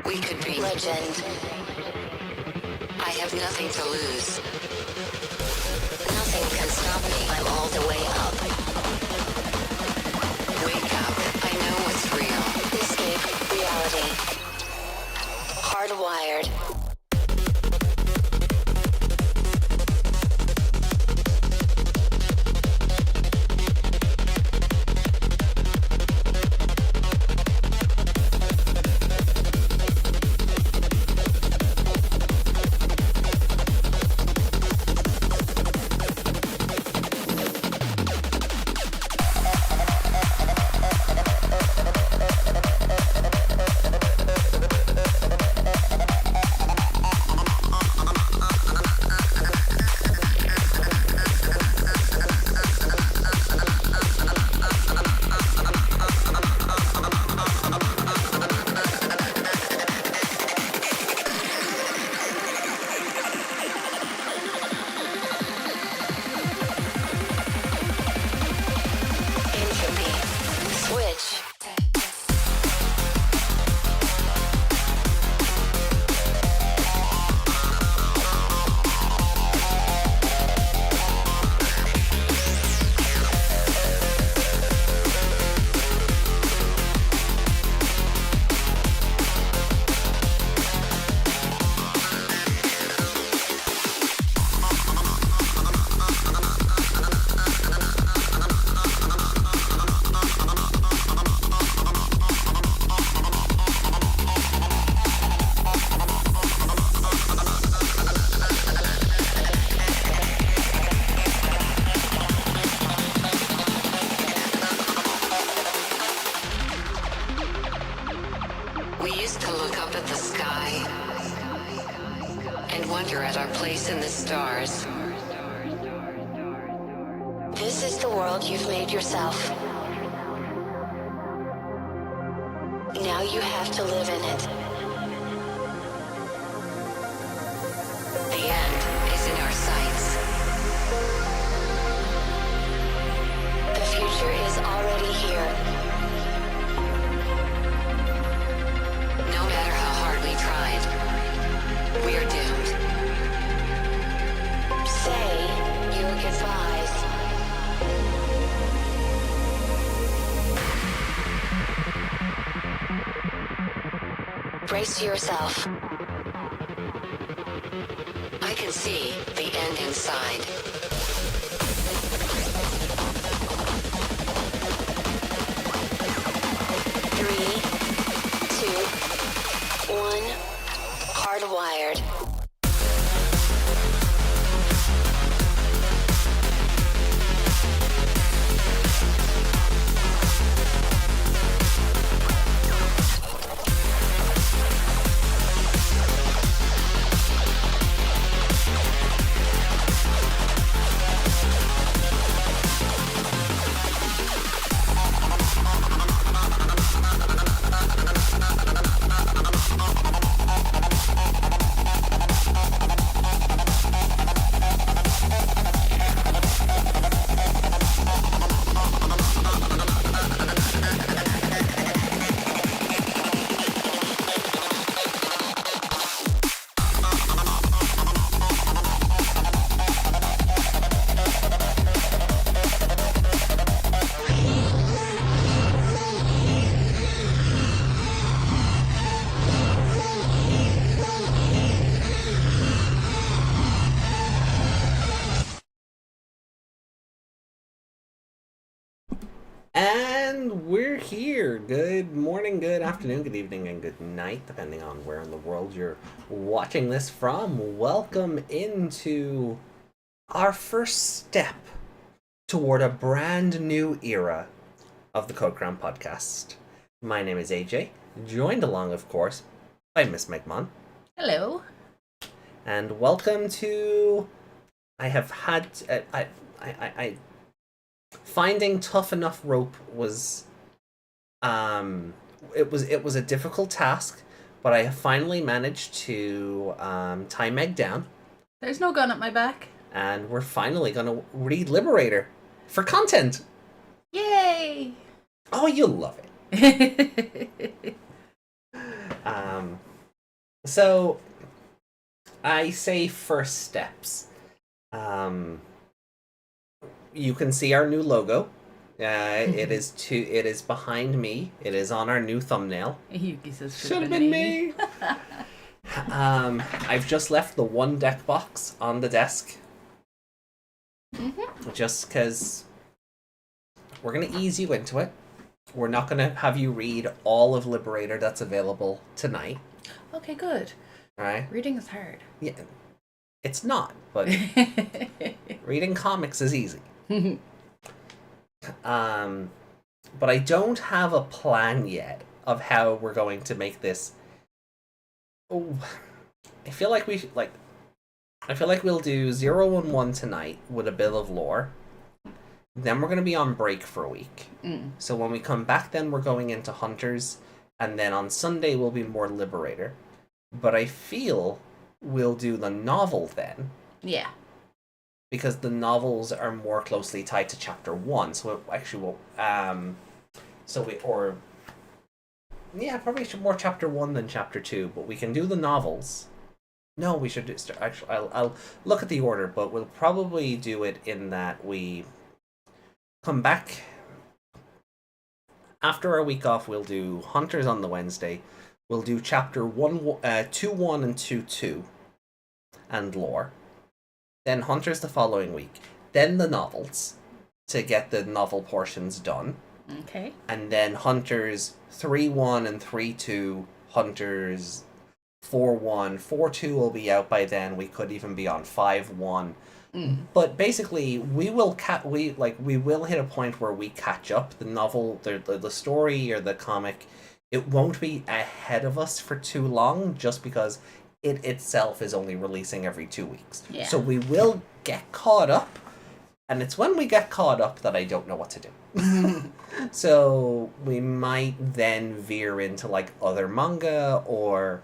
We could be legend. I have nothing to lose. Nothing can stop me. I'm all the way up. Wake up. I know what's real. Escape reality. Hardwired. This is the world you've made yourself. Now you have to live in it. The end is in our sights. The future is already here. No matter how hard we tried, we are doomed. Say your goodbyes. Brace yourself. I can see the end inside. Three, two, one. Hardwired. And we're here. Good morning, good afternoon, good evening, and good night, depending on where in the world you're watching this from. Welcome into our first step toward a brand new era of the Code Crown podcast. My name is AJ, joined along, of course, by Miss Megmon. Hello. And welcome to... I have had... I finding tough enough rope was it was a difficult task, but I have finally managed to tie Meg down. There's no gun at my back. And we're finally gonna read Liberator for content. Yay! Oh, you'll love it. So, I say first steps. You can see our new logo. It is behind me. It is on our new thumbnail. Yuki says Should have been me. I've just left the one deck box on the desk. Just because we're going to ease you into it. We're not going to have you read all of Liberator that's available tonight. Okay, good. Right? Reading is hard. Yeah, it's not, but reading comics is easy. But I don't have a plan yet of how we're going to make this. Oh, I feel like we'll do 0 and 1 tonight with a bit of lore. Then we're going to be on break for a week. So when we come back, then we're going into Hunters, and then on Sunday we'll be more Liberator. But I feel we'll do the novel then. Yeah. Because the novels are more closely tied to chapter 1, so it actually will probably should more chapter 1 than chapter 2, but we can do the novels. No, we should do actually I'll look at the order, but we'll probably do it in that we come back after our week off. We'll do Hunters on the Wednesday. We'll do chapter 2-1 and 2-2 and lore. Then Hunters the following week. Then the novels to get the novel portions done. Okay. And then Hunters 3-1 and 3-2. Hunters 4-1. 4-2 will be out by then. We could even be on 5-1. But basically, we will hit a point where we catch up. The novel, the story or the comic, it won't be ahead of us for too long, just because it itself is only releasing every 2 weeks. Yeah. So we will get caught up, and it's when we get caught up that I don't know what to do. So we might then veer into like other manga or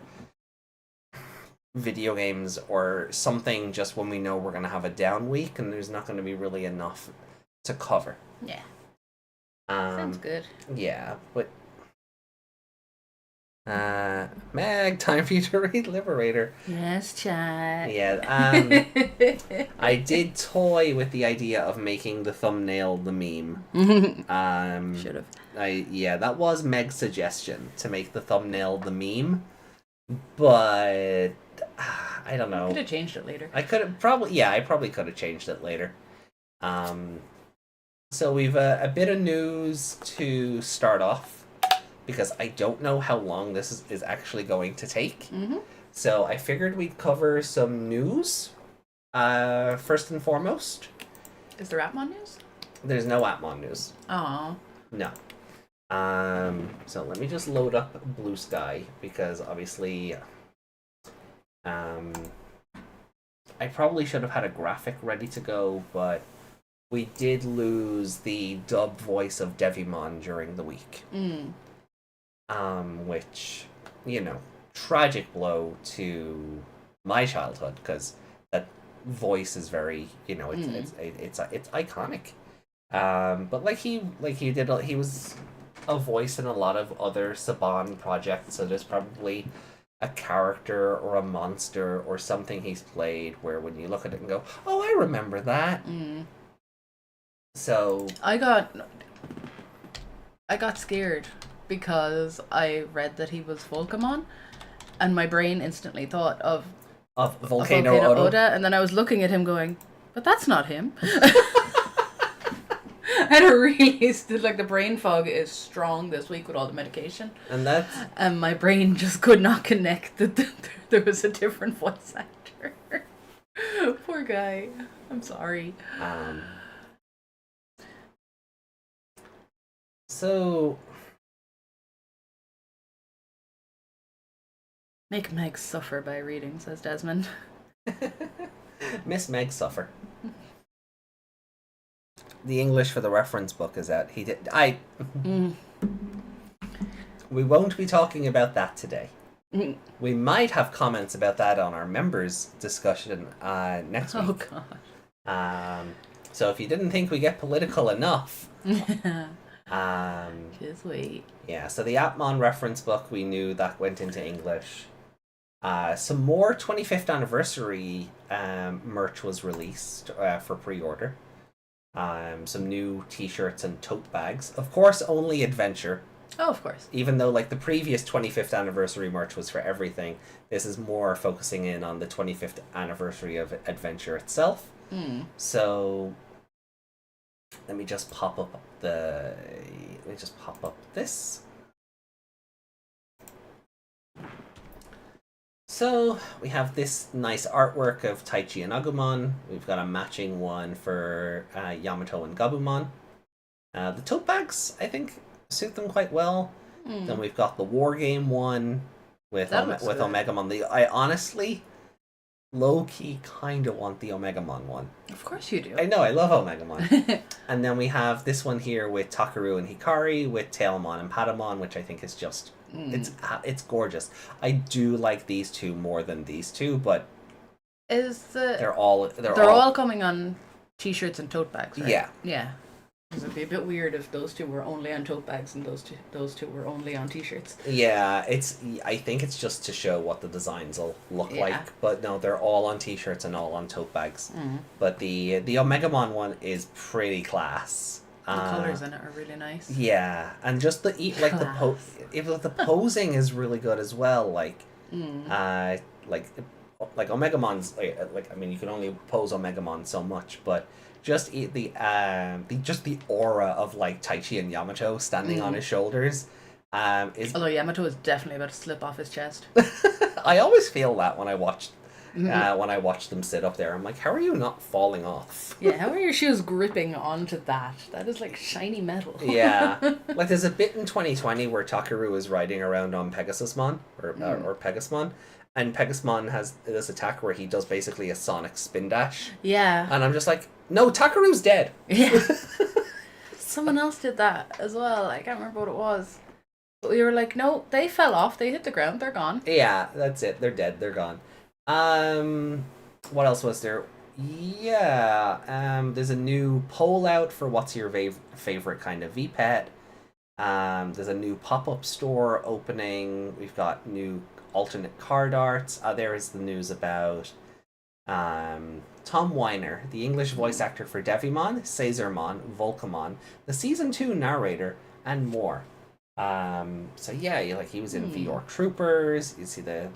video games or something, just when we know we're going to have a down week and there's not going to be really enough to cover. Yeah. Sounds good. Yeah, but Meg, time for you to read Liberator. Yes, chat. Yeah, I did toy with the idea of making the thumbnail the meme. Should have. That was Meg's suggestion, to make the thumbnail the meme, but I don't know. Could have changed it later. I probably could have changed it later. So we've a bit of news to start off, because I don't know how long this is actually going to take. So I figured we'd cover some news first and foremost. Is there Atmon news? There's no Atmon news. Oh. No. So let me just load up Blue Sky, because obviously I probably should have had a graphic ready to go, but we did lose the dub voice of Digimon during the week. Which, tragic blow to my childhood, because that voice is very, it's iconic. But he was a voice in a lot of other Saban projects, so there's probably a character or a monster or something he's played where when you look at it and go, oh, I remember that. So I got scared because I read that he was Wikimon, and my brain instantly thought of Volcano Oda, and then I was looking at him going, but that's not him. And it really the brain fog is strong this week with all the medication, and my brain just could not connect that there was a different voice actor. Poor guy. I'm sorry. So make Meg suffer by reading, says Desmond. Miss Meg suffer. The English for the reference book is out. We won't be talking about that today. We might have comments about that on our members discussion next week. Oh god. So if you didn't think we get political enough, just wait. Yeah, so the Atmon reference book, we knew that went into English. Some more 25th anniversary merch was released for pre-order. Some new t-shirts and tote bags. Of course, only adventure. Oh, of course. Even though like the previous 25th anniversary merch was for everything, this is more focusing in on the 25th anniversary of adventure itself. So let me just pop up this. So we have this nice artwork of Taichi and Agumon. We've got a matching one for Yamato and Gabumon. The tote bags, I think, suit them quite well. Then we've got the War Game one with Omegamon. I honestly, low-key kind of want the Omegamon one. Of course you do. I know, I love Omegamon. And then we have this one here with Takaru and Hikari, with Tailmon and Patamon, which I think is just... It's gorgeous. I do like these two more than these two, but they're all coming on t-shirts and tote bags, right? Yeah. Because it'd be a bit weird if those two were only on tote bags and those two were only on t-shirts. Yeah, I think it's just to show what the designs will look like. But no, they're all on t-shirts and all on tote bags. But the Omegamon one is pretty class. The colors in it are really nice. Yeah, and just the posing is really good as well. Like Omegamon's I mean, you can only pose Omegamon so much, but just the aura of like Taichi and Yamato standing on his shoulders although Yamato is definitely about to slip off his chest. I always feel that when I watch them sit up there. I'm like, how are you not falling off? Yeah, how are your shoes gripping onto that? That is like shiny metal. Yeah. Like there's a bit in 2020 where Takaru is riding around on Pegasusmon or Pegasmon, and Pegasmon has this attack where he does basically a sonic spin dash. Yeah. And I'm just like, no, Takaru's dead. Yeah. Someone else did that as well. I can't remember what it was. But we were like, no, they fell off. They hit the ground. They're gone. Yeah, that's it. They're dead. They're gone. What else was there? Yeah, there's a new poll out for what's your favorite kind of VPET. There's a new pop-up store opening. We've got new alternate card arts. There is the news about Tom Weiner, the English voice actor for Devimon, Caesarmon, Volcamon, the season 2 narrator, and more. So yeah, like he was in VR Troopers. You see the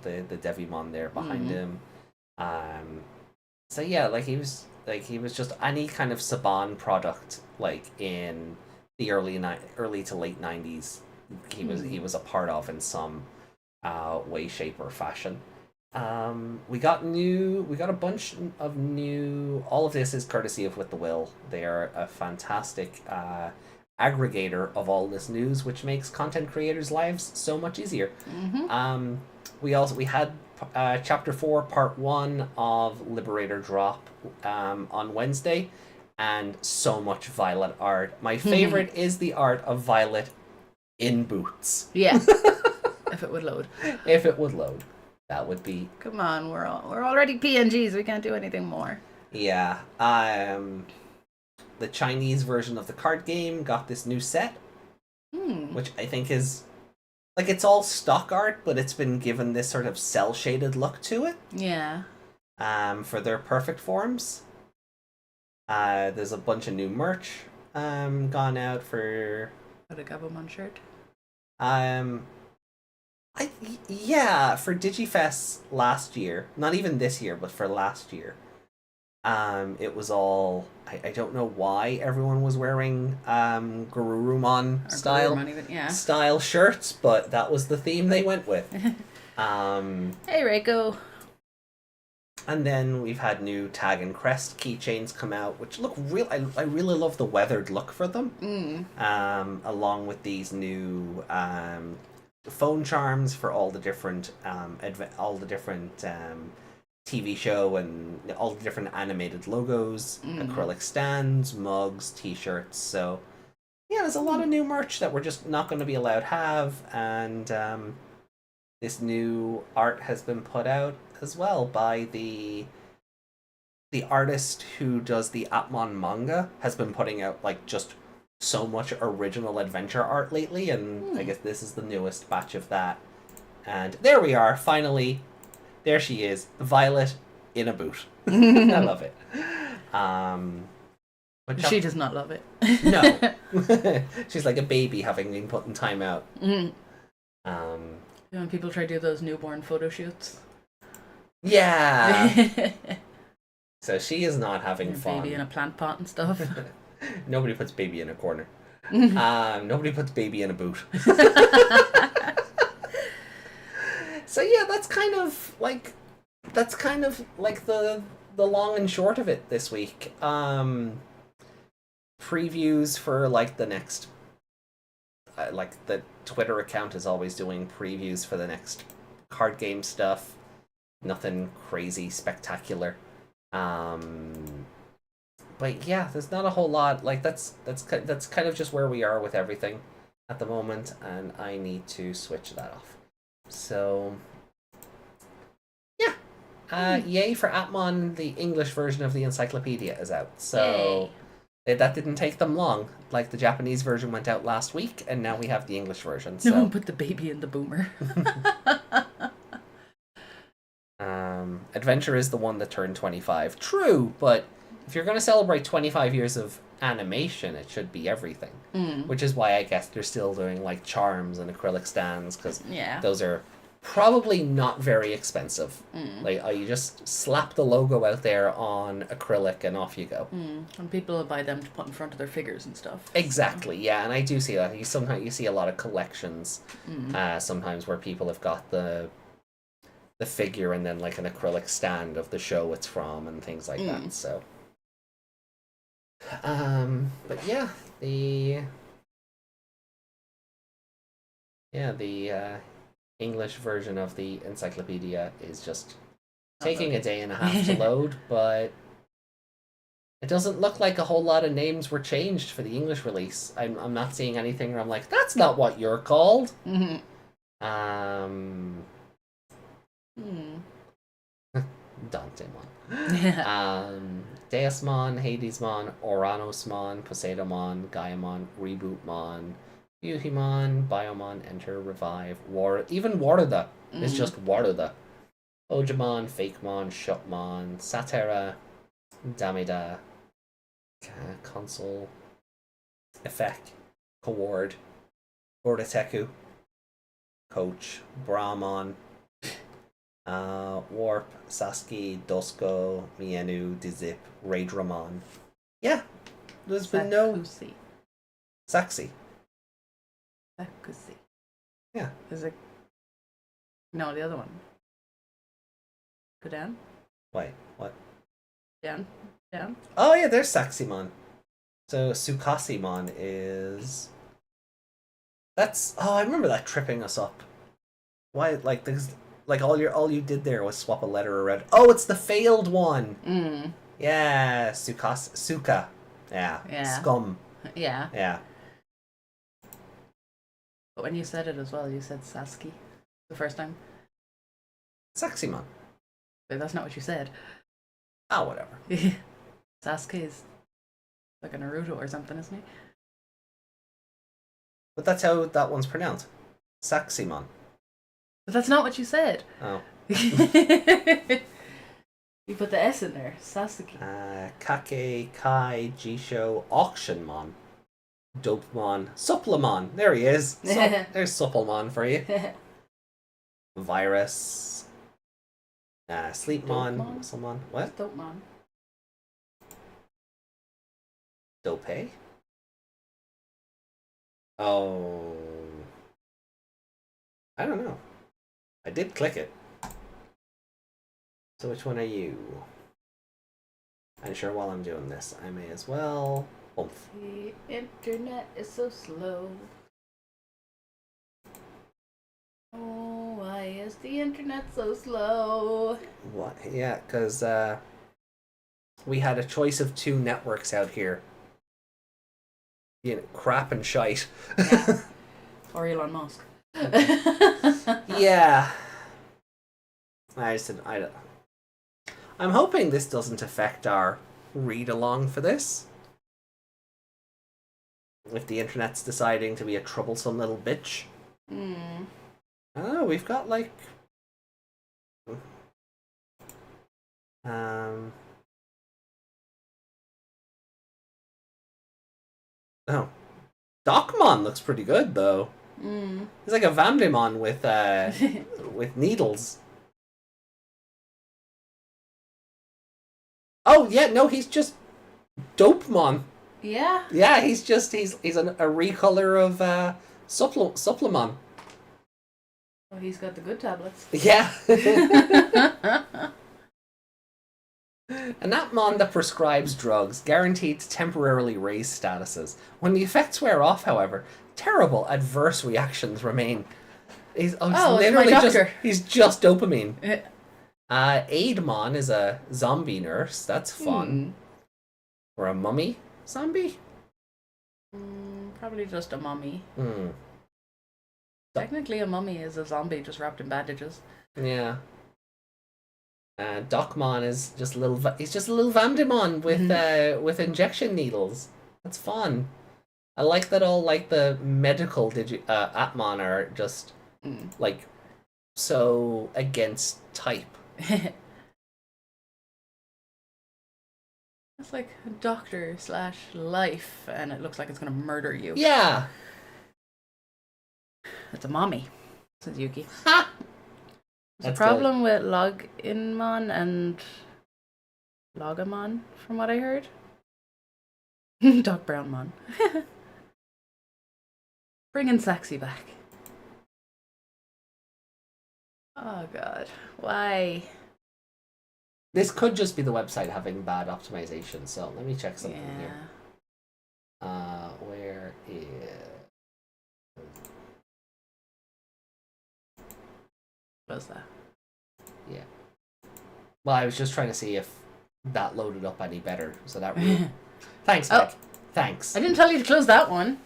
Devimon there behind him. So yeah, like he was just any kind of Saban product, like in the early to late 90s. He was a part of in some way, shape, or fashion. We got a bunch of new. All of this is courtesy of With the Will. They are a fantastic aggregator of all this news, which makes content creators' lives so much easier. We had chapter 4 part 1 of Liberator drop on Wednesday, and so much Violet art. My favorite is the art of Violet in boots. Yeah. If it would load. If it would load, that would be... Come on, we're already PNGs. We can't do anything more. Yeah. The Chinese version of the card game got this new set, which I think is... Like, it's all stock art, but it's been given this sort of cel-shaded look to it. Yeah. For their perfect forms. There's a bunch of new merch gone out for... For the Gabumon shirt? For DigiFest last year. Not even this year, but for last year. It was all... I don't know why everyone was wearing Garurumon style shirts, but that was the theme they went with. Hey, Reiko. And then we've had new Tag and Crest keychains come out, which look real. I really love the weathered look for them. Along with these new phone charms for all the different TV show and all the different animated logos, acrylic stands, mugs, t-shirts. So yeah, there's a lot of new merch that we're just not going to be allowed to have, and this new art has been put out as well by the artist who does the Atmon manga. Has been putting out like just so much original adventure art lately, and I guess this is the newest batch of that. And there we are, finally. There she is, Violet in a boot. I love it. She does not love it. No. She's like a baby having been put in timeout. When people try to do those newborn photo shoots. Yeah. So she is not having fun. Baby in a plant pot and stuff. Nobody puts baby in a corner. Nobody puts baby in a boot. So yeah, that's kind of like the long and short of it this week. Previews for like the next, like the Twitter account is always doing previews for the next card game stuff. Nothing crazy spectacular. But yeah, there's not a whole lot. Like that's kind of just where we are with everything at the moment, and I need to switch that off. So yeah, yay for Atmon! The English version of the encyclopedia is out. So that didn't take them long. Like the Japanese version went out last week, and now we have the English version. So. No one put the baby in the boomer. Adventure is the one that turned 25. True, but if you're going to celebrate 25 years of animation, it should be everything. Which is why I guess they're still doing like charms and acrylic stands, because those are probably not very expensive. Like you just slap the logo out there on acrylic and off you go. And people will buy them to put in front of their figures and stuff. Exactly, yeah, and I do see that. Sometimes you see a lot of collections, sometimes where people have got the figure and then like an acrylic stand of the show it's from and things like that. So but yeah, the English version of the encyclopedia is just taking a day and a half to load, but it doesn't look like a whole lot of names were changed for the English release. I'm not seeing anything where I'm like, that's not what you're called. Dantemon. Deusmon, Hadesmon, Oranosmon, Poseidomon, Gaiamon, Rebootmon, Wikimon, Biomon, Enter, Revive, even Warada is just Warada. Ojamon, Fakemon, Shopmon, Satera, Damida, Console, Effect, Koward, Gordateku, Coach, Brahmon, Warp, Sasuke, Dusko, Mienu, Dizip, Raidramon. Yeah, there's been no... Saxy. Yeah. Is it... No, the other one. Go down. Wait, what? Down. Oh yeah, there's Saxymon. So Sukasimon is... That's... Oh, I remember that tripping us up. Why, like, there's... Like, all you did there was swap a letter around. Oh, it's the failed one! Yeah, Suka. Yeah. Scum. Yeah. But when you said it as well, you said Sasuke the first time. Saxymon. But that's not what you said. Oh, whatever. Sasuke is like a Naruto or something, isn't he? But that's how that one's pronounced. Saxymon. But that's not what you said. Oh. You put the S in there. Sasuke. Kake, Kai, Jisho, Auctionmon, Dopemon, Supplemon. There he is. There's Supplemon for you. Virus. Sleepmon. Musclemon. What? Dopemon. Dope? Oh. I don't know. I did click it. So which one are you? And sure, while I'm doing this, I may as well... Oomph. The internet is so slow. Oh, why is the internet so slow? What? Yeah, because we had a choice of two networks out here. You know, crap and shite. Yeah. Or Elon Musk. Yeah. I'm hoping this doesn't affect our read-along for this. If the internet's deciding to be a troublesome little bitch. I don't know, we've got like... Um. Oh, Docmon looks pretty good though. He's like a Vandemon with needles. Oh yeah, no, he's just Dopemon. Yeah. Yeah, he's a recolor of Supplemon. Oh, he's got the good tablets. Yeah. An Appmon that prescribes drugs, guaranteed to temporarily raise statuses. When the effects wear off, however, terrible adverse reactions remain. He's literally he's just dopamine. Aidmon is a zombie nurse. That's fun. Or a mummy zombie? Probably just a mummy. Technically, a mummy is a zombie just wrapped in bandages. Yeah. Docmon is just a little. He's just a little Vandemon with injection needles. That's fun. I like that all like the medical Appmon are just like so against type. It's like doctor/life, and it looks like it's gonna murder you. Yeah. It's a mommy, says Yuki. Ha! There's a problem with Logimon and Logamon, from what I heard. Doc Brownmon. Bringing Saxy back. Oh god, why? This could just be the website having bad optimization, so let me check something here. Where is... What's that? Yeah. Well, I was just trying to see if that loaded up any better, so that really... Thanks, Meg. Thanks. I didn't tell you to close that one.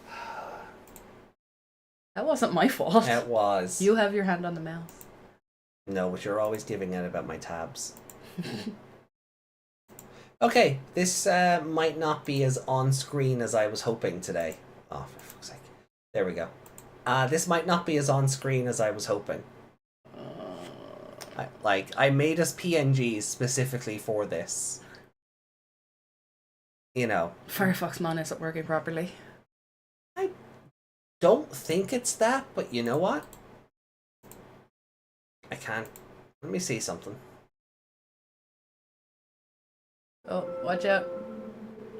That wasn't my fault. It was. You have your hand on the mouse. No, but you're always giving it about my tabs. Okay, this might not be as on-screen as I was hoping today. Oh, for fuck's sake. There we go. This might not be as on-screen as I was hoping. I made us PNGs specifically for this. You know. Firefoxmon isn't working properly. I don't think it's that, but you know what? I can't. Let me see something. Oh, watch out.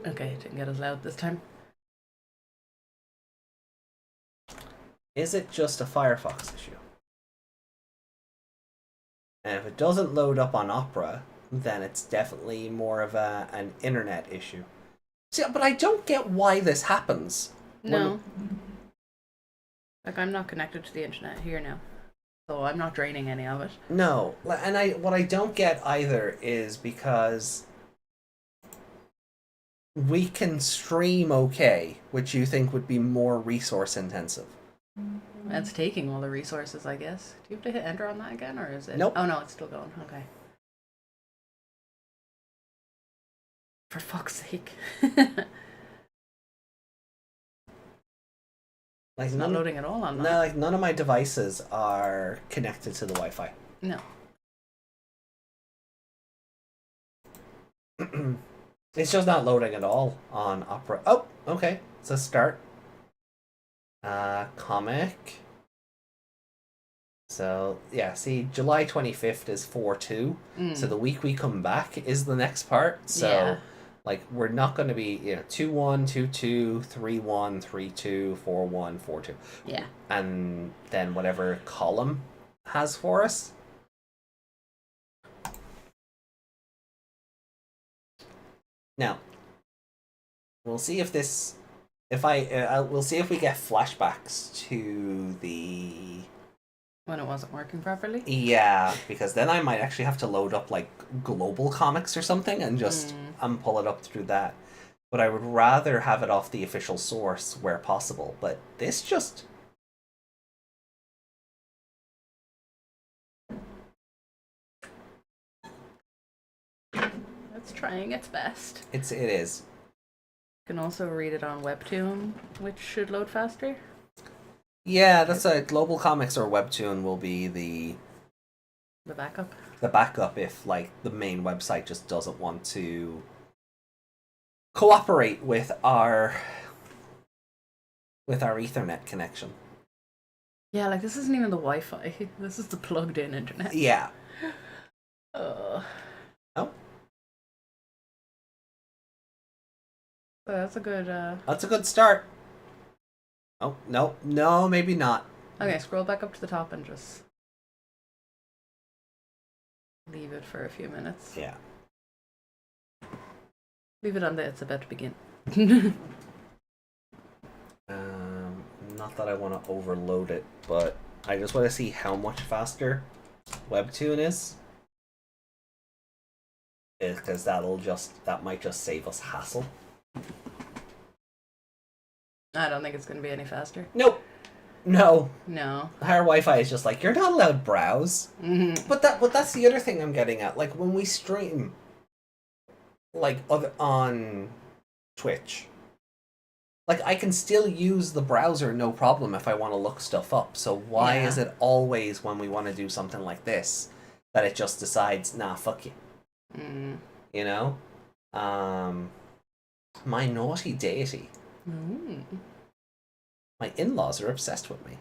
Okay, didn't get as loud this time. Is it just a Firefox issue? And if it doesn't load up on Opera, then it's definitely more of an internet issue. See, but I don't get why this happens. No. Like, I'm not connected to the internet here now. So I'm not draining any of it. No. And what I don't get either is because we can stream okay, which you think would be more resource intensive. It's taking all the resources, I guess. Do you have to hit enter on that again, or is it? Nope. Oh no, it's still going. Okay. For fuck's sake. It's not loading at all on that. No, like none of my devices are connected to the Wi-Fi. No. It's just not loading at all on Opera. Oh, okay. It's a start. Comic. So, yeah, see, July 25th is 4-2. So the week we come back is the next part. So, yeah. Like, we're not going to be, 2-1, 2-2, 3-1, 3-2, 4-1, 4-2. Yeah. And then whatever column has for us. Now, we'll see if this... we'll see if we get flashbacks to the... When it wasn't working properly? Yeah, because then I might actually have to load up, like, global comics or something and just pull it up through that. But I would rather have it off the official source where possible. But this just... It's trying its best. It is. You can also read it on Webtoon, which should load faster. Yeah, that's a global comics or webtoon will be the The backup? The backup if, like, the main website just doesn't want to cooperate with our Ethernet connection. Yeah, like, this isn't even the Wi-Fi. This is the plugged-in internet. Yeah. Oh. So that's a good, That's a good start. Oh, no, maybe not. Okay, scroll back up to the top and just leave it for a few minutes. Yeah. Leave it on there, it's about to begin. Not that I want to overload it, but I just want to see how much faster Webtoon is. Because that might just save us hassle. I don't think it's going to be any faster. Nope. No. Higher Wi-Fi is just like, you're not allowed to browse. Mm-hmm. But that's the other thing I'm getting at. Like, when we stream, like, on Twitch, like, I can still use the browser no problem if I want to look stuff up. So why is it always when we want to do something like this that it just decides, nah, fuck you? Mm. You know? My naughty deity. Mm. My in-laws are obsessed with me.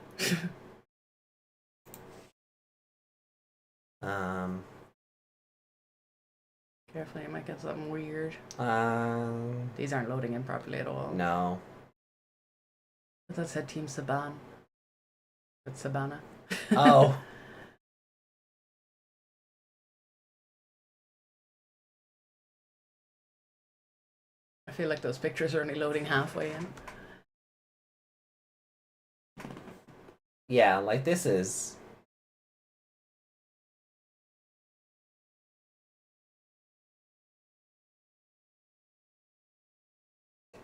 Carefully, you might get something weird. These aren't loading in properly at all. No. I thought it said Team Saban. It's Sabana. Oh. I feel like those pictures are only loading halfway in. Yeah, like this is...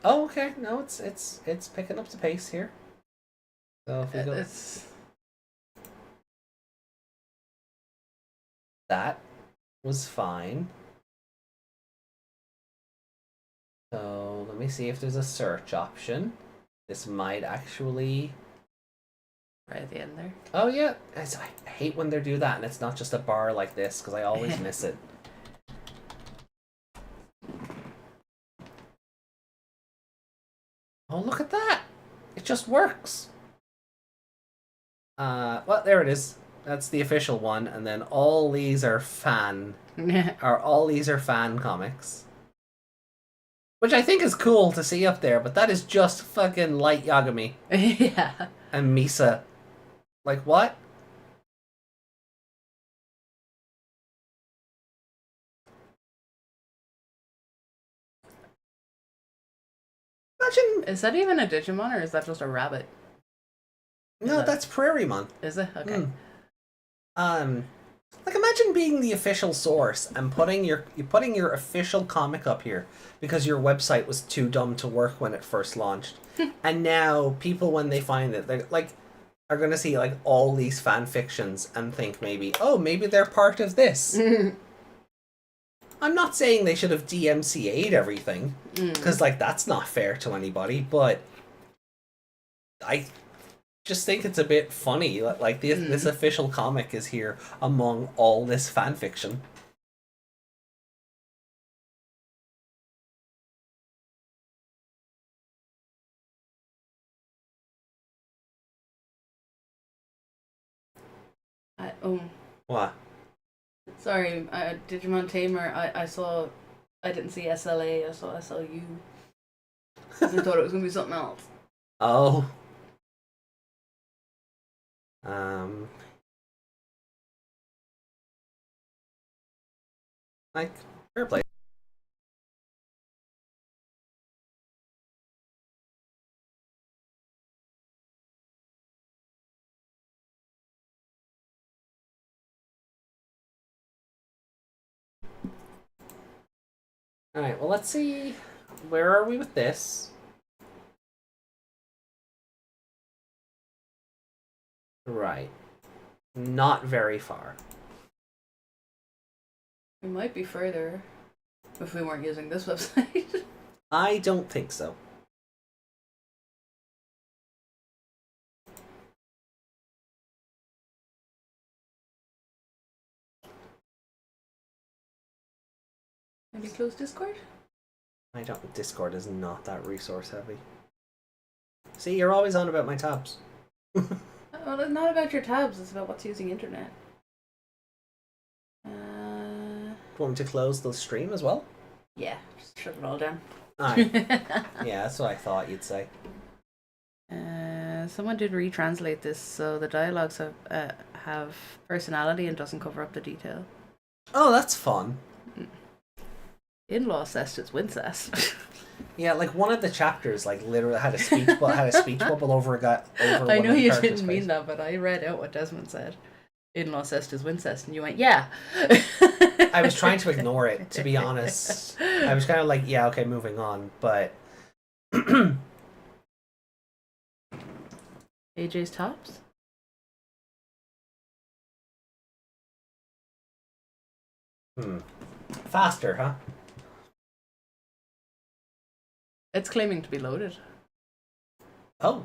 Oh, okay. No, it's picking up the pace here. So if we go... That was fine. So let me see if there's a search option. This might actually... Right at the end there. Oh yeah, I hate when they do that and it's not just a bar like this because I always miss it. Oh, look at that! It just works! Well, there it is. That's the official one, and then all these are fan comics. Which I think is cool to see up there, but that is just fucking Light Yagami. Yeah. And Misa. Like, what? Imagine... Is that even a Digimon, or is that just a rabbit? No, that's Prairiemon. Is it? Okay. Like, imagine being the official source and putting your official comic up here because your website was too dumb to work when it first launched. And now people, when they find it, they're like, are going to see like all these fan fictions and think maybe they're part of this. I'm not saying they should have DMCA'd everything because like that's not fair to anybody, but I just think it's a bit funny. Like this official comic is here among all this fan fiction. What? Sorry, Digimon Tamer. I saw. I didn't see SLA. I saw SLU. I thought it was gonna be something else. Oh. Like, fair play. Alright, well, let's see. Where are we with this? Right. Not very far. We might be further if we weren't using this website. I don't think so. Maybe close Discord? I don't. Discord is not that resource heavy. See, you're always on about my tabs. Well, it's not about your tabs, it's about what's using internet. Do you want me to close the stream as well? Yeah, just shut it all down. Aye. Yeah, that's what I thought you'd say. Someone did retranslate this, so the dialogues have personality and doesn't cover up the detail. Oh, that's fun. In-law cest is wincest. Yeah, like one of the chapters, like literally had a speech bubble over a guy. Over I one know of the you characters' didn't mean face. that, but I read out what Desmond said. In-law cest is wincest, and you went, yeah. I was trying to ignore it, to be honest. I was kind of like, yeah, okay, moving on, but AJ's tops? faster, huh? It's claiming to be loaded. Oh,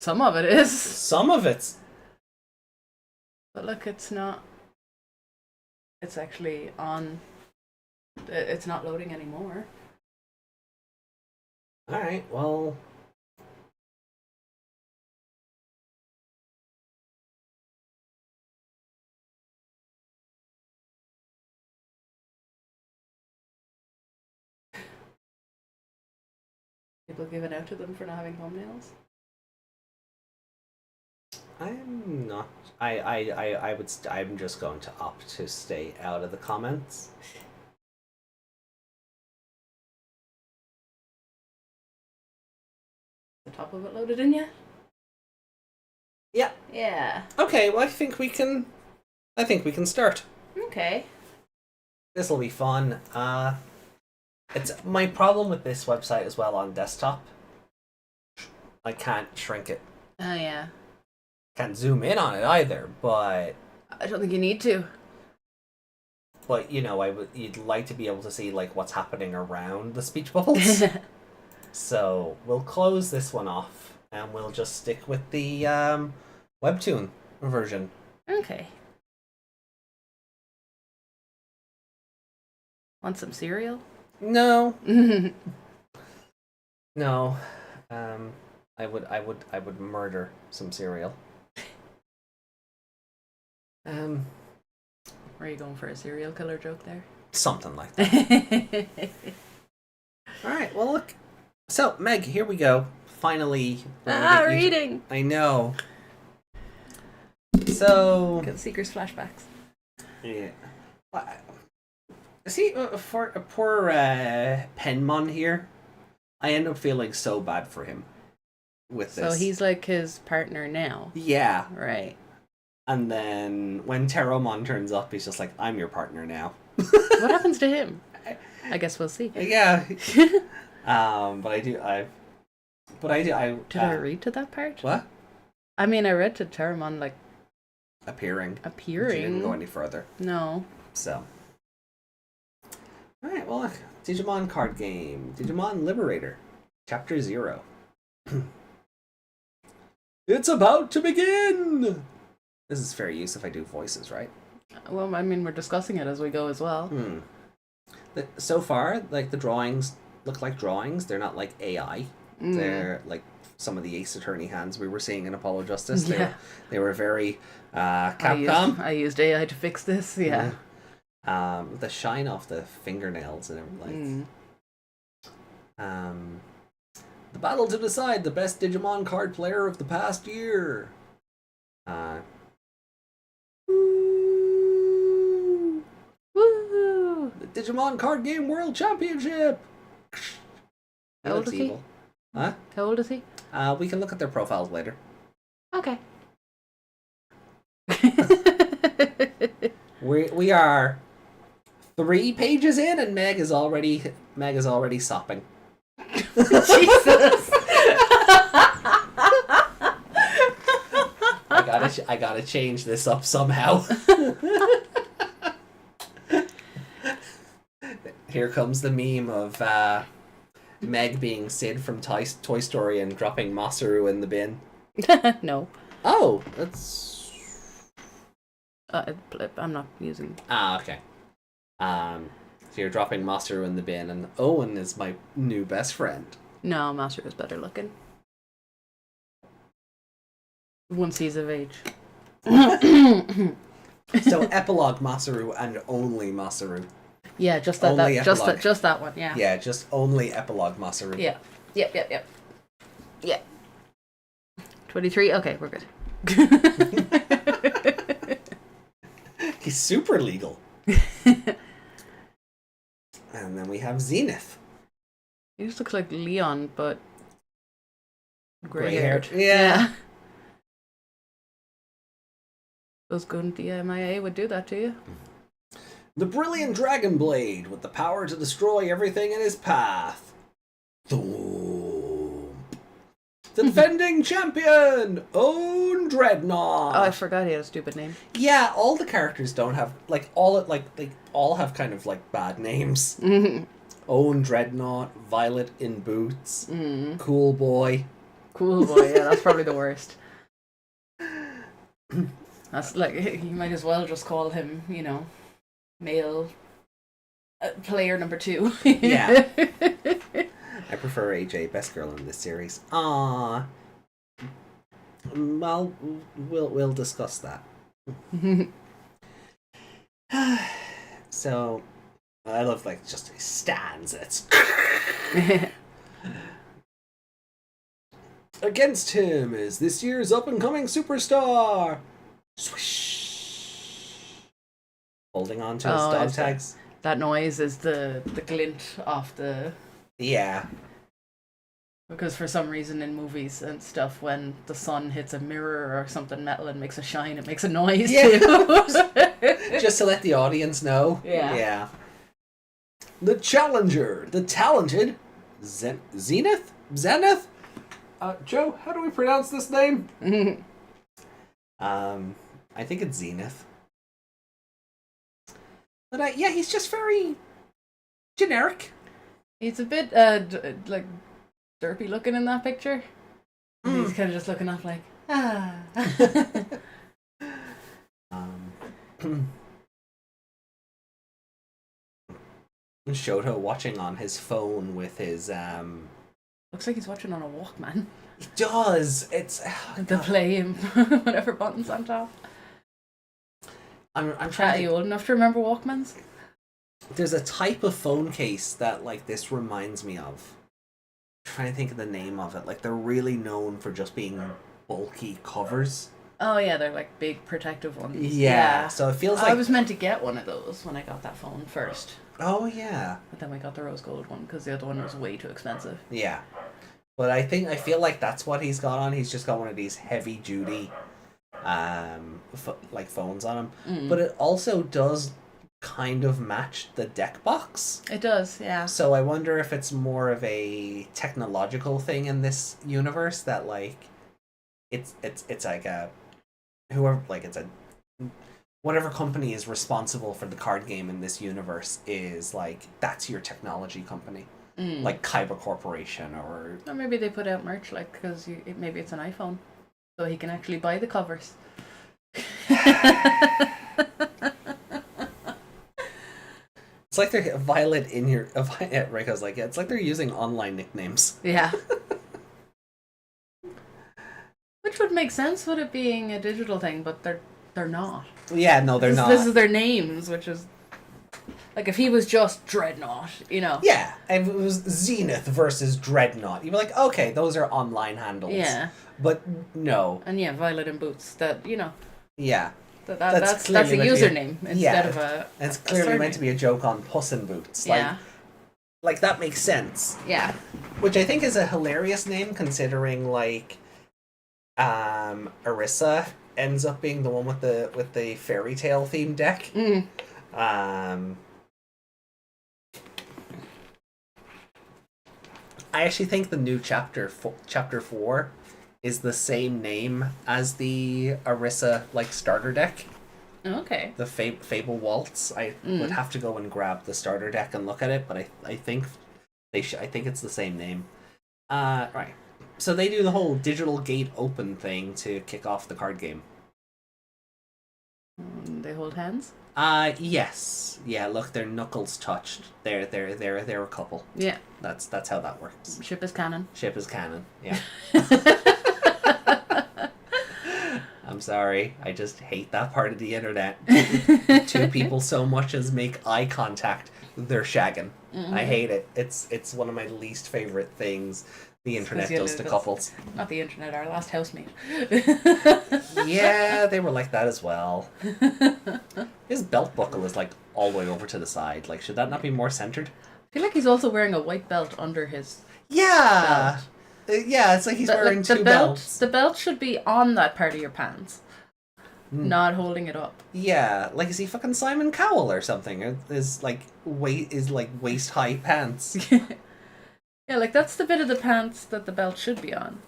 Some of it is. some of it's. But look, it's not. It's actually on. It's not loading anymore. All right, well. People giving out to them for not having thumbnails. I'm not. I'm just going to opt to stay out of the comments. The top of it loaded in yet? Yeah. Yeah. Okay. Well, I think we can start. Okay. This will be fun. It's my problem with this website as well on desktop. I can't shrink it. Oh yeah. Can't zoom in on it either, but I don't think you need to. you know, you'd like to be able to see like what's happening around the speech bubbles. So we'll close this one off and we'll just stick with the webtoon version. Okay. Want some cereal? No. No. I would murder some cereal. Were you going for a serial killer joke there? Something like that. All right. Well, look. So, Meg, here we go. Finally. Reading. I know. So. Get Seeker's flashbacks. Yeah. See, for a poor Penmon here, I end up feeling so bad for him with this. So he's like his partner now. Yeah. Right. And then when Teromon turns up, he's just like, I'm your partner now. What happens to him? I guess we'll see. Yeah. Did I read to that part? What? I mean, I read to Terramon, like... Appearing. She Appearing? didn't go any further. No. So. Alright, well, look. Digimon card game. Digimon Liberator. Chapter 0. It's about to begin! This is fair use if I do voices, right? Well, I mean, we're discussing it as we go as well. So far, like, the drawings look like drawings. They're not like AI. They're like some of the Ace Attorney hands we were seeing in Apollo Justice. They were very Capcom. I used AI to fix this, yeah. The shine off the fingernails and everything. The battle to decide the best Digimon card player of the past year. Woo! The Digimon Card Game World Championship. How old is he? Huh? How old is he? We can look at their profiles later. Okay. We are 3 pages in, and Meg is already sopping. Jesus. I gotta change this up somehow. Here comes the meme of Meg being Sid from Toy Story and dropping Masaru in the bin. No. Oh, that's... I'm not using. Ah, okay. So you're dropping Masaru in the bin, and Owen is my new best friend. No, Masaru is better looking. Once he's of age. So epilogue Masaru and only Masaru. Yeah, just that one. Yeah. Yeah, just only epilogue Masaru. Yeah. Yep. Yeah. 23. Okay, we're good. He's super legal. And then we have Zenith. He just looks like Leon, but gray-haired. gray-haired. Yeah. Those good DMIA would do that to you. The brilliant Dragon Blade with the power to destroy everything in his path. Thump. The defending champion, Own Dreadnought. Oh, I forgot he had a stupid name. Yeah, all the characters don't have they all have kind of like bad names. Mm-hmm. Own Dreadnought, Violet in Boots, Cool Boy. Cool Boy, yeah, that's probably the worst. That's like, you might as well just call him, male player number 2. Yeah. I prefer AJ, best girl in this series. Well, we'll discuss that. So, I love just he stands. It's against him is this year's up and coming superstar. Swish. Holding on to his dog tags. That noise is the glint off the. Yeah. Because for some reason in movies and stuff, when the sun hits a mirror or something metal and makes a shine, it makes a noise too. Just to let the audience know. Yeah. The challenger, the talented Zenith? Joe, how do we pronounce this name? I think it's Zenith. But he's just very generic. He's a bit derpy looking in that picture. He's kind of just looking up like, Shoto watching on his phone with his looks like he's watching on a Walkman. He does. It's the play and whatever buttons on top. I'm trying. Are you old enough to remember Walkmans? There's a type of phone case that this reminds me of. I'm trying to think of the name of it. They're really known for just being bulky covers. Oh yeah, they're big protective ones. Yeah. So it feels like I was meant to get one of those when I got that phone first. Oh yeah. But then we got the rose gold one because the other one was way too expensive. Yeah. But I feel like that's what he's got on. He's just got one of these heavy duty phones on him. But it also does kind of match the deck box. It does, yeah. So I wonder if it's more of a technological thing in this universe that it's like a whoever it's a whatever company is responsible for the card game in this universe is that's your technology company. Like Kyber Corporation or maybe they put out merch because maybe it's an iPhone so he can actually buy the covers. It's like they're Violet in here. Reiko's it's like they're using online nicknames. Yeah. Which would make sense with it being a digital thing, but they're not. Yeah, no, they're not. This is their names, which is if he was just Dreadnought, Yeah, if it was Zenith versus Dreadnought, you'd be like, okay, those are online handles. Yeah. But no. And yeah, Violet in Boots. Yeah. That's a username instead of a. It's clearly meant to be a joke on Puss in Boots. Yeah. That makes sense. Yeah. Which I think is a hilarious name considering Arissa ends up being the one with the fairy tale themed deck. I actually think the new chapter 4 is the same name as the Arissa starter deck. Okay. The Fable Waltz. I would have to go and grab the starter deck and look at it, but I think I think it's the same name. Right. So they do the whole digital gate open thing to kick off the card game. They they hold hands? Yes. Yeah, look, their knuckles touched. They're a couple. Yeah. That's how that works. Ship is canon. Ship is canon, yeah. I'm sorry, I just hate that part of the internet. Two people so much as make eye contact, they're shagging. Mm-hmm. I hate it. It's one of my least favorite things the internet does to couples. Not the internet, our last housemate. Yeah, they were like that as well. His belt buckle is like all the way over to the side. Like, should that not be more centered? I feel like he's also wearing a white belt under his belt. Yeah, it's like he's wearing two belts. The belt should be on that part of your pants, not holding it up. Yeah, like is he fucking Simon Cowell or something? Is like waist high pants. Yeah, like that's the bit of the pants that the belt should be on.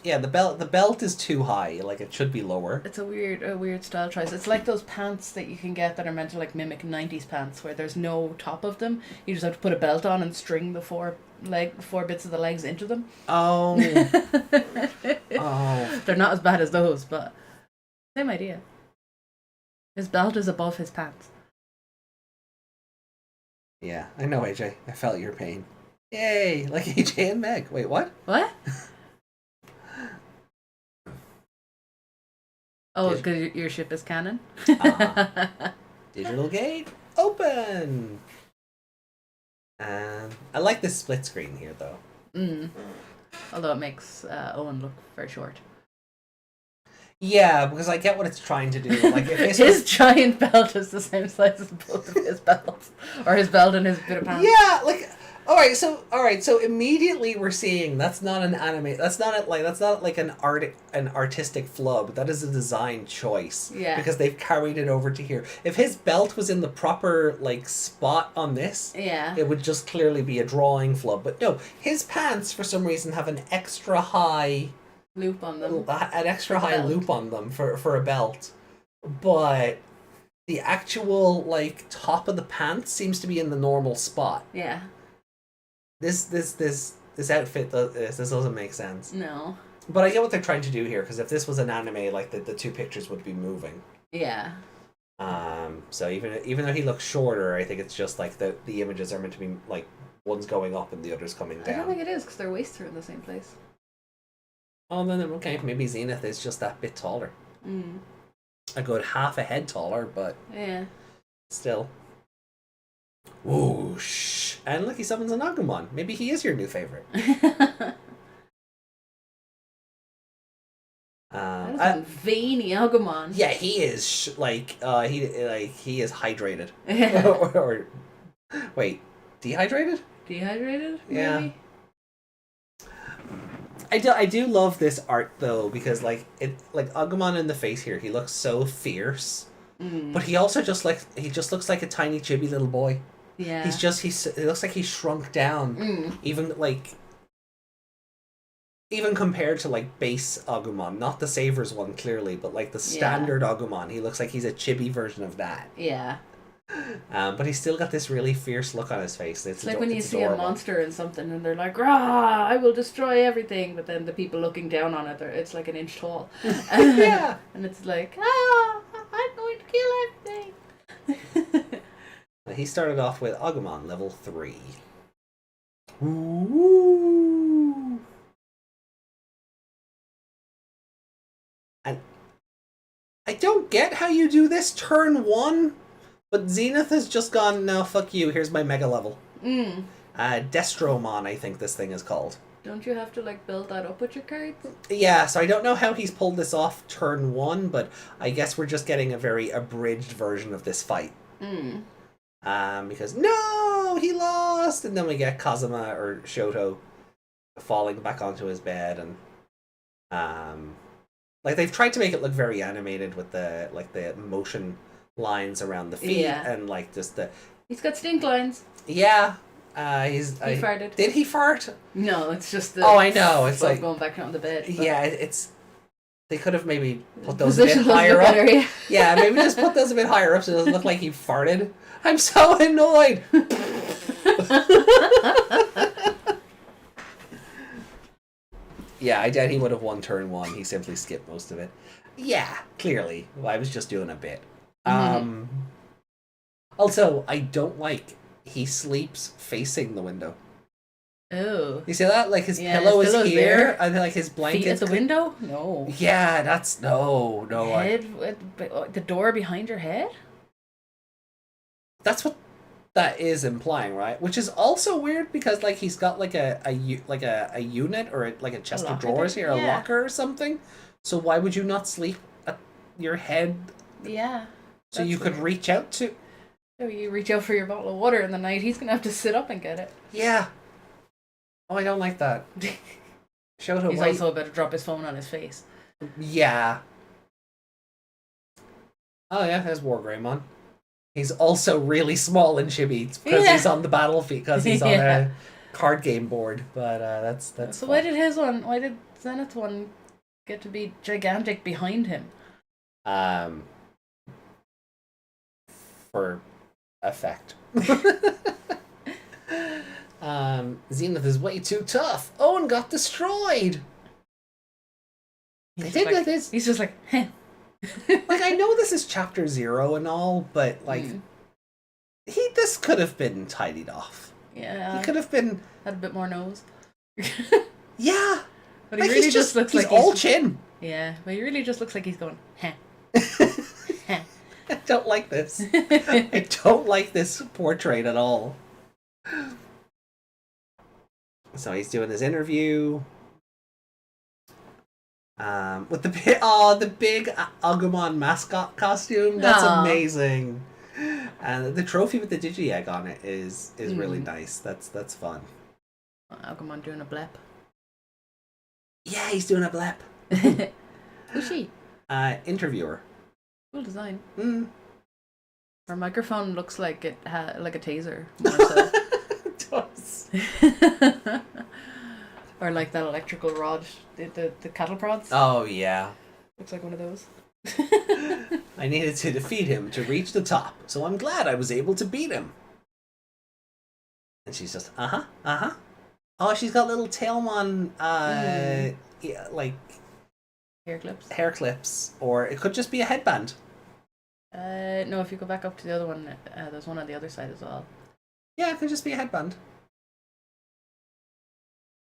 Yeah, the belt is too high. Like it should be lower. It's a weird style choice. It's like those pants that you can get that are meant to like mimic 90s pants where there's no top of them. You just have to put a belt on and string the four bits of the legs into them. Oh. Oh. They're not as bad as those, but same idea. His belt is above his pants. Yeah, I know, AJ. I felt your pain. Yay! Like AJ and Meg. Wait, what? What? Oh, because your ship is canon? Digital gate open! I like this split screen here, though. Although it makes Owen look very short. Yeah, because I get what it's trying to do. Like if his giant belt is the same size as both of his belts, or his belt and his bit of pants. Yeah, like all right. So immediately we're seeing that's not an anime. That's not like an artistic flub. That is a design choice. Yeah. Because they've carried it over to here. If his belt was in the proper like spot on this, yeah, it would just clearly be a drawing flub. But no, his pants for some reason have an extra high loop on them. An extra high loop on them for a belt. But the actual like top of the pants seems to be in the normal spot. Yeah. This outfit this doesn't make sense. No. But I get what they're trying to do here, because if this was an anime, like the two pictures would be moving. Yeah. So even though he looks shorter, I think it's just like the images are meant to be like one's going up and the other's coming down. I don't think it is, because their waists are in the same place. Oh, then okay, maybe Zenith is just that bit taller. A good half a head taller, but yeah, still. Whoosh! And look, he summons an Agumon. Maybe he is your new favorite. That is a veiny Agumon. Yeah, he is he is hydrated. or wait, dehydrated? Dehydrated? Maybe? Yeah. I do love this art though, because like Agumon in the face here, he looks so fierce, but he also just looks like a tiny chibi little boy. Yeah. It looks like he's shrunk down, even compared to like base Agumon, not the Savers one clearly, but like the standard Agumon, he looks like he's a chibi version of that. Yeah. But he's still got this really fierce look on his face. It's like when you see a monster in something and they're like, "Rah! I will destroy everything," but then the people looking down on it, it's like an inch tall. Yeah. And it's like, I'm going to kill everything. He started off with Agumon level 3. Ooh. And I don't get how you do this turn 1. But Zenith has just gone, no, fuck you, here's my mega level. Destromon, I think this thing is called. Don't you have to, like, build that up with your cards? Yeah, so I don't know how he's pulled this off turn 1, but I guess we're just getting a very abridged version of this fight. Because, no, he lost! And then we get Kazuma or Shoto falling back onto his bed, and, like, they've tried to make it look very animated with the motion lines around the feet, and like just he's got stink lines. Yeah. He farted. Did he fart? No, it's just oh, I know, it's like going back on the bed. But... yeah, they could have maybe put those a bit higher up. Better, yeah, maybe just put those a bit higher up so it doesn't look like he farted. I'm so annoyed. Yeah, I doubt he would have won turn 1. He simply skipped most of it. Yeah, clearly. Well, I was just doing a bit. Also, I don't like he sleeps facing the window. Oh. You see that? Like his pillow is here, there. and like his blanket at the window. No. Yeah, that's no. Head, the door behind your head. That's what that is implying, right? Which is also weird because like he's got like a unit or like a chest of drawers here, a locker or something. So why would you not sleep at your head? Yeah. So you could reach out to. So you reach out for your bottle of water in the night. He's gonna have to sit up and get it. Yeah. Oh, I don't like that. Shoto, he's also about to drop his phone on his face. Yeah. Oh yeah, there's Wikimon. He's also really small in Chibi because he's on the battlefield because he's on a card game board. But that's. So fun. Why did Zenith's one get to be gigantic behind him? For effect. Zenith is way too tough. Owen got destroyed. He's just like, heh. Like, I know this is chapter 0 and all, but like, this could have been tidied off. Yeah, he could have been had a bit more nose. Yeah, but he really just looks like he's all chin. Yeah, but he really just looks like he's going, heh. I don't like this. I don't like this portrait at all. So he's doing his interview. With the big Agumon mascot costume. That's amazing. And the trophy with the Digi egg on it is really nice. That's fun. Agumon doing a blep. Yeah, he's doing a blep. Who's she? Interviewer. Cool design. Her microphone looks like it like a taser. More so. It does. Or like that electrical rod, the cattle prods. Oh yeah. Looks like one of those. I needed to defeat him to reach the top, so I'm glad I was able to beat him. And she's just Oh, she's got little Tailmon yeah, like hair clips, or it could just be a headband. No, if you go back up to the other one, there's one on the other side as well. Yeah, it could just be a headband.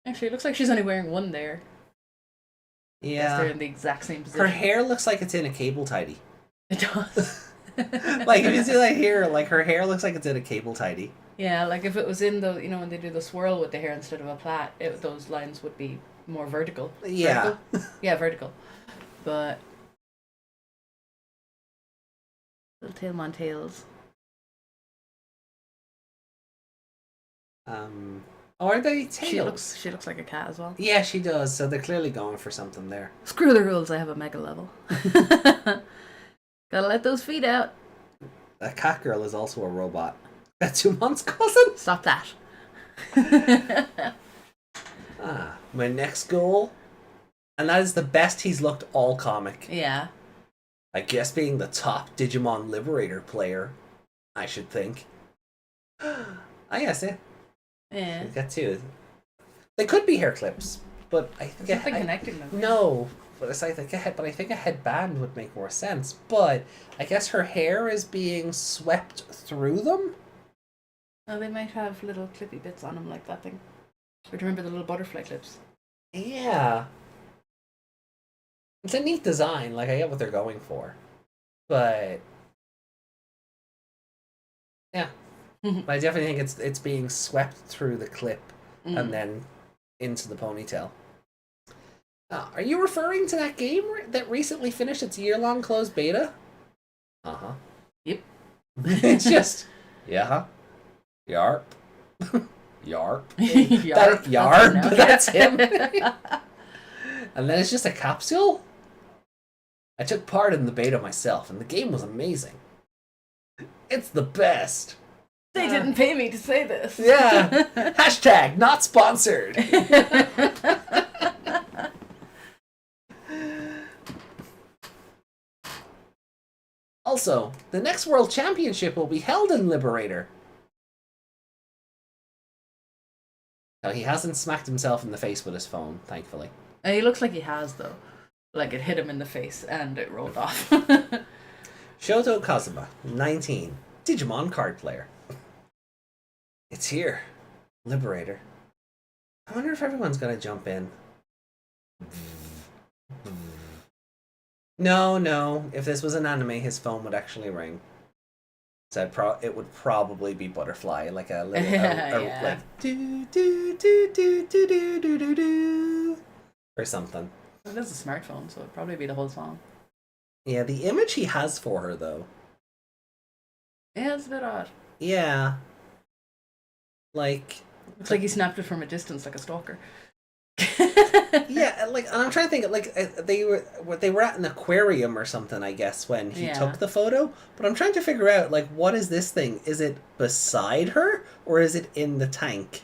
Actually, it looks like she's only wearing one there. Yeah. They're in the exact same position. Her hair looks like it's in a cable tidy. It does. Like, if you see that here, like, her hair looks like it's in a cable tidy. Yeah, like if it was in the, when they do the swirl with the hair instead of a plait, those lines would be more vertical. Yeah. Vertical? Yeah, vertical. But little Tailmon tails. Are they tails? She looks like a cat as well. Yeah, she does. So they're clearly going for something there. Screw the rules. I have a mega level. Gotta let those feet out. That cat girl is also a robot. That's Umon's cousin. Stop that. My next goal, and that is the best he's looked all comic. Yeah. I guess being the top Digimon Liberator player, I should think. I guess it. Yeah. Got two. They could be hair clips, but I think something connecting them. No, but I think a headband would make more sense. But I guess her hair is being swept through them. Oh, they might have little clippy bits on them like that thing. Or do you remember the little butterfly clips? Yeah. It's a neat design. Like, I get what they're going for, but yeah. But I definitely think it's being swept through the clip and then into the ponytail. Are you referring to that game that recently finished its year-long closed beta? Yep. It's just Yarp. Yarp. Yarp. That's him. And then it's just a capsule. I took part in the beta myself, and the game was amazing. It's the best. They didn't pay me to say this. Yeah. Hashtag not sponsored. Also, the next World Championship will be held in Liberator. No, he hasn't smacked himself in the face with his phone, thankfully. He looks like he has, though. Like it hit him in the face and it rolled off. Shoto Kazuma, 19. Digimon card player. It's here. Liberator. I wonder if everyone's gonna jump in. No. If this was an anime, his phone would actually ring. So it would probably be Butterfly, like a little, yeah. like do do do do do do do do do, or something. It is a smartphone, so it'd probably be the whole song. Yeah, the image he has for her, though. Yeah, it's a bit odd. Yeah. Like... It's like he snapped it from a distance, like a stalker. Yeah, like, and I'm trying to think, like, they were at an aquarium or something, I guess, when he took the photo. But I'm trying to figure out, like, what is this thing? Is it beside her, or is it in the tank?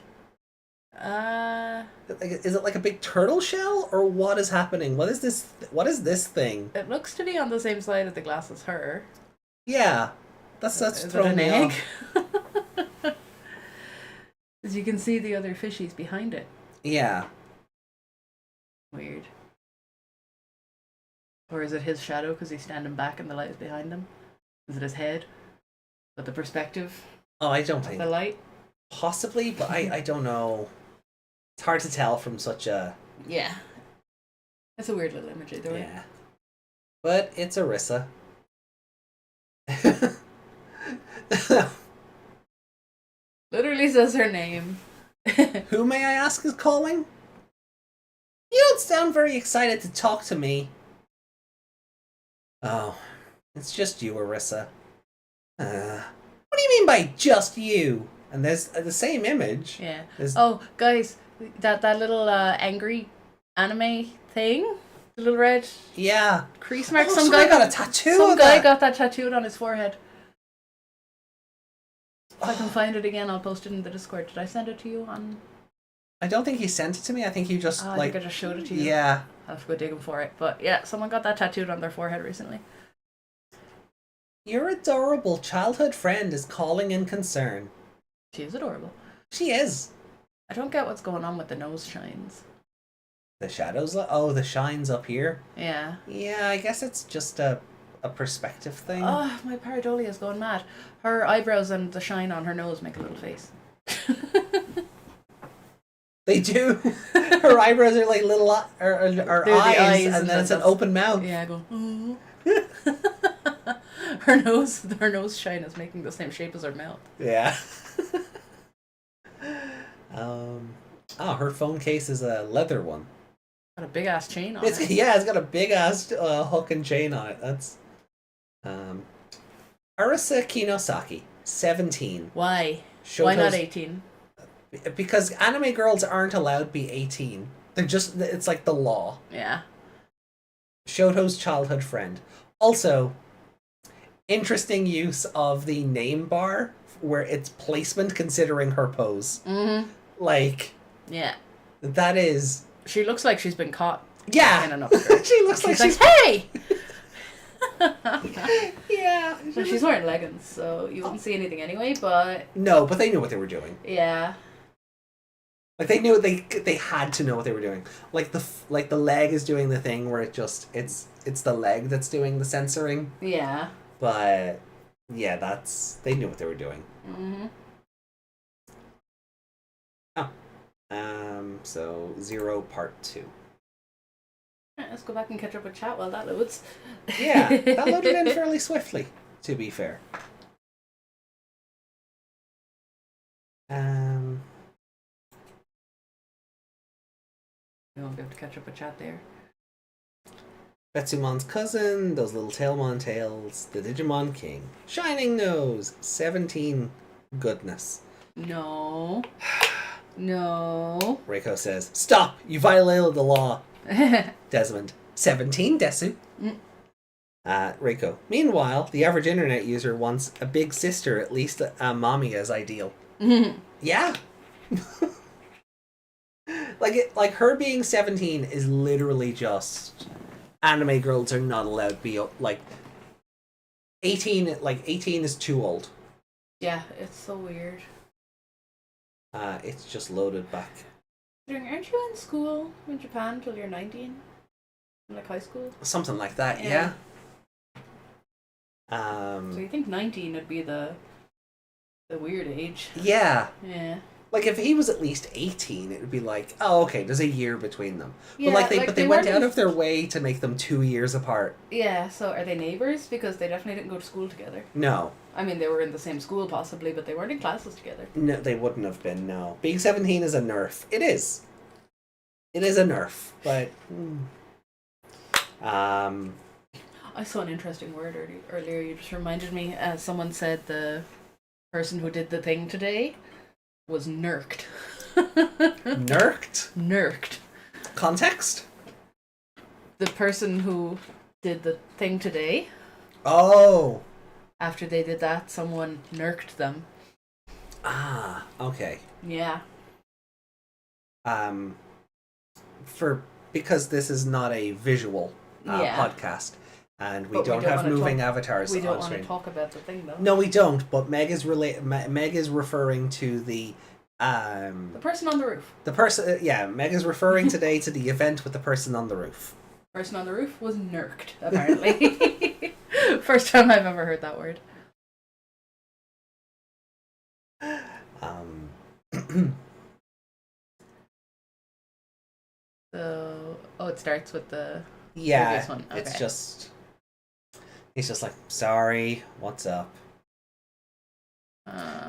Is it like a big turtle shell, or what is happening? What is this? What is this thing? It looks to be on the same side of the glass as her. Yeah, that's throwing me off. As you can see the other fishies behind it. Yeah. Weird. Or is it his shadow because he's standing back and the light is behind him? Is it his head? But the perspective? Oh, I don't think. The light? Possibly, but I don't know. It's hard to tell from such a... Yeah. It's a weird little image either way. Yeah. But it's Arissa. Literally says her name. Who, may I ask, is calling? You don't sound very excited to talk to me. Oh, it's just you, Arissa. What do you mean by just you? And there's the same image. Yeah. There's... Oh, guys, that little angry anime thing, the little red crease mark. Some guy got a tattoo. Some guy got that tattooed on his forehead. If I can find it again, I'll post it in the Discord. Did I send it to you on? I don't think he sent it to me. I think he just I think I just showed it to you. Yeah. I'll have to go digging for it. But yeah, someone got that tattooed on their forehead recently. Your adorable childhood friend is calling in concern. She is adorable. She is. I don't get what's going on with the nose shines. The shadows? Oh, the shines up here? Yeah. Yeah, I guess it's just a perspective thing. Oh, my pareidolia is going mad. Her eyebrows and the shine on her nose make a little face. They do. Her eyebrows are like little eyes, and then it's an open mouth. Yeah, I go. Her nose shine is making the same shape as her mouth. Yeah. Her phone case is a leather one. Got a big ass chain on it. Yeah, it's got a big ass hook and chain on it. That's Arisa Kinosaki, 17. Why? Shoto's... Why not 18? Because anime girls aren't allowed to be 18. It's like the law. Yeah. Shoto's childhood friend. Also, interesting use of the name bar where it's placement considering her pose. Mm-hmm. Like, yeah. That is... She looks like she's been caught. Yeah. In an upskirt. She looks like she's... Hey! Yeah. Well, she's wearing leggings, so you wouldn't see anything anyway, but... No, but they knew what they were doing. Yeah. Like, they knew they had to know what they were doing. Like the leg is doing the thing where it's the leg that's doing the censoring. Yeah. But yeah, they knew what they were doing. Mm-hmm. Oh. So 0 part 2. Right, let's go back and catch up with chat while that loads. Yeah, that loaded in fairly swiftly, to be fair. We won't be able to catch up with chat there. Betsumon's cousin, those little Tailmon tails, the Digimon king, shining nose, 17 goodness. No. No. Reiko says, "Stop! You violated the law." Desmond, 17 Desu. Reiko, meanwhile, the average internet user wants a big sister, at least a mommy as ideal. Yeah. Like her being 17 is literally just anime girls are not allowed to be like 18. Like 18 is too old. Yeah, it's so weird. It's just loaded back. Aren't you in school in Japan until you're 19? Like high school? Something like that, yeah. So you think 19 would be the weird age? Yeah. Yeah. Like, if he was at least 18, it would be like, oh, okay, there's a year between them. Yeah, but they went out of their way to make them 2 years apart. Yeah, so are they neighbours? Because they definitely didn't go to school together. No. I mean, they were in the same school, possibly, but they weren't in classes together. No, they wouldn't have been, no. Being 17 is a nerf. It is. It is a nerf, but... I saw an interesting word earlier. You just reminded me. Someone said the person who did the thing today was nerked. Nerked? Nerked. Context? The person who did the thing today. Oh. After they did that, someone nerked them. Ah, okay. Yeah. Because this is not a visual podcast, and we don't have moving avatars. We don't want to talk about the thing, though. No, we don't. But Meg is Meg is referring to the person on the roof. The person, Meg is referring today to the event with the person on the roof. Person on the roof was nerked, apparently. First time I've ever heard that word. So, it starts with the previous one. Okay. He's just like, sorry, what's up?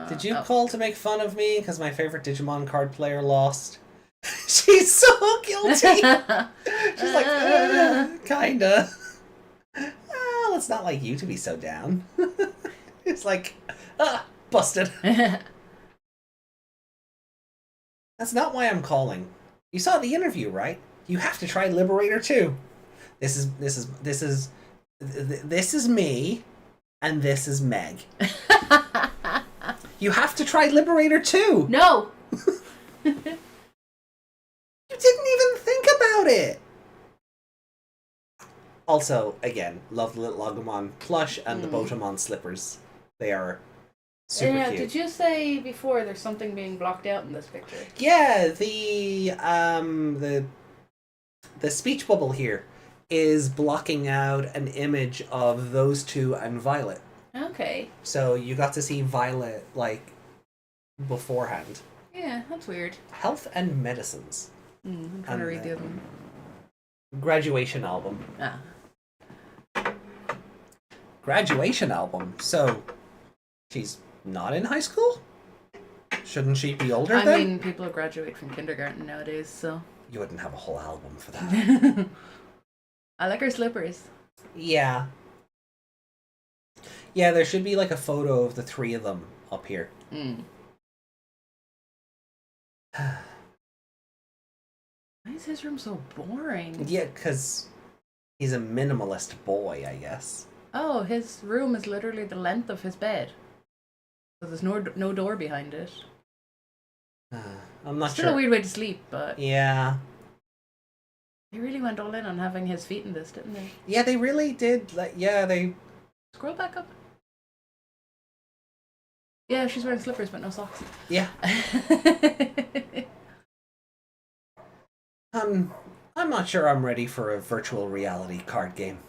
Did you call to make fun of me because my favorite Digimon card player lost? She's so guilty. She's like, kinda. Well, it's not like you to be so down. It's like, busted. That's not why I'm calling. You saw the interview, right? You have to try Liberator too. This is me, and this is Meg. You have to try Liberator too. No. You didn't even think about it. Also, again, love the little Agumon plush and the Botamon slippers. They are super cute. Did you say before there's something being blocked out in this picture? Yeah, the speech bubble here is blocking out an image of those two and Violet. Okay. So you got to see Violet, like, beforehand. Yeah, that's weird. Health and Medicines. I'm trying to read the other one. Graduation album. Graduation album. So, she's not in high school? Shouldn't she be older then? I mean, people graduate from kindergarten nowadays, so... You wouldn't have a whole album for that. I like her slippers. Yeah. Yeah, there should be like a photo of the three of them up here. Why is his room so boring? Yeah, because he's a minimalist boy, I guess. Oh, his room is literally the length of his bed. So there's no door behind it. I'm not Still sure. a weird way to sleep, but... Yeah. They really went all in on having his feet in this, didn't they? Yeah, they really did. Like, yeah, they... Scroll back up. Yeah, she's wearing slippers but no socks. Yeah. I'm not sure I'm ready for a virtual reality card game.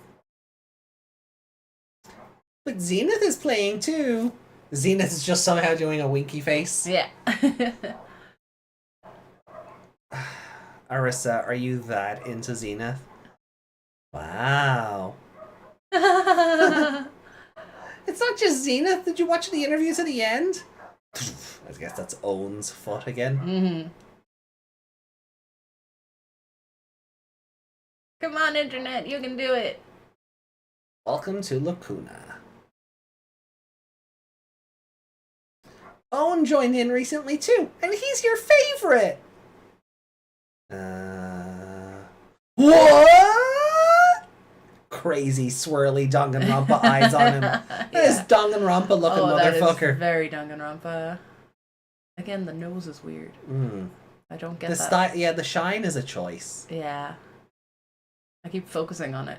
But Zenith is playing too. Zenith is just somehow doing a winky face. Yeah. Arissa, are you that into Zenith? Wow. It's not just Zenith. Did you watch the interviews at the end? I guess that's Owen's foot again. Come on, Internet, you can do it. Welcome to Lacuna. Owen joined in recently too, and he's your favorite. What? Crazy swirly Danganronpa eyes on him. Yeah. This Danganronpa looking motherfucker. That is very Danganronpa. Again, the nose is weird. I don't get that. Yeah, the shine is a choice. Yeah. I keep focusing on it.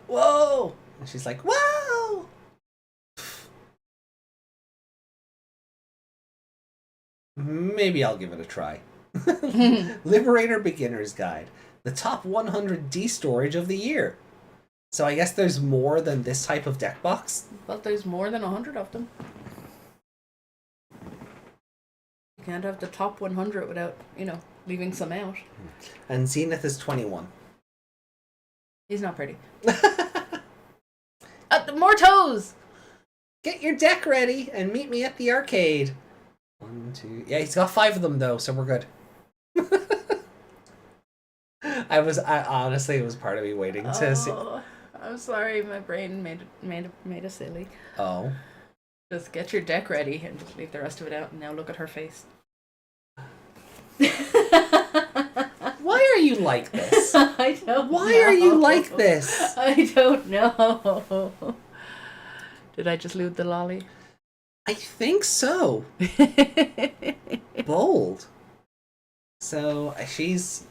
Whoa! And she's like, whoa! Maybe I'll give it a try. Liberator Beginner's Guide. The top 100 D storage of the year. So I guess there's more than this type of deck box. But there's more than 100 of them. You can't have the top 100 without, leaving some out. And Zenith is 21. He's not pretty. More toes! Get your deck ready and meet me at the arcade. 1, 2... Yeah, he's got 5 of them, though, so we're good. I honestly, it was part of me waiting to see... I'm sorry, my brain made us silly. Oh. Just get your deck ready and just leave the rest of it out, and now look at her face. Why are you like this? I don't know. Why are you like this? I don't know. Did I just loot the lolly? I think so. Bold. So she's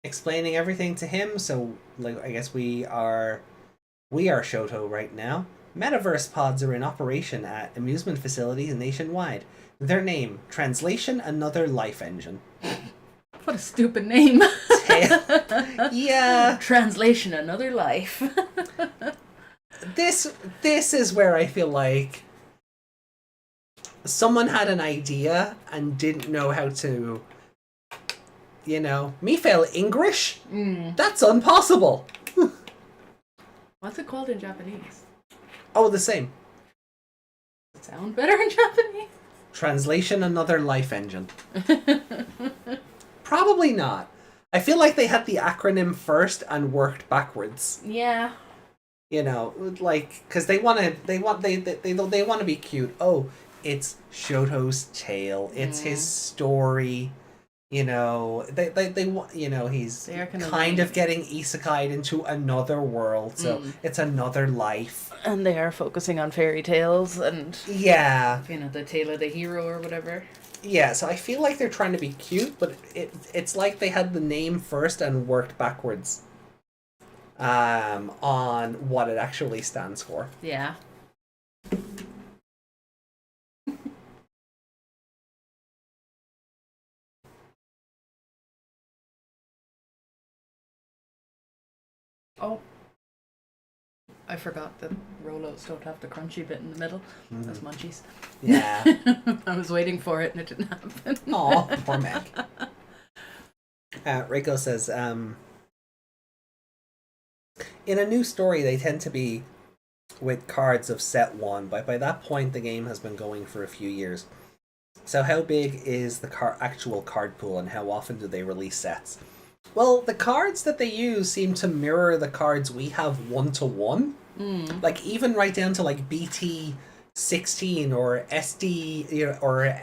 explaining everything to him. So I guess we are Shoto right now. Metaverse pods are in operation at amusement facilities nationwide. Their name, translation, Another Life Engine. What a stupid name. Yeah. Translation, Another Life. This is where I feel like someone had an idea and didn't know how to, me fail English? That's impossible. What's it called in Japanese? Oh, the same. Does it sound better in Japanese? Translation, Another Life Engine. Probably not. I feel like they had the acronym first and worked backwards. Yeah. Because they want to be cute. Oh, it's Shoto's tale. It's his story. They want. He's kind of getting isekai'd into another world, so it's another life. And they are focusing on fairy tales and yeah, the tale of the hero or whatever. Yeah, so I feel like they're trying to be cute, but it's like they had the name first and worked backwards on what it actually stands for. Yeah. Oh. I forgot that Rolos don't have the crunchy bit in the middle. That's munchies. Yeah. I was waiting for it and it didn't happen. Aw, poor Meg. Reiko says, in a new story, they tend to be with cards of set 1, but by that point, the game has been going for a few years. So how big is the actual card pool, and how often do they release sets? Well, the cards that they use seem to mirror the cards we have 1-to-1. Like, even right down to, like, BT16 or SD or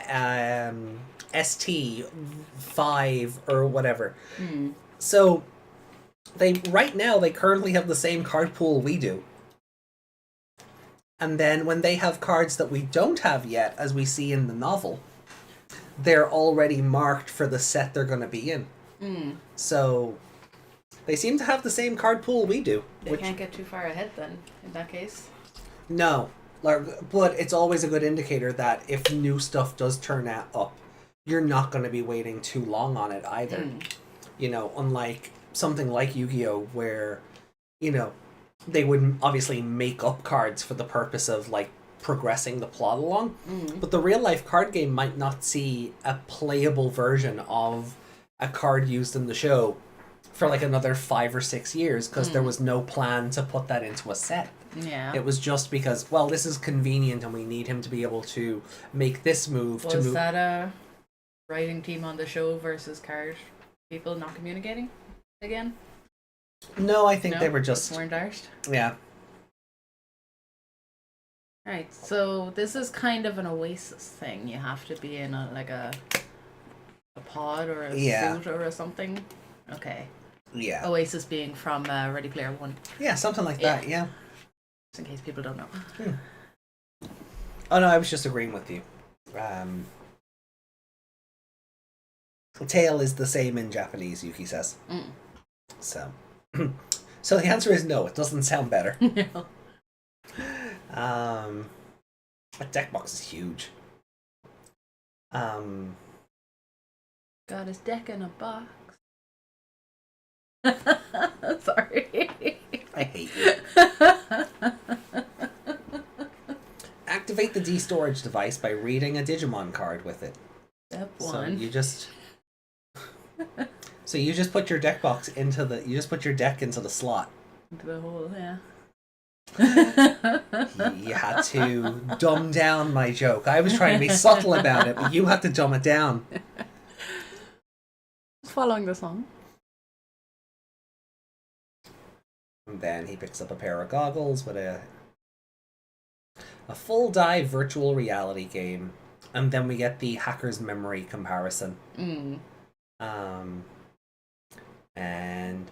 ST5 or whatever. So, right now, they currently have the same card pool we do. And then when they have cards that we don't have yet, as we see in the novel, they're already marked for the set they're going to be in. So they seem to have the same card pool we do. They can't get too far ahead then, in that case. No. But it's always a good indicator that if new stuff does turn up, you're not going to be waiting too long on it either. Unlike something like Yu-Gi-Oh! Where, they would obviously make up cards for the purpose of, like, progressing the plot along. But the real-life card game might not see a playable version of a card used in the show for like another 5 or 6 years because there was no plan to put that into a set. Yeah. It was just because, well, this is convenient and we need him to be able to make this move. Was that a writing team on the show versus card people not communicating again? No, I think they were just... weren't arsed? Yeah. Right, so this is kind of an Oasis thing. You have to be in a pod or a suit or something. Okay. Yeah. Oasis being from Ready Player One. Yeah, something like that, yeah. Just in case people don't know. Oh no, I was just agreeing with you. Tail is the same in Japanese, Yuki says. So the answer is no, it doesn't sound better. No. That deck box is huge. Got his deck in a box. Sorry. I hate you. Activate the D-storage device by reading a Digimon card with it. Step one. So you just put your deck box into the... You just put your deck into the slot. Into the hole, yeah. You had to dumb down my joke. I was trying to be subtle about it, but you had to dumb it down. Just following the song. And then he picks up a pair of goggles with a full dive virtual reality game. And then we get the hacker's memory comparison. And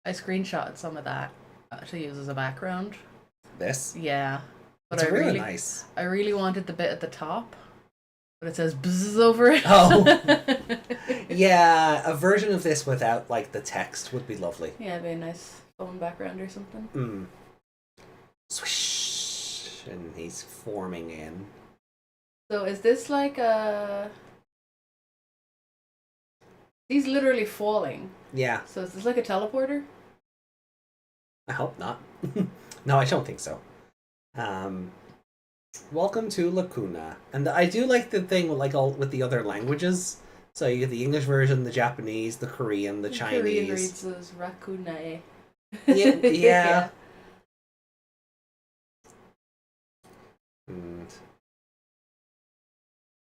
I screenshotted some of that to use as a background. This? Yeah. But it's really nice. I really wanted the bit at the top, but it says bzzz over it. Oh. Yeah, a version of this without, like, the text would be lovely. Yeah, it'd be a nice phone background or something. Swish! And he's forming in. So is this like a... He's literally falling. Yeah. So is this like a teleporter? I hope not. No, I don't think so. Welcome to Lacuna. And I do like the thing with, like, all with the other languages. So you get the English version, the Japanese, the Korean, the Chinese. Korean reads as Rakunae. Yeah. And... Isn't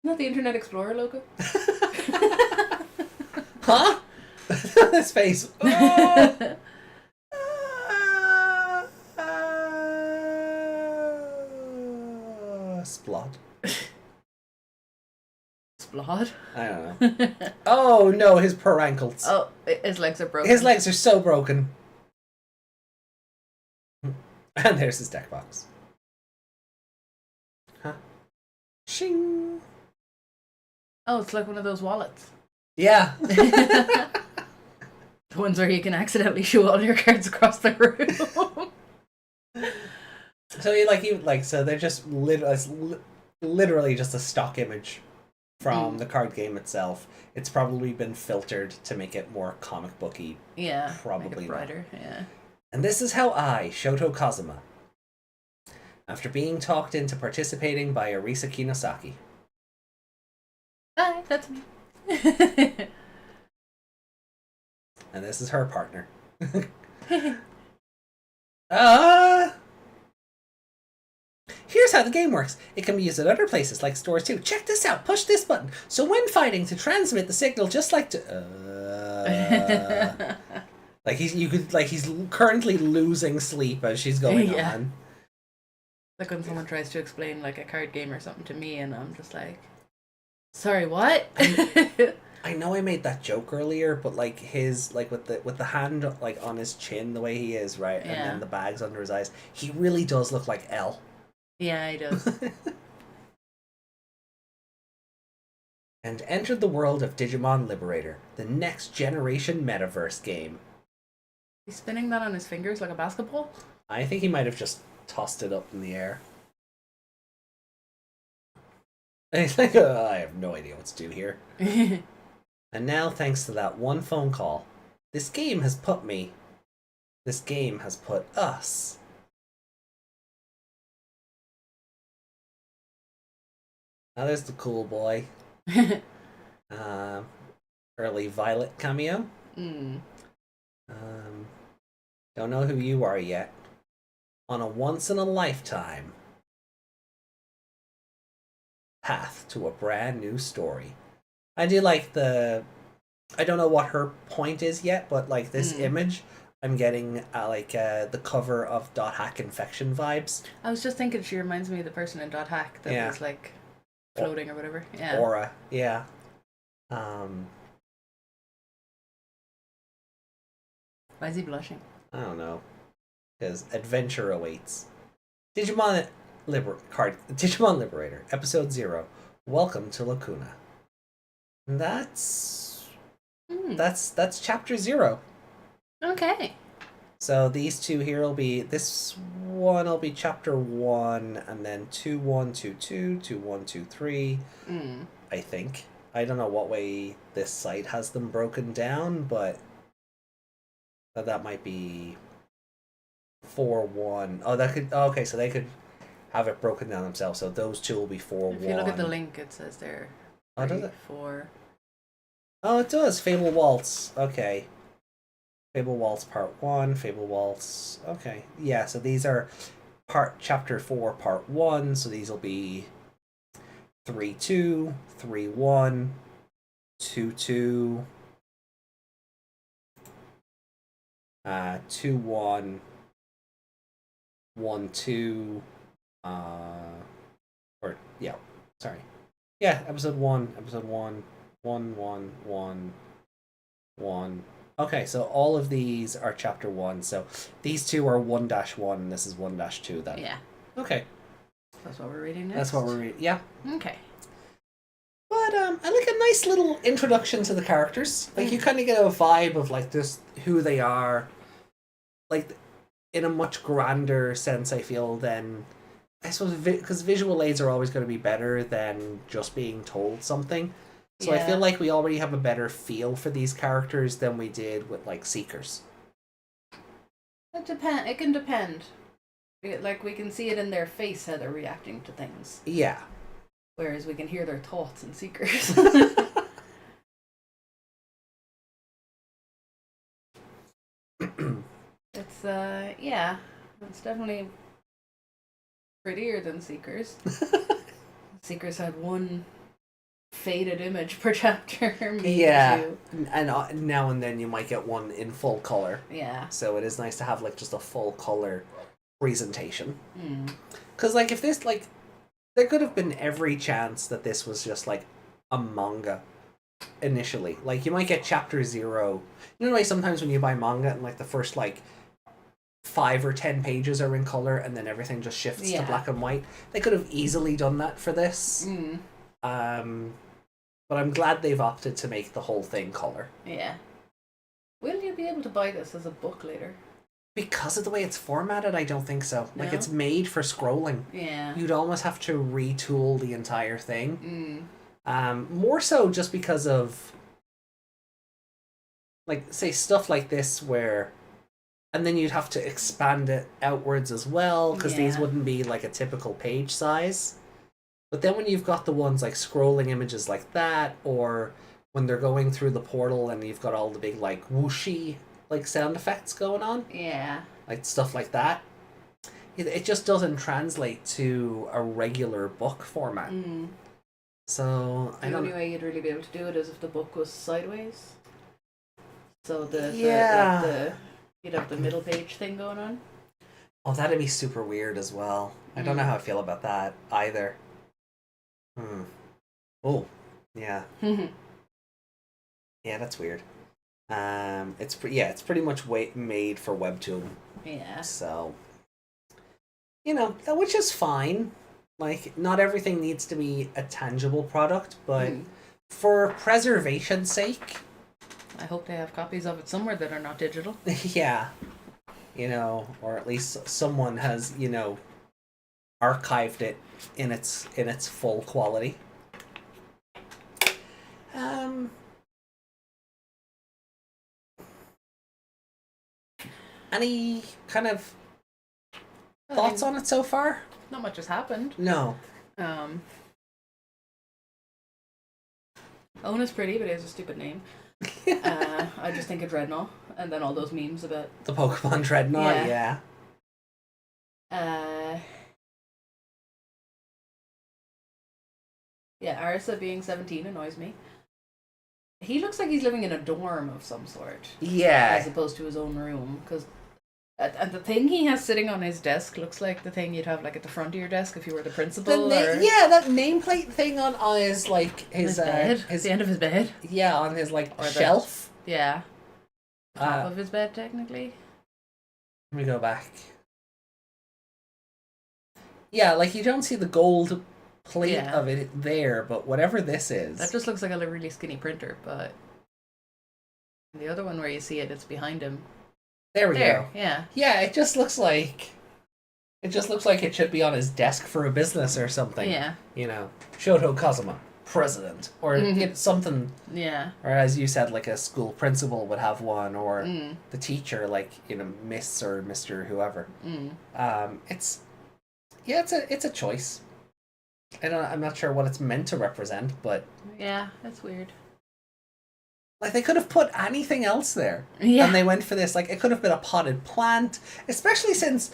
that the Internet Explorer logo? Huh? His face. Splot. Splot? I don't know. Oh no, his per ankles. Oh, his legs are broken. His legs are so broken. And there's his deck box. Huh? Shing. Oh, it's like one of those wallets. Yeah. The ones where you can accidentally show all your cards across the room. So they're just literally just a stock image from the card game itself. It's probably been filtered to make it more comic booky. Yeah, probably make it brighter. not. Yeah. And this is how I, Shoto Kazuma, after being talked into participating by Arisa Kinosaki. Hi, that's me. And this is her partner. Here's how the game works. It can be used at other places like stores too. Check this out. Push this button. So when fighting to transmit the signal, just like to he's currently losing sleep as she's going on. Like when someone tries to explain like a card game or something to me, and I'm just like, sorry, what? I know I made that joke earlier, but like his with the hand like on his chin the way he is, right? Yeah. And then the bags under his eyes, he really does look like L. Yeah, he does. And entered the world of Digimon Liberator, the next generation metaverse game. He's spinning that on his fingers like a basketball? I think he might have just tossed it up in the air. And he's like, I have no idea what to do here. And now, thanks to that one phone call, this game has put us. Now there's the cool boy. Early Violet cameo. Don't know who you are yet. On a once-in-a-lifetime path to a brand new story. I do like I don't know what her point is yet, but like this image, I'm getting the cover of Dot Hack Infection vibes. I was just thinking she reminds me of the person in Dot Hack that was like floating or whatever. Yeah. Aura, yeah. Why is he blushing? I don't know. Because adventure awaits. Digimon Liberator, Episode 0. Welcome to Lacuna. And that's Chapter 0. Okay. So these two here will be... This one will be Chapter 1, and then 2122, 2123, I think. I don't know what way this site has them broken down, but... That might be 4-1. Oh, that could. Oh, okay, so they could have it broken down themselves. So those two will be 4-1. If you look at the link, it says there. Oh, does it? 4. Oh, it does. Fable Waltz. Okay. Fable Waltz Part 1, Fable Waltz. Okay. Yeah, so these are Chapter 4, Part 1. So these will be 3-2, 3-1, 2-2, 2-1, 1-2, or, yeah, sorry. Yeah, episode 1, 1, 1, 1, 1. Okay, so all of these are chapter 1. So these two are 1-1, and this is 1-2 then. Yeah. Okay. That's what we're reading next? That's what we're reading, yeah. Okay. But I like a nice little introduction to the characters. Like, you kind of get a vibe of, like, just who they are. Like, in a much grander sense, I feel, than... I suppose, because visual aids are always going to be better than just being told something. So I feel like we already have a better feel for these characters than we did with, like, Seekers. It can depend. Like, we can see it in their face how they're reacting to things. Yeah. Whereas we can hear their thoughts in Seekers. It's, yeah. It's definitely prettier than Seekers. Seekers had one faded image per chapter. Yeah, and now and then you might get one in full color. Yeah. So it is nice to have, like, just a full color presentation. Because, like, if this, like, there could have been every chance that this was just, like, a manga initially. Like, you might get chapter 0. You know, like, sometimes when you buy manga and, like, the first, like, 5 or 10 pages are in color and then everything just shifts to black and white. They could have easily done that for this. But I'm glad they've opted to make the whole thing color. Yeah. Will you be able to buy this as a book later? Because of the way it's formatted, I don't think so. Like, it's made for scrolling. Yeah. You'd almost have to retool the entire thing. More so just because of, like, say, stuff like this where... And then you'd have to expand it outwards as well, because these wouldn't be, like, a typical page size. But then when you've got the ones, like, scrolling images like that, or when they're going through the portal and you've got all the big, like, whooshy, like, sound effects going on. Yeah. Like, stuff like that. It just doesn't translate to a regular book format. So, the only way you'd really be able to do it is if the book was sideways. So you'd have the middle page thing going on. Oh, that'd be super weird as well. I don't know how I feel about that either. Oh, yeah. Yeah, that's weird. It's pretty much made for Webtoon. Yeah. So, you know, which is fine. Like, not everything needs to be a tangible product, but for preservation's sake, I hope they have copies of it somewhere that are not digital. Yeah. You know, or at least someone has, you know, archived it in its full quality. Any kind of thoughts on it so far? Not much has happened. No. Owen is pretty, but he has a stupid name. I just think of Dreadnought, and then all those memes about the Pokemon Dreadnought. Yeah. Arisa being 17 annoys me. He looks like he's living in a dorm of some sort. Yeah. As opposed to his own room, because and the thing he has sitting on his desk looks like the thing you'd have, like, at the front of your desk if you were the principal. That nameplate thing on his, like, his bed. The end of his bed. Yeah, on his, like, shelf. Top of his bed, technically. Let me go back. Yeah, like, you don't see the gold plate of it there, but whatever this is. That just looks like a really skinny printer, but the other one where you see it, it's behind him. There we go. Yeah. Yeah, it just looks like it should be on his desk for a business or something. Yeah. You know, Shoto Kazuma. president, or something. Yeah. Or as you said, like a school principal would have one, or the teacher, like, Miss or Mr. whoever. It's a choice. I'm not sure what it's meant to represent, but yeah, that's weird. Like, they could have put anything else there, and they went for this. Like, it could have been a potted plant, especially since,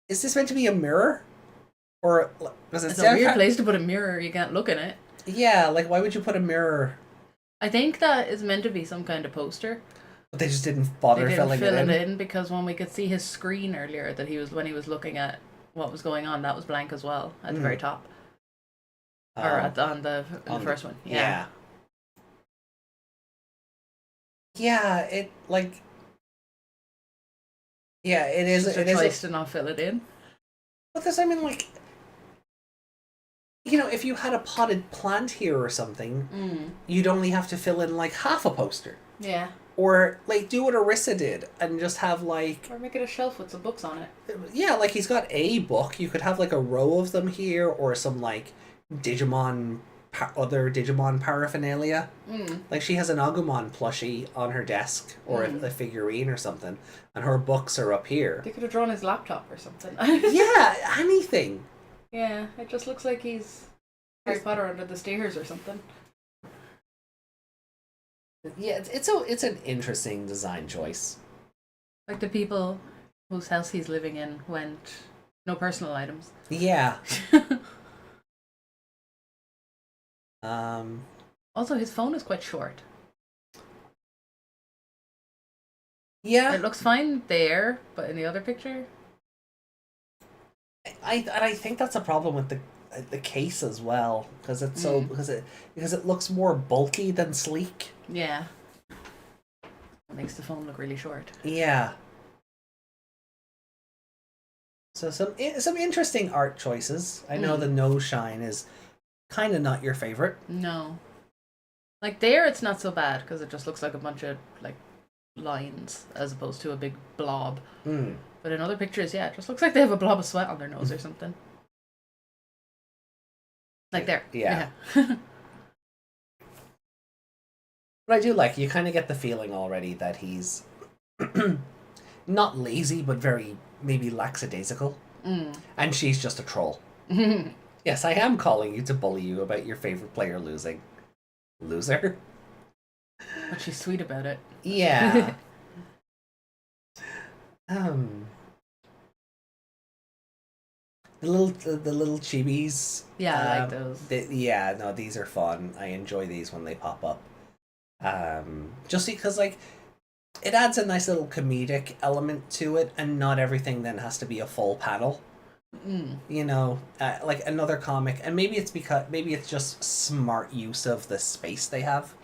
is this meant to be a mirror, or was it? It's a weird place to put a mirror. You can't look in it. Yeah, like, why would you put a mirror? I think that is meant to be some kind of poster. But they just didn't bother filling it in because when we could see his screen earlier, that when he was looking at what was going on, that was blank as well at the very top, or on the first one. Yeah. Yeah, it is. It's a choice to not fill it in. But this, I mean, like, if you had a potted plant here or something, you'd only have to fill in like half a poster. Yeah. Or like do what Arissa did and just have like. Or make it a shelf with some books on it. Yeah, like he's got a book. You could have like a row of them here, or some like Digimon. Other Digimon paraphernalia. Like, she has an Agumon plushie on her desk, or a figurine or something, and her books are up here. They could have drawn his laptop or something. Yeah, anything. Yeah, it just looks like he's Harry Potter under the stairs or something. Yeah, it's an interesting design choice. Like the people whose house he's living in went no personal items. Yeah. Also, his phone is quite short. Yeah. It looks fine there, but in the other picture, I think that's a problem with the case as well, because it's because it looks more bulky than sleek. Yeah. It makes the phone look really short. Yeah. So some interesting art choices. I know the nose shine is kind of not your favorite. No. Like there, it's not so bad because it just looks like a bunch of like lines as opposed to a big blob. But in other pictures, yeah, it just looks like they have a blob of sweat on their nose or something. Like there. Yeah. But I do like, you kind of get the feeling already that he's not lazy, but very maybe lackadaisical. And she's just a troll. Yes, I am calling you to bully you about your favorite player losing. Loser. But she's sweet about it. Yeah. The little chibis. Yeah, I like those. These are fun. I enjoy these when they pop up. Just because, like, it adds a nice little comedic element to it, and not everything then has to be a full panel. Like another comic, and maybe it's just smart use of the space they have,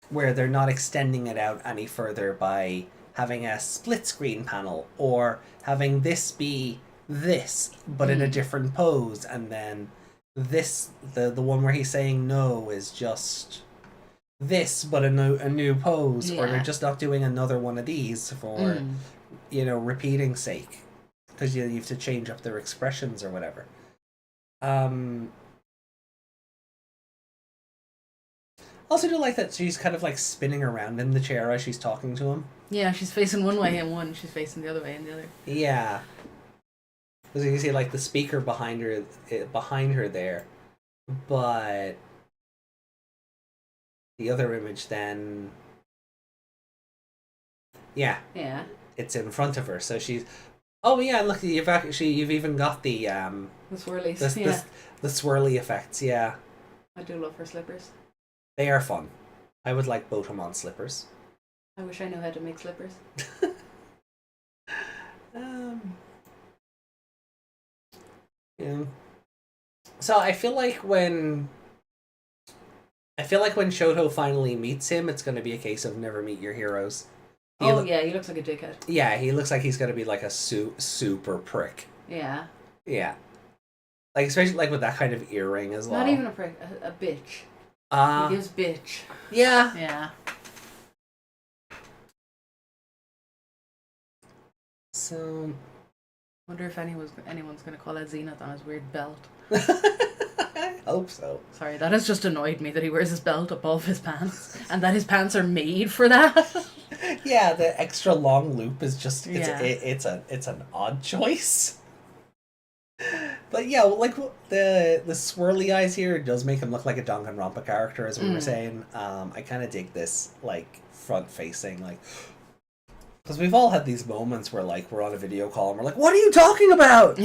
where they're not extending it out any further by having a split screen panel, or having this be this but in a different pose, and then this the one where he's saying no is just this but a new pose, or they're just not doing another one of these for repeating sake, because you have to change up their expressions or whatever. Also do like that she's kind of like spinning around in the chair as she's talking to him. Yeah, she's facing one way in one, she's facing the other way in the other. Yeah. Because you can see like the speaker behind her there, but the other image then, yeah, it's in front of her. So she's, oh yeah, look, you've even got the swirlies, the swirly effects. Yeah, I do love her slippers. They are fun. I would like Botamon slippers. I wish I knew how to make slippers. Yeah. So I feel like when Shoto finally meets him, it's going to be a case of never meet your heroes. He looks like a dickhead. Yeah, he looks like he's going to be like a super prick. Yeah. Yeah. Like, especially like with that kind of earring as well. Not even a prick, a bitch. He gives bitch. Yeah. Yeah. So, wonder if anyone's going to call out Zenith on his weird belt. hope so. Sorry, that has just annoyed me that he wears his belt above his pants and that his pants are made for that. Yeah, the extra long loop is just it's an odd choice. But yeah, like the swirly eyes here does make him look like a Danganronpa character, as we were saying. I kind of dig this like front facing, like, because we've all had these moments where like we're on a video call and we're like, "What are you talking about?"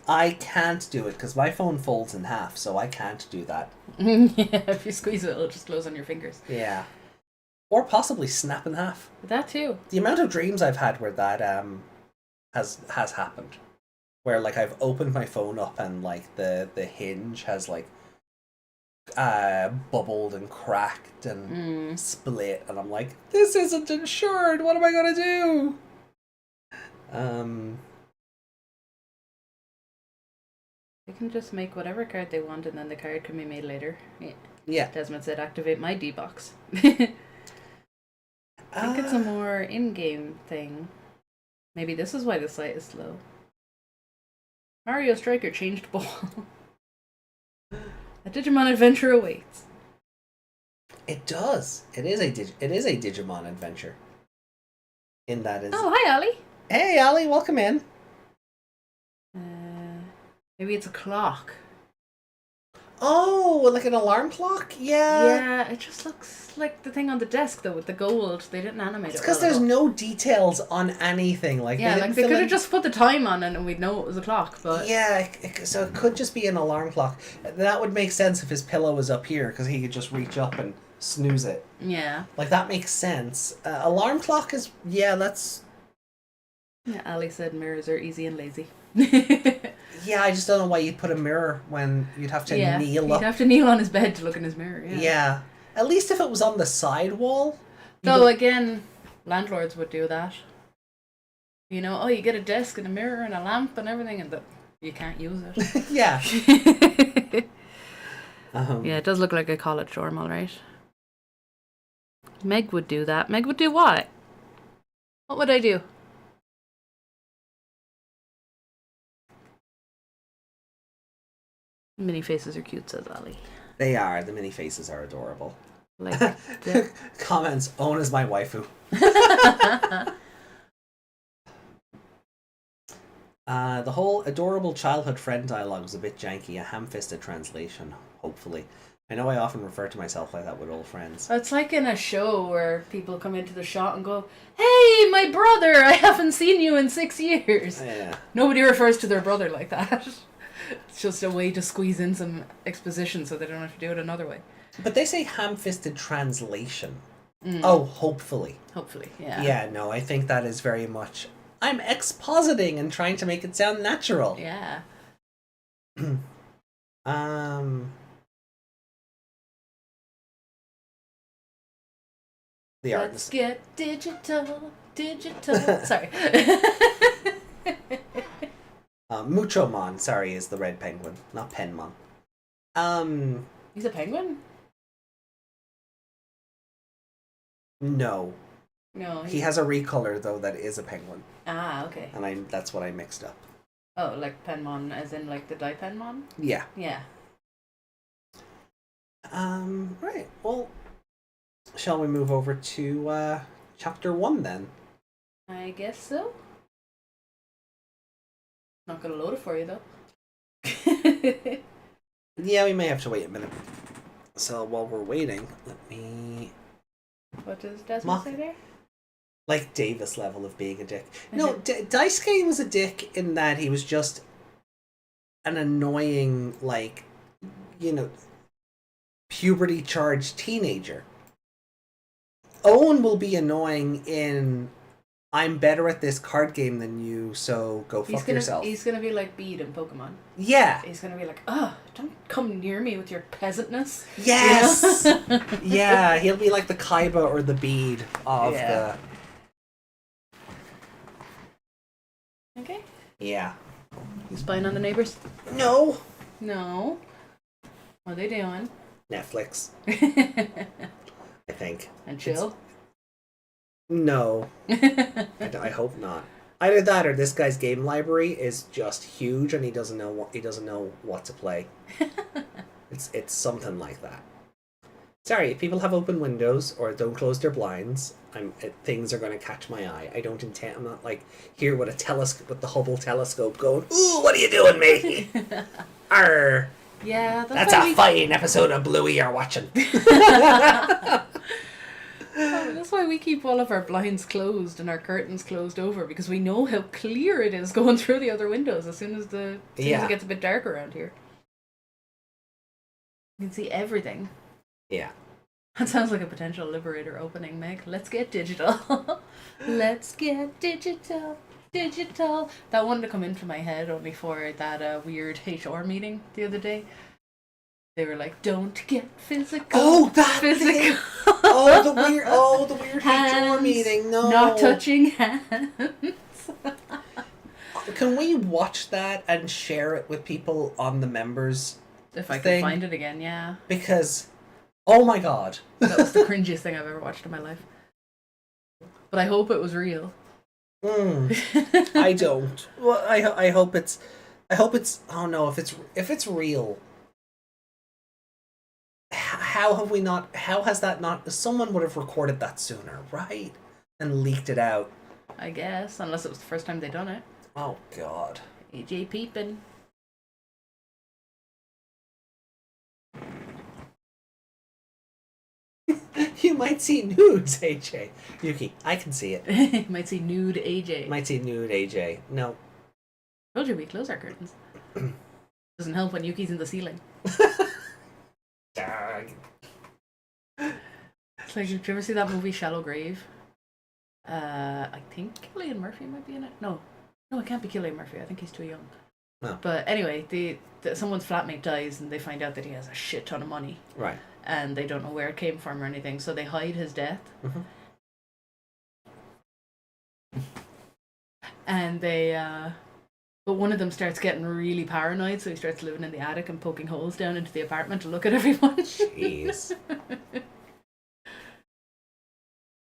I can't do it because my phone folds in half, so I can't do that. Yeah, if you squeeze it, it'll just close on your fingers. Yeah. Or possibly snap in half. That too. The amount of dreams I've had where that has happened. Where like I've opened my phone up and like the hinge has like bubbled and cracked and split, and I'm like, this isn't insured, what am I gonna do? They can just make whatever card they want and then the card can be made later. Yeah. Desmond said activate my D-box. I think it's a more in-game thing. Maybe this is why the site is slow. Mario Striker changed ball. A Digimon adventure awaits. It does. It is a Digimon adventure. In that is. Oh, hi, Ali. Hey, Ali, welcome in. Maybe it's a clock. Oh, like an alarm clock? Yeah. Yeah, it just looks like the thing on the desk though with the gold. They didn't animate it. It's because there's no details on anything. Like yeah, they could have just put the time on and we'd know it was a clock. But yeah, so it could just be an alarm clock. That would make sense if his pillow was up here because he could just reach up and snooze it. Yeah, like that makes sense. Alarm clock is that's. Yeah, Ali said mirrors are easy and lazy. Yeah, I just don't know why you'd put a mirror when you'd have to kneel up. He'd have to kneel on his bed to look in his mirror. Yeah. At least if it was on the side wall. Though again, landlords would do that. You know, you get a desk and a mirror and a lamp and everything, and you can't use it. Yeah. Yeah, it does look like a college dorm, all right. Meg would do that. Meg would do what? What would I do? Mini faces are cute, says Ali. They are. The mini faces are adorable. Like comments, Owen is my waifu. The whole adorable childhood friend dialogue was a bit janky, a ham-fisted translation, hopefully. I know I often refer to myself like that with old friends. It's like in a show where people come into the shot and go, "Hey, my brother, I haven't seen you in 6 years." Yeah. Nobody refers to their brother like that. It's just a way to squeeze in some exposition so they don't have to do it another way. But they say ham-fisted translation. Oh, hopefully. Hopefully, yeah. Yeah, no, I think that is very much... I'm expositing and trying to make it sound natural. Yeah. The Let's get digital. Sorry. Muchomon, sorry, is the red penguin, not Penmon. He's a penguin? No. No. He has a recolor, though, that is a penguin. Ah, okay. And that's what I mixed up. Oh, like Penmon, as in like the Dipenmon? Yeah. Yeah. Right. Well, shall we move over to chapter 1 then? I guess so. Not gonna load it for you though. Yeah, we may have to wait a minute. So while we're waiting, let me... What does Desmond say there? Like Davis level of being a dick. No, Daisuke was a dick in that he was just an annoying, like, puberty-charged teenager. Owen will be annoying in... I'm better at this card game than you, so go fuck yourself. He's gonna be like Bede in Pokemon. Yeah. He's gonna be like, don't come near me with your peasantness. Yes! You know? Yeah, he'll be like the Kaiba or the Bede of the... Okay. Yeah. You spying on the neighbors? No! No. What are they doing? Netflix. I think. And chill? No. I hope not. Either that or this guy's game library is just huge and he doesn't know what to play. It's something like that. Sorry, if people have open windows or don't close their blinds, things are going to catch my eye. I'm not like here with the Hubble telescope going, "Ooh, what are you doing, matey?" Arr. Yeah, that's a fine episode of Bluey you're watching. That's why we keep all of our blinds closed and our curtains closed over, because we know how clear it is going through the other windows as soon as it gets a bit dark around here. You can see everything. Yeah. That sounds like a potential Liberator opening, Meg. Let's get digital. Let's get digital. Digital. That wanted to come into my head only for that weird HR meeting the other day. They were like, "Don't get physical." Oh, that physical. Thing. The weird hands, HR meeting. No, not touching hands. Can we watch that and share it with people on the members? If I can find it again, yeah. Because, oh my god, that was the cringiest thing I've ever watched in my life. But I hope it was real. I don't. Well, I hope it's. Oh no, if it's real. How has that not... Someone would have recorded that sooner, right? And leaked it out. I guess, unless it was the first time they done it. Oh, God. AJ peeping. You might see nudes, AJ. Yuki, I can see it. You might see nude AJ. Might see nude AJ. No. Told you we close our curtains. Doesn't help when Yuki's in the ceiling. It's like, did you ever see that movie Shallow Grave? I think Cillian Murphy might be in it. No, it can't be Cillian Murphy. I think he's too young. No. But anyway, someone's flatmate dies and they find out that he has a shit ton of money. Right. And they don't know where it came from or anything, so they hide his death. Mm-hmm. And but one of them starts getting really paranoid, so he starts living in the attic and poking holes down into the apartment to look at everyone. Jeez.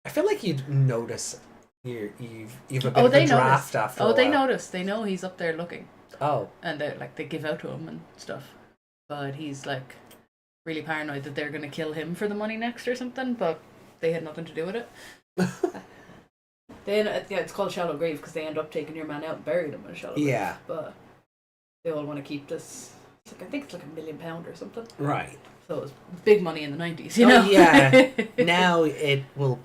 I feel like you'd notice you've a bit of a draft after a while. They notice. They know he's up there looking. Oh. And they give out to him and stuff. But he's like really paranoid that they're going to kill him for the money next or something, but they had nothing to do with it. It's called Shallow Grave because they end up taking your man out and burying him in a shallow grave. Yeah. But they all want to keep this. I think it's like £1 million or something. Right. So it was big money in the 90s, you know? Yeah. Now it will,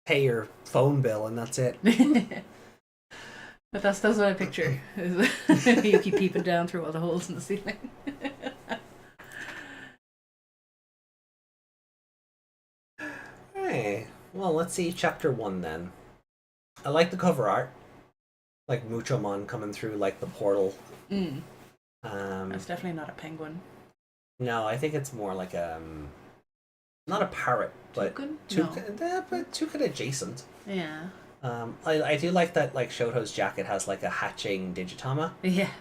pay your phone bill and that's it. But that's what I picture. You keep peeping down through all the holes in the ceiling. Hey, well, let's see chapter 1 then. I like the cover art. Like Muchomon coming through like the portal. That's definitely not a penguin. No, I think it's more like not a parrot, but toucan adjacent. Yeah. I do like that like Shoto's jacket has like a hatching Digitama. Yeah.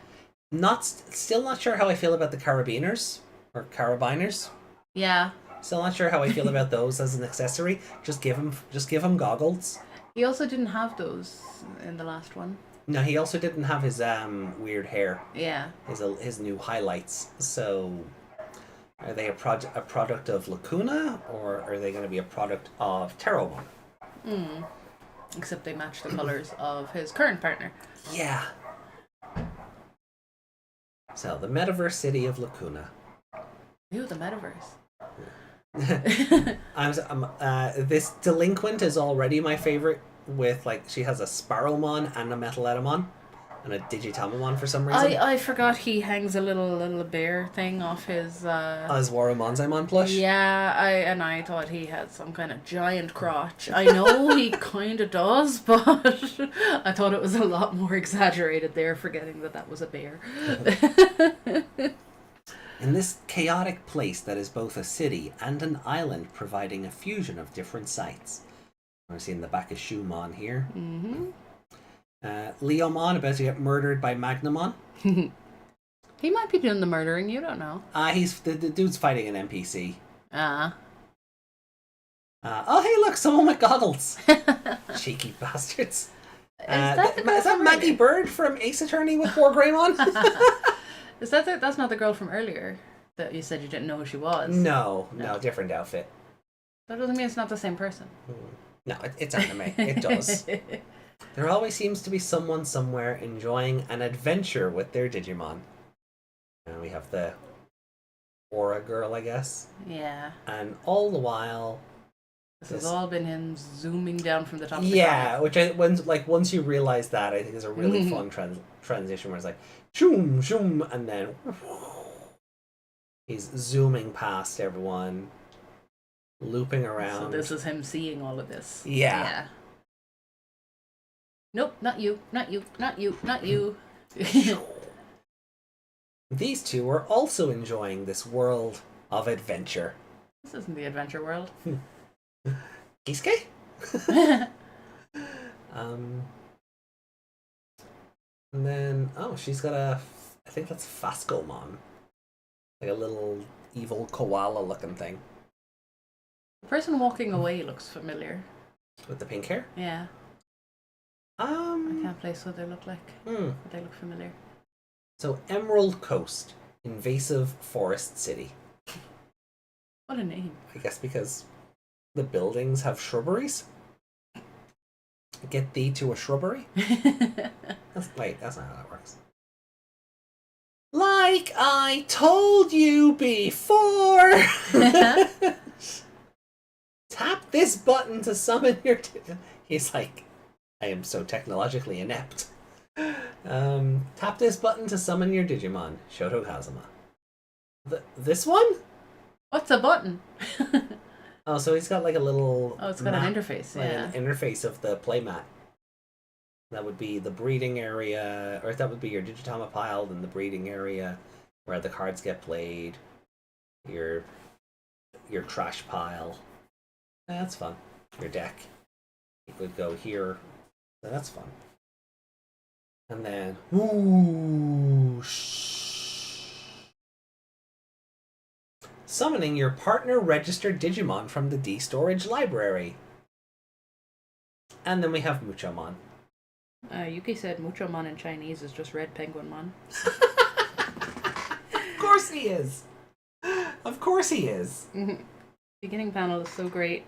Still not sure how I feel about the carabiners or carabiners. Yeah. Still not sure how I feel about those as an accessory. Just give him goggles. He also didn't have those in the last one. No, he also didn't have his weird hair. Yeah. His new highlights. So, are they a product of Lacuna, or are they going to be a product of Terromon? Except they match the colors of his current partner. Yeah. So, the metaverse city of Lacuna. Ooh, the metaverse. This delinquent is already my favorite. With like, she has a Sparrowmon and a Metaletamon and a Digitamamon for some reason. I forgot he hangs a little bear thing off his. His Warumonzaimon plush. Yeah, I thought he had some kind of giant crotch. I know he kind of does, but I thought it was a lot more exaggerated there, forgetting that was a bear. In this chaotic place that is both a city and an island, providing a fusion of different sites. We're seeing the back of Shumon here. Mm-hmm. Leomon about to get murdered by Magnamon. He might be doing the murdering, you don't know. He's the dude's fighting an NPC. Oh, hey, look, someone with goggles. Cheeky bastards. Is that Maggie Bird from Ace Attorney with Poor Greymon? That's not the girl from earlier that you said you didn't know who she was? No, different outfit. That doesn't mean it's not the same person. No, it's anime. It does. There always seems to be someone somewhere enjoying an adventure with their Digimon. And we have the Aura girl, I guess. Yeah. And all the while... This has all been him zooming down from the top of the Yeah, which once you realize that, I think is a really fun transition where it's like, shoom, shoom, and then he's zooming past everyone, looping around. So this is him seeing all of this. Yeah. Nope, not you, not you, not you, not you. These two are also enjoying this world of adventure. This isn't the adventure world. Kisuke? And then, she's got I think that's Fascomon. Like a little evil koala looking thing. The person walking away looks familiar. With the pink hair? Yeah. I can't place what they look like. But they look familiar. So, Emerald Coast, Invasive Forest City. What a name. I guess because the buildings have shrubberies. Get thee to a shrubbery? That's not how that works. Like I told you before! Tap this button to summon your... He's like, I am so technologically inept. Tap this button to summon your Digimon, Shoto Kazuma. This one? What's a button? Oh, so he's got like a little... Oh, it's got an interface, an interface of the playmat. That would be the breeding area, or that would be your Digitama pile, then the breeding area where the cards get played. Your trash pile. That's fun. Your deck. It would go here. So that's fun. And then... Summoning your partner registered Digimon from the D-Storage library. And then we have Muchomon. Yuki said Muchomon in Chinese is just Red Penguinmon. Of course he is! Of course he is! Beginning panel is so great.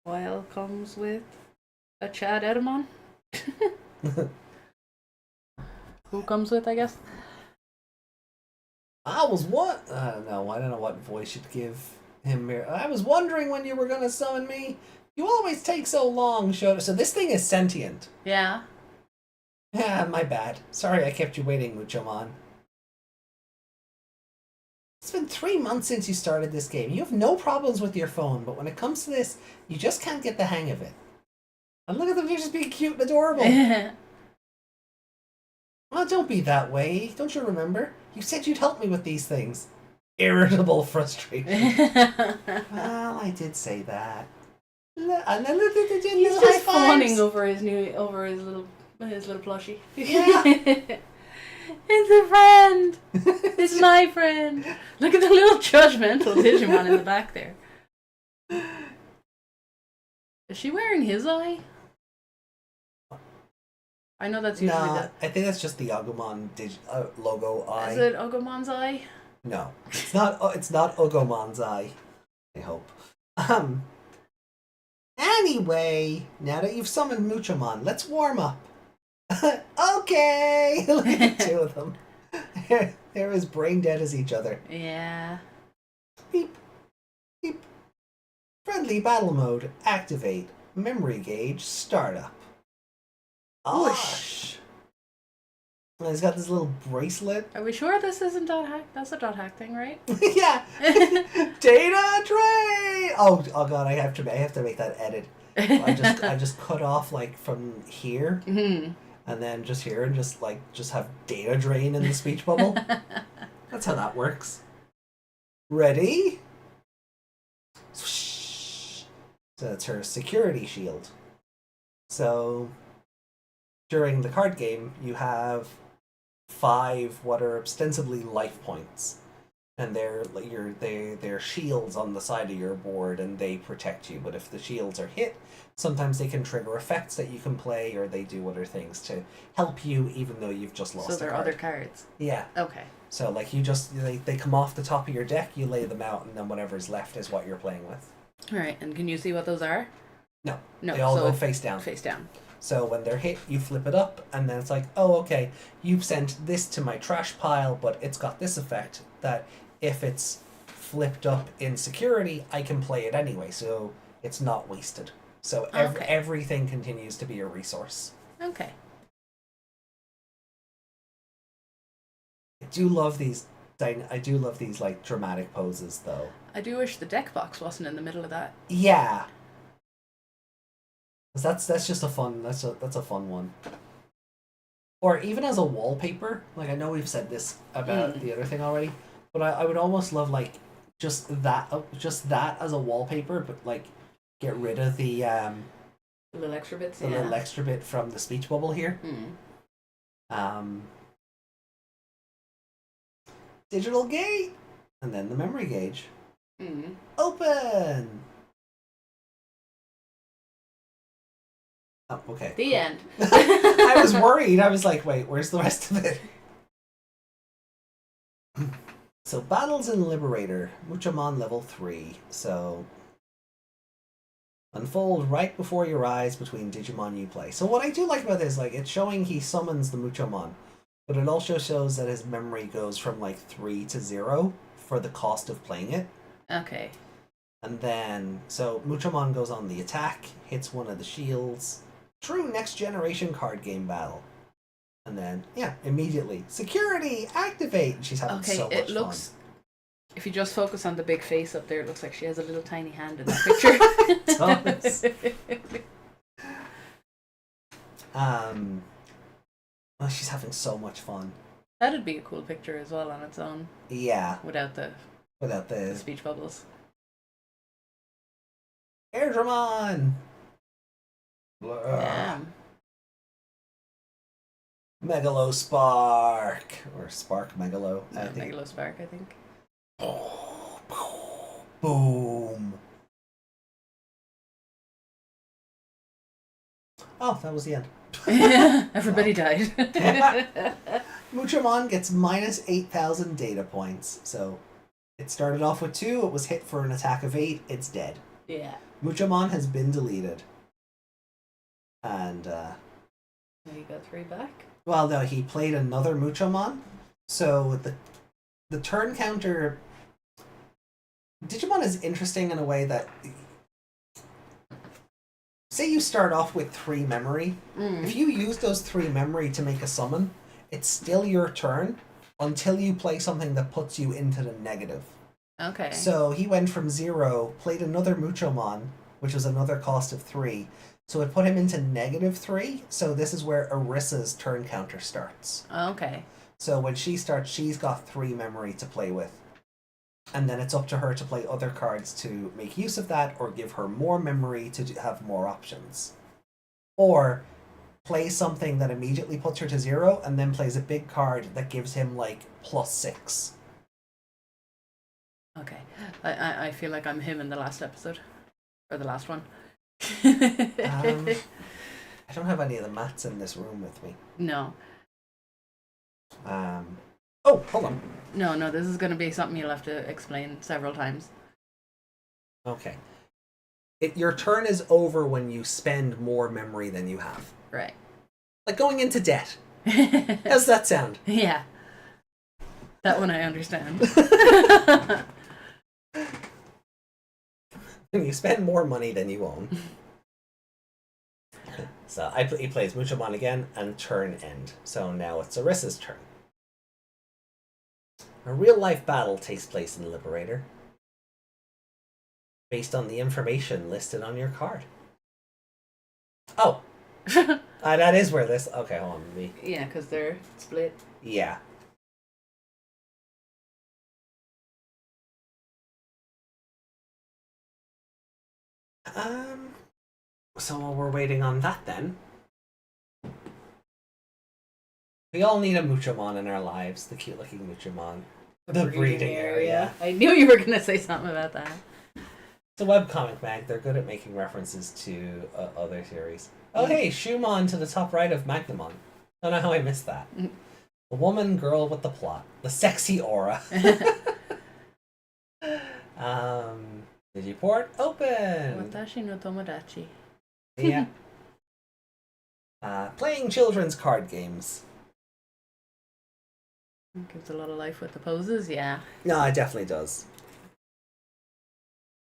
While comes with a Chad Edamon. Who comes with, I guess? I don't know what voice you'd give him here. I was wondering when you were going to summon me. You always take so long, Shoto. So this thing is sentient. Yeah. Yeah, my bad. Sorry I kept you waiting, Muchomon. It's been 3 months since you started this game. You have no problems with your phone, but when it comes to this, you just can't get the hang of it. And look at them, they're just being cute and adorable. Well, don't be that way. Don't you remember? You said you'd help me with these things. Irritable frustration. Well, I did say that. And then he's just fawning over his little plushie. Yeah. It's a friend. It's my friend. Look at the little judgmental Digimon in the back there. Is she wearing his eye? I know that's usually I think that's just the Agumon logo eye. Is it Ogomon's eye? No, it's not. It's not Ogomon's eye. I hope. Anyway, now that you've summoned Muchomon, let's warm up. Okay. Look at the two of them. They're as brain dead as each other. Yeah. Beep, beep. Friendly battle mode activate. Memory gauge startup. Whoosh. And he's got this little bracelet. Are we sure this isn't dot hack? That's a dot hack thing, right? Yeah. Data tray. Oh god, I have to make that edit. I just cut off like from here, and then just here, and just have data drain in the speech bubble. That's how that works. Ready? So that's her security shield. So during the card game, you have 5 what are ostensibly life points. and they're shields on the side of your board, and they protect you. But if the shields are hit, sometimes they can trigger effects that you can play, or they do other things to help you, even though you've just lost. So there are other cards. Yeah. Okay. So like they come off the top of your deck, you lay them out, and then whatever's left is what you're playing with. All right, and can you see what those are? No. No. They all go face down. Face down. So when they're hit, you flip it up, and then it's like, oh, okay, you've sent this to my trash pile, but it's got this effect that if it's flipped up in security, I can play it anyway, so it's not wasted. So everything continues to be a resource. Okay. I do love these like dramatic poses, though. I do wish the deck box wasn't in the middle of that. Yeah. That's just a fun one. Or even as a wallpaper, like I know we've said this about the other thing already, but I would almost love like just that as a wallpaper, but like get rid of the little extra bits. The little extra bit from the speech bubble here. Digital gate, and then the memory gauge. Open. Oh, okay. The end. I was worried. I was like, wait, where's the rest of it? So, battles in Liberator. Wikimon level 3. So, unfold right before your eyes between Digimon you play. So, what I do like about this, like, it's showing he summons the Wikimon, but it also shows that his memory goes from, like, 3 to 0 for the cost of playing it. Okay. And then, so, Wikimon goes on the attack, hits one of the shields. True next generation card game battle. And then, yeah, immediately, security, activate! And she's having so much fun. It looks, if you just focus on the big face up there, it looks like she has a little tiny hand in that picture. It does. Well, she's having so much fun. That'd be a cool picture as well on its own. Yeah. Without the speech bubbles. Airdramon! Damn. Megalo Spark! Or Spark Megalo, I think. Megalo Spark, I think. Boom! Oh, that was the end. Everybody died. Wikimon gets minus 8,000 data points. So, it started off with 2, it was hit for an attack of 8, it's dead. Yeah. Wikimon has been deleted. And, he got 3 back? Well, no, he played another Wikimon. So, the turn counter... Digimon is interesting in a way that... Say you start off with 3 memory. If you use those 3 memory to make a summon, it's still your turn until you play something that puts you into the negative. Okay. So he went from 0, played another Wikimon, which was another cost of 3. So it put him into negative 3. So this is where Arissa's turn counter starts. Okay. So when she starts, she's got 3 memory to play with. And then it's up to her to play other cards to make use of that, or give her more memory to have more options. Or play something that immediately puts her to 0, and then plays a big card that gives him, like, +6. Okay. I feel like I'm him in the last episode. Or the last one. I don't have any of the mats in this room with me. No. Oh, hold on. No, this is going to be something you'll have to explain several times. Okay. Your turn is over when you spend more memory than you have. Right. Like going into debt. How's that sound? Yeah. That one I understand. When you spend more money than you own. So he plays Wikimon again, and turn end. So now it's Arissa's turn. A real-life battle takes place in Liberator, based on the information listed on your card. Oh! That is where this... Okay, hold on. Yeah, because they're split. Yeah. So while we're waiting on that then, we all need a Wikimon in our lives, the cute looking Wikimon. The breeding area. I knew you were going to say something about that. It's a webcomic mag. They're good at making references to other series. Oh, hey, Shumon to the top right of Magnamon. Don't know how I missed that. The woman girl with the plot. The sexy aura. Digiport open. Watashi no Tomodachi. Yeah. Playing children's card games. Gives a lot of life with the poses, yeah. No, it definitely does.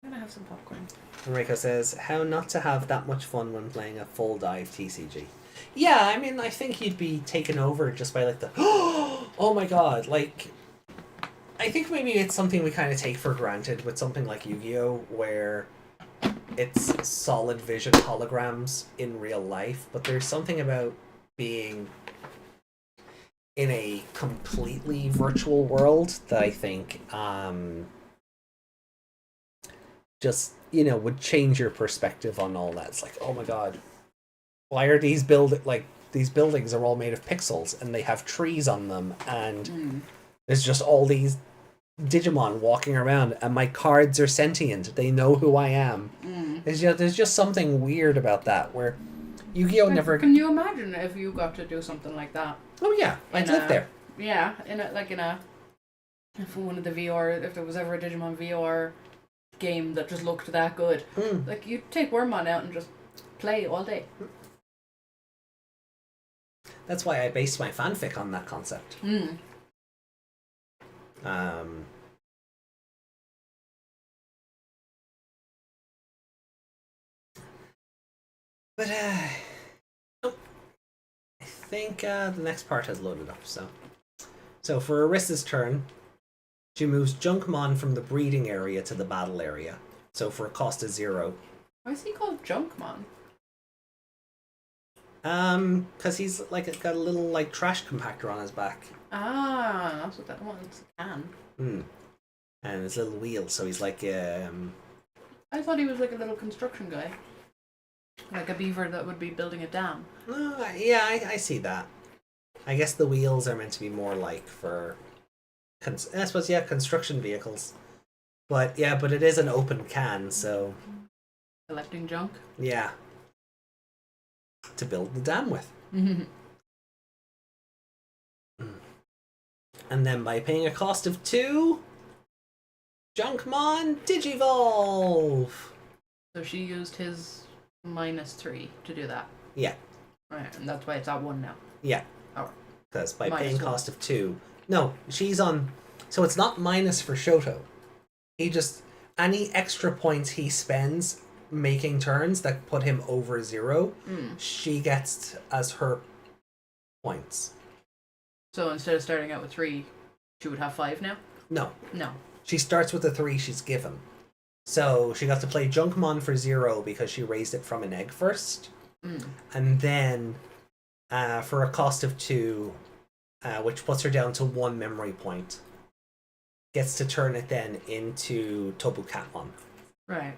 I'm gonna have some popcorn. Enrico says, how not to have that much fun when playing a full dive TCG. Yeah, I mean, I think you'd be taken over just by like the, oh my god, like, I think maybe it's something we kind of take for granted with something like Yu-Gi-Oh! Where it's solid vision holograms in real life, but there's something about being in a completely virtual world that I think just, would change your perspective on all that. It's like, oh my god, why are these buildings are all made of pixels and they have trees on them and there's just all these Digimon walking around and my cards are sentient. They know who I am. There's just something weird about that where Yu-Gi-Oh! Never... Can you imagine if you got to do something like that? Oh yeah, I'd live there. Yeah, if one of the VR, if there was ever a Digimon VR game that just looked that good, like you'd take Wormmon out and just play all day. That's why I based my fanfic on that concept. But I think the next part has loaded up. So for Arissa's turn, she moves Junkmon from the breeding area to the battle area. So for a cost of 0. Why is he called Junkmon? Because he's got a little trash compactor on his back. Ah, that's what that one's a can. And his little wheel, so he's like I thought he was like a little construction guy. Like a beaver that would be building a dam. Yeah, I see that. I guess the wheels are meant to be more like for I suppose, construction vehicles. But it is an open can, so Collecting junk? Yeah. To build the dam with. And then by paying a cost of 2, Junkmon Digivolve! So she used his -3 to do that? Yeah. Right, and that's why it's at 1 now? Yeah. Oh. Because by paying cost of 2... No, she's on... So it's not minus for Shoto. He just... Any extra points he spends making turns that put him over 0, she gets as her points. So instead of starting out with 3, she would have 5 now? No. No. She starts with the 3 she's given. So she got to play Junkmon for 0 because she raised it from an egg first. And then for a cost of 2, which puts her down to 1 memory point, gets to turn it then into Tobukatmon. Right.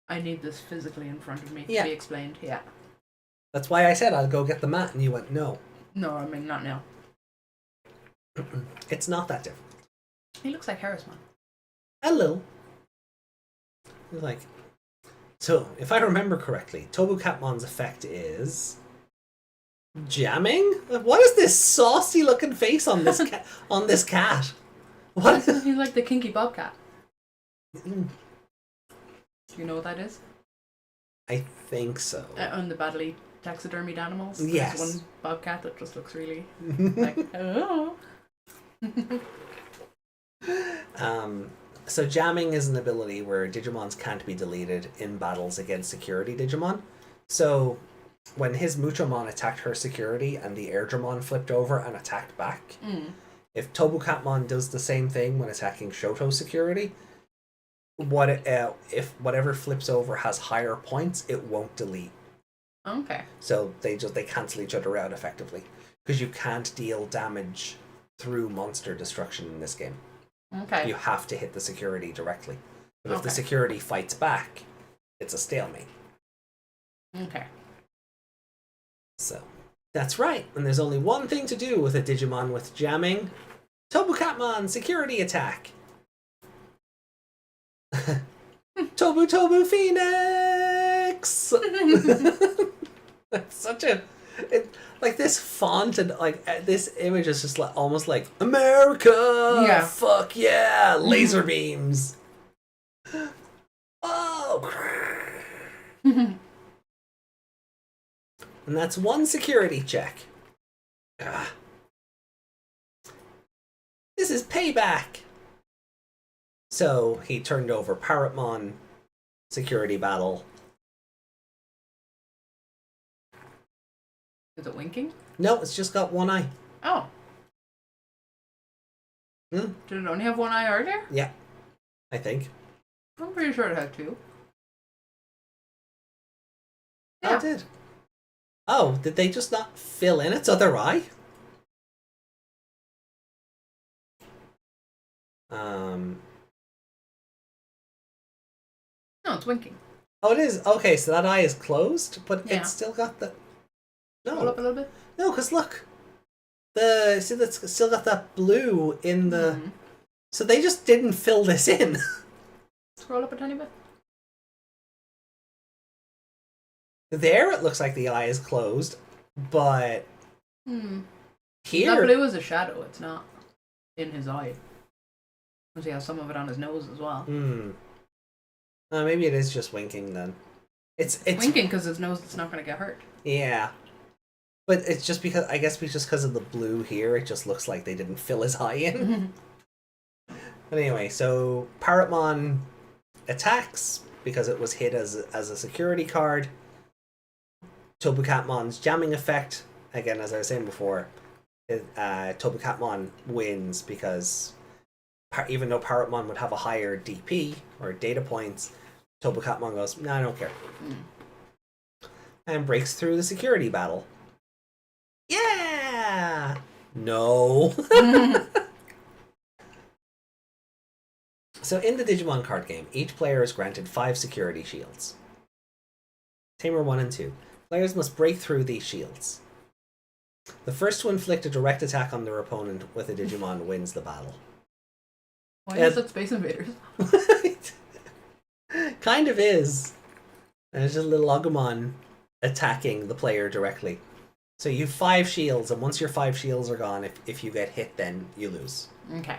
I need this physically in front of me to be explained. Yeah. That's why I said I'll go get the mat, and you went no. No, I mean not now. It's not that different. He looks like Harrisman. A little. He's like... So, if I remember correctly, Tobukatmon's effect is... jamming? What is this saucy looking face on this on this cat? What? He's like the kinky bobcat. You know what that is? I think so. On the badly taxidermied animals. Yes. There's one bobcat that just looks really like, oh. So jamming is an ability where Digimons can't be deleted in battles against security Digimon. So when his Muchomon attacked her security and the Airdramon flipped over and attacked back, if Tobukatmon does the same thing when attacking Shoto's security, if whatever flips over has higher points, it won't delete. Okay. So they cancel each other out effectively because you can't deal damage through monster destruction in this game. Okay. You have to hit the security directly. But if the security fights back, it's a stalemate. Okay. So That's right, and there's only one thing to do with a Digimon with jamming. Tobukatmon security attack. Tobu Phoenix! That's such a... like this font and like this image is just like almost like America! Yeah. Fuck yeah! Laser beams! Oh! And that's one security check. Ah. This is payback! So he turned over Parrotmon security battle. Is it winking? No, it's just got one eye. Oh. Did it only have one eye earlier? Yeah, I think. I'm pretty sure it had two. Yeah. Oh, it did. Oh, did they just not fill in its other eye? No, it's winking. Oh, it is. Okay, so that eye is closed, but Yeah. it's still got the... Roll No. up a little bit. No, because look. See, that's still got that blue in the... Mm-hmm. So they just didn't fill this in. Scroll up a tiny bit. There, it looks like the eye is closed, but... Here... That blue is a shadow. It's not in his eye. Because he has some of it on his nose as well. Maybe it is just winking then. It's winking because his nose is not going to get hurt. Yeah. But it's just because, I guess just because of the blue here, it just looks like they didn't fill his eye in. But anyway, so Parrotmon attacks because it was hit as a security card. Tobukatmon's jamming effect, again, as I was saying before, Tobukatmon wins because even though Parrotmon would have a higher DP or data points, Tobukatmon goes, no, I don't care. And breaks through the security battle. Yeah! No. So in the Digimon card game, each player is granted 5 security shields. Tamer 1 and 2. Players must break through these shields. The first to inflict a direct attack on their opponent with a Digimon wins the battle. Why is it Space Invaders? Kind of is. And it's just a little Agumon attacking the player directly. So you have 5 shields, and once your 5 shields are gone, if you get hit, then you lose. Okay.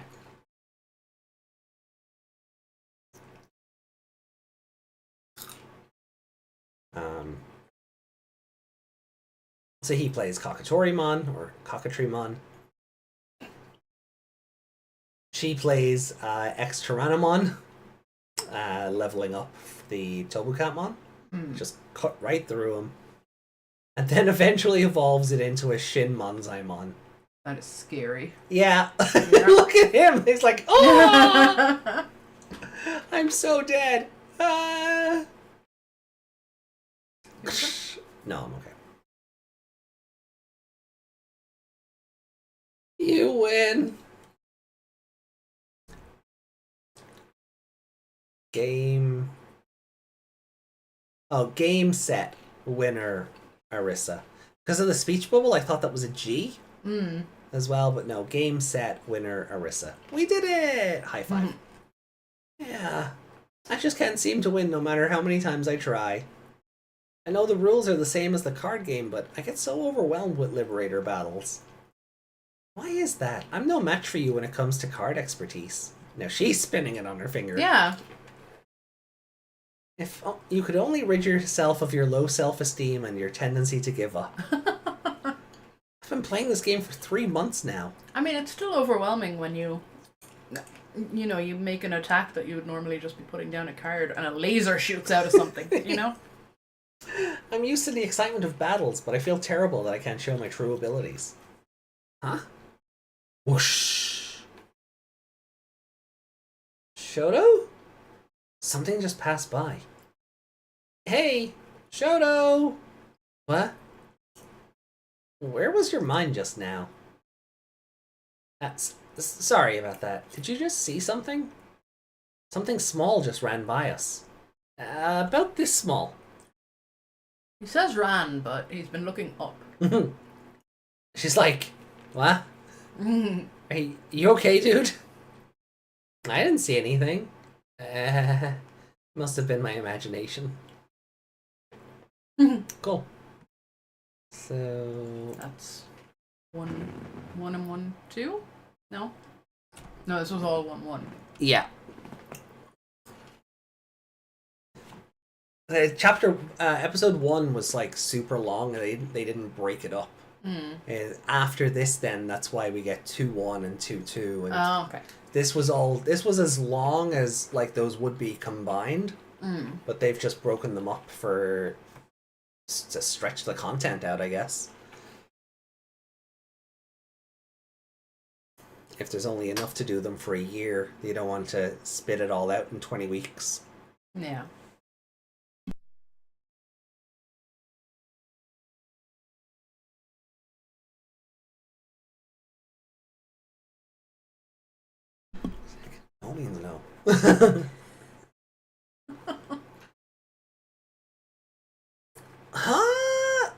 So he plays Kakatorimon, or Kakatrimon. She plays X-Tyrannomon, leveling up the Tobukatmon. Just cut right through him. And then eventually evolves it into a Shin Monzaimon. That is scary. Yeah. Look at him. He's like, oh! I'm so dead. No, I'm okay. You win. Game set winner Arissa. Because of the speech bubble, I thought that was a G as well, but no, game set winner Arissa. We did it! High five. Yeah. I just can't seem to win no matter how many times I try. I know the rules are the same as the card game, but I get so overwhelmed with Liberator battles. Why is that? I'm no match for you when it comes to card expertise. Now she's spinning it on her finger. Yeah. If you could only rid yourself of your low self-esteem and your tendency to give up. I've been playing this game for 3 months now. I mean, it's still overwhelming when you make an attack that you would normally just be putting down a card and a laser shoots out of something, you know? I'm used to the excitement of battles, but I feel terrible that I can't show my true abilities. Huh? Whoosh. Shoto? Something just passed by. Hey, Shoto! What? Where was your mind just now? Sorry about that. Did you just see something? Something small just ran by us. About this small. He says ran, but he's been looking up. She's like, what? Are you okay, dude? I didn't see anything. Must have been my imagination. Cool. So that's 1 and 1, 2? No, this was all 1-1. Yeah. Episode 1 was like super long, and they didn't break it up. And after this, then that's why we get 2-1 and 2-2. And okay. This was as long as like those would be combined, but they've just broken them up to stretch the content out, I guess. If there's only enough to do them for a year, you don't want to spit it all out in 20 weeks. Yeah. Only in the know. Huh?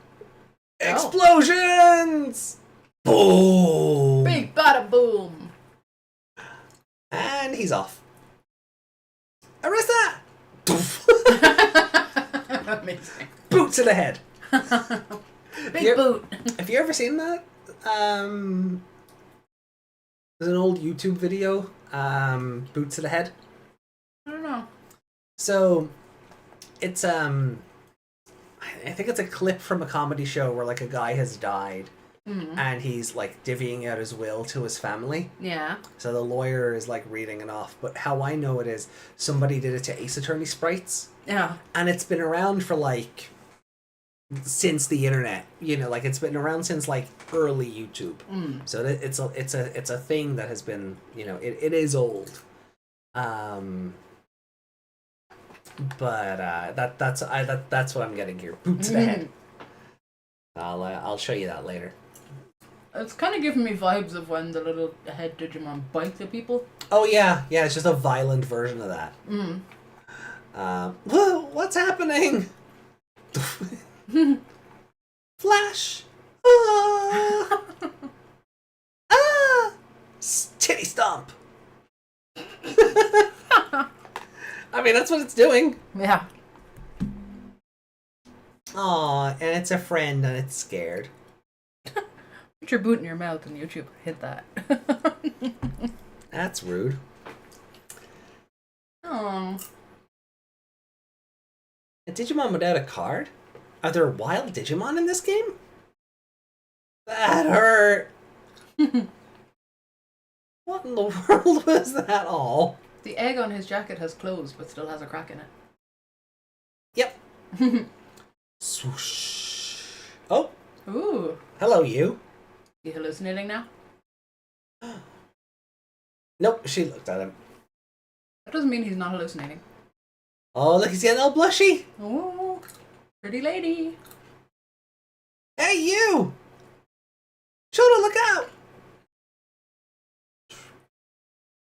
Explosions! Boom! Big bada boom! And he's off. Arista! Amazing. Boot to the head. Big boot. Have you ever seen that? There's an old YouTube video, Boot to the Head. I don't know. So, it's, I think it's a clip from a comedy show where, like, a guy has died, and he's, like, divvying out his will to his family. Yeah. So the lawyer is, like, reading it off. But how I know it is, somebody did it to Ace Attorney sprites. Yeah. And it's been around for, like, since the internet. You know, like, it's been around since, like, early YouTube. So it's a thing that has been, you know, it is old. But that's what I'm getting here. Boot to the head. I'll show you that later. It's kind of giving me vibes of when the little head Digimon bite the people. Oh yeah, it's just a violent version of that. Whoa, what's happening? Flash! Ah! Ah! Titty stomp! I mean, that's what it's doing. Yeah. Aw, and it's a friend and it's scared. Put your boot in your mouth and YouTube hit that. That's rude. Oh. A Digimon without a card? Are there wild Digimon in this game? That hurt. What in the world was that all? The egg on his jacket has closed, but still has a crack in it. Yep. Swoosh. Oh. Ooh. Hello, you. You hallucinating now? Nope, she looked at him. That doesn't mean he's not hallucinating. Oh, look, he's getting all blushy. Oh, pretty lady. Hey, you! Shoto, look out!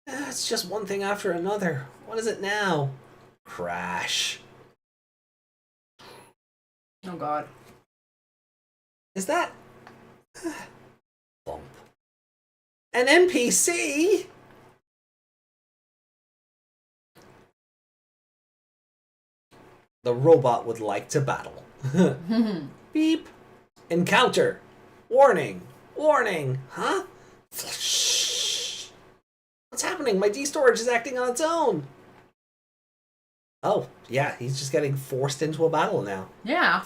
It's just one thing after another. What is it now? Crash. Oh, God. Is that... Bump. An NPC? The robot would like to battle. Beep. Encounter. Warning. Warning. Huh? What's happening? My D-storage is acting on its own. Oh, yeah, he's just getting forced into a battle now. Yeah.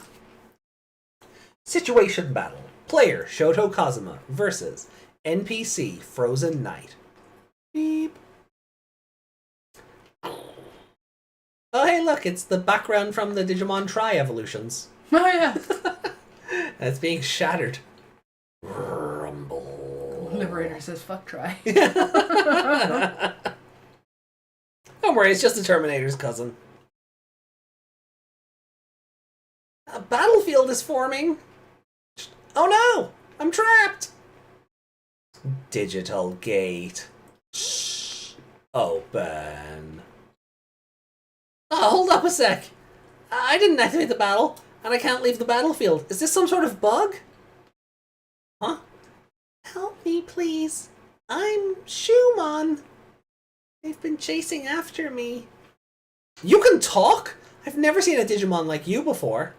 Situation battle. Player Shoto Kazuma versus NPC Frozen Knight. Beep. Oh, hey, look, it's the background from the Digimon Tri-Evolutions. Oh, yeah. It's being shattered. Rumble. Liberator says, fuck try. Don't worry, it's just the Terminator's cousin. A battlefield is forming. Oh no! I'm trapped! Digital gate. Shh. Open. Oh, hold up a sec. I didn't activate the battle, and I can't leave the battlefield. Is this some sort of bug? Huh? Help me, please. I'm Shumon. They've been chasing after me. You can talk? I've never seen a Digimon like you before.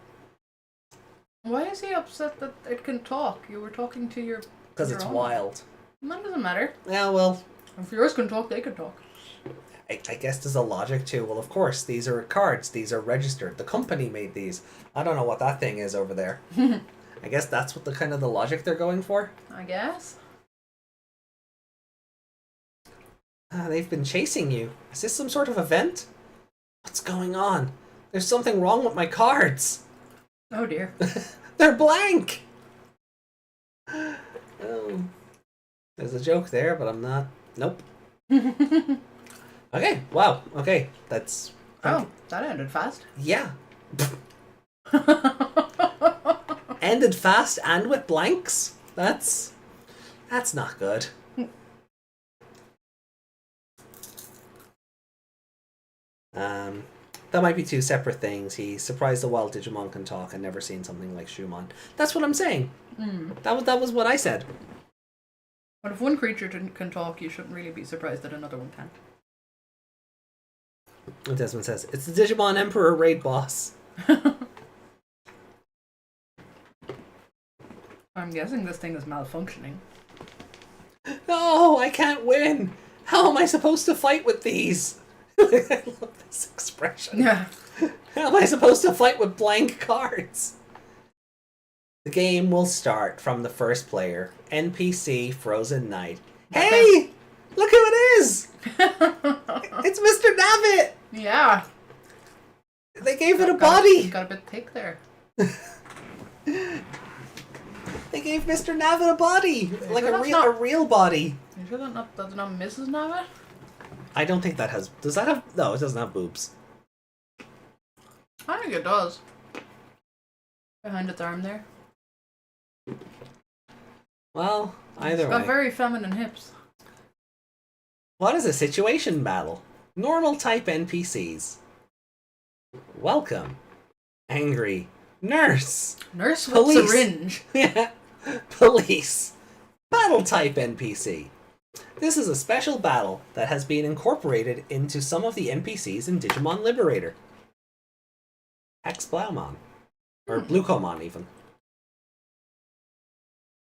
Why is he upset that it can talk? You were talking to your... Because it's wild. That doesn't matter. Yeah, well... If yours can talk, they can talk. I guess there's a logic too. Well, of course, these are cards. These are registered. The company made these. I don't know what that thing is over there. I guess that's what the kind of the logic they're going for. I guess. They've been chasing you. Is this some sort of event? What's going on? There's something wrong with my cards. Oh dear. They're blank. Oh, there's a joke there, but I'm not. Nope. Okay. Wow. Okay. That's. Oh, that ended fast. Yeah. Ended fast and with blanks. That's not good. That might be two separate things. He's surprised a wild Digimon can talk and never seen something like Shumon. That's what I'm saying. That was what I said. But if one creature can talk, you shouldn't really be surprised that another one can't. Desmond says, it's the Digimon Emperor raid boss. I'm guessing this thing is malfunctioning. No, I can't win. How am I supposed to fight with these? I love this expression. Yeah. How am I supposed to fight with blank cards? The game will start from the first player. NPC Frozen Knight. Hey! Look who it is! It's Mr. Nabbit! Yeah. They gave it a body! Got a bit thick there. They gave Mr. Nabbit a body! Like a real body. You sure that's not Mrs. Nabbit? I don't think that has... Does that have... No, it doesn't have boobs. I think it does. Behind its arm there. Well, either It's way. got very feminine hips. What is a situation battle? Normal type NPCs. Welcome. Angry. Nurse. Nurse with Police. syringe. Yeah. Police. Battle type NPC. This is a special battle that has been incorporated into some of the NPCs in Digimon Liberator. Apocalymon. Or Bluekomon, even.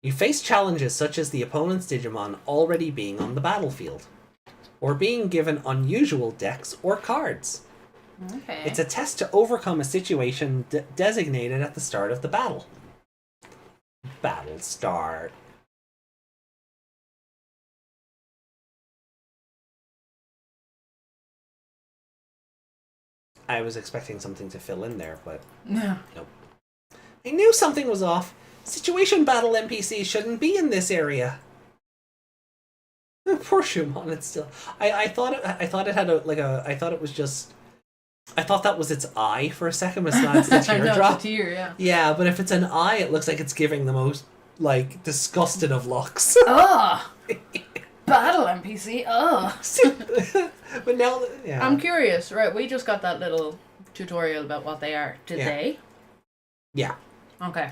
You face challenges such as the opponent's Digimon already being on the battlefield, or being given unusual decks or cards. Okay. It's a test to overcome a situation designated at the start of the battle. Battle start. I was expecting something to fill in there, but Yeah. nope. I knew something was off. Situation battle NPCs shouldn't be in this area. Poor Shumon, it's still. I thought it had I thought it was just. I thought that was its eye for a second, but it's not. It's the teardrop. It's a tear, yeah. Yeah, but if it's an eye, it looks like it's giving the most disgusted of looks. Ugh! Battle NPC, ugh! But now, yeah. I'm curious, right? We just got that little tutorial about what they are. Did they? Yeah. Okay.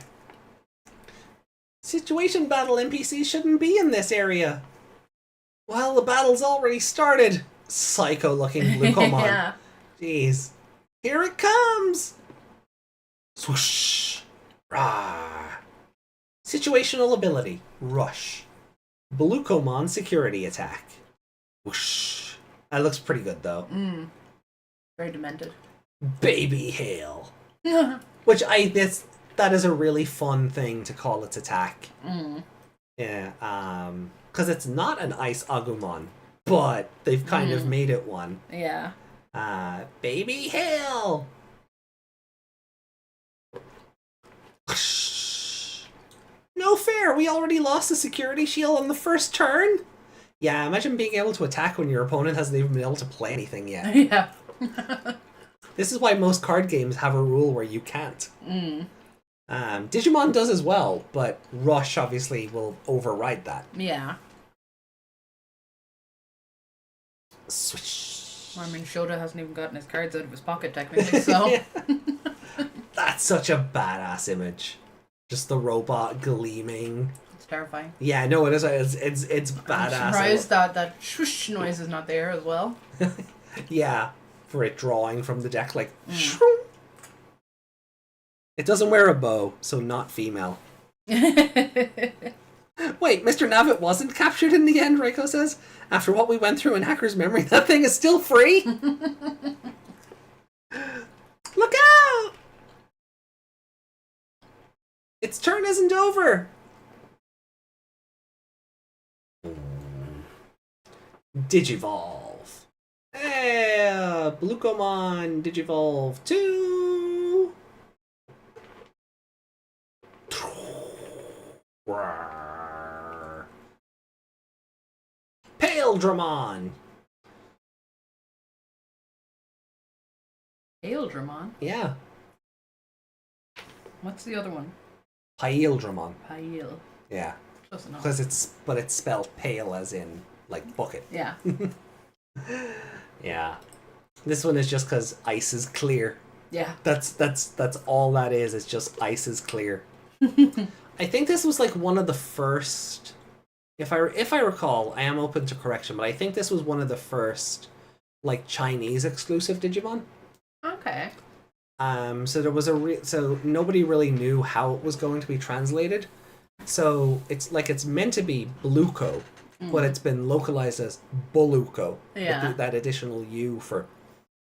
Situation battle NPCs shouldn't be in this area. Well, the battle's already started. Psycho-looking Wikimon. Yeah. Jeez. Here it comes! Swoosh! Rah! Situational ability. Rush. Bluekomon security attack. Whoosh. That looks pretty good, though. Very demented. Baby hail. Which that is a really fun thing to call its attack. Yeah, because it's not an ice Agumon, but they've kind of made it one. Yeah. Baby hail! No fair! We already lost the security shield on the first turn? Yeah, imagine being able to attack when your opponent hasn't even been able to play anything yet. Yeah. This is why most card games have a rule where you can't. Digimon does as well, but Rush obviously will override that. Yeah. Swish. Well, I mean, Shota hasn't even gotten his cards out of his pocket, technically, so... That's such a badass image. Just the robot gleaming. It's terrifying. Yeah, no, it is. It's badass. I'm surprised that swoosh noise is not there as well. Yeah, for it drawing from the deck like. It doesn't wear a bow, so not female. Wait, Mr. Navitt wasn't captured in the end, Reiko says? After what we went through in Hacker's Memory, that thing is still free? Look out! Its turn isn't over! Digivolve. Hey, Blukomon Digivolve 2! Paildramon. Paildramon? Yeah. What's the other one? Paildramon. Pail. Yeah. Doesn't know. Because it's spelled pale as in like bucket. Yeah. Yeah. This one is just because ice is clear. Yeah. That's all that is. It's just ice is clear. I think this was like one of the first. If I recall, I am open to correction, but I think this was one of the first like Chinese exclusive Digimon. Okay. So there was so nobody really knew how it was going to be translated. So it's meant to be Bluko, but it's been localized as Buluko. Yeah. With that additional U for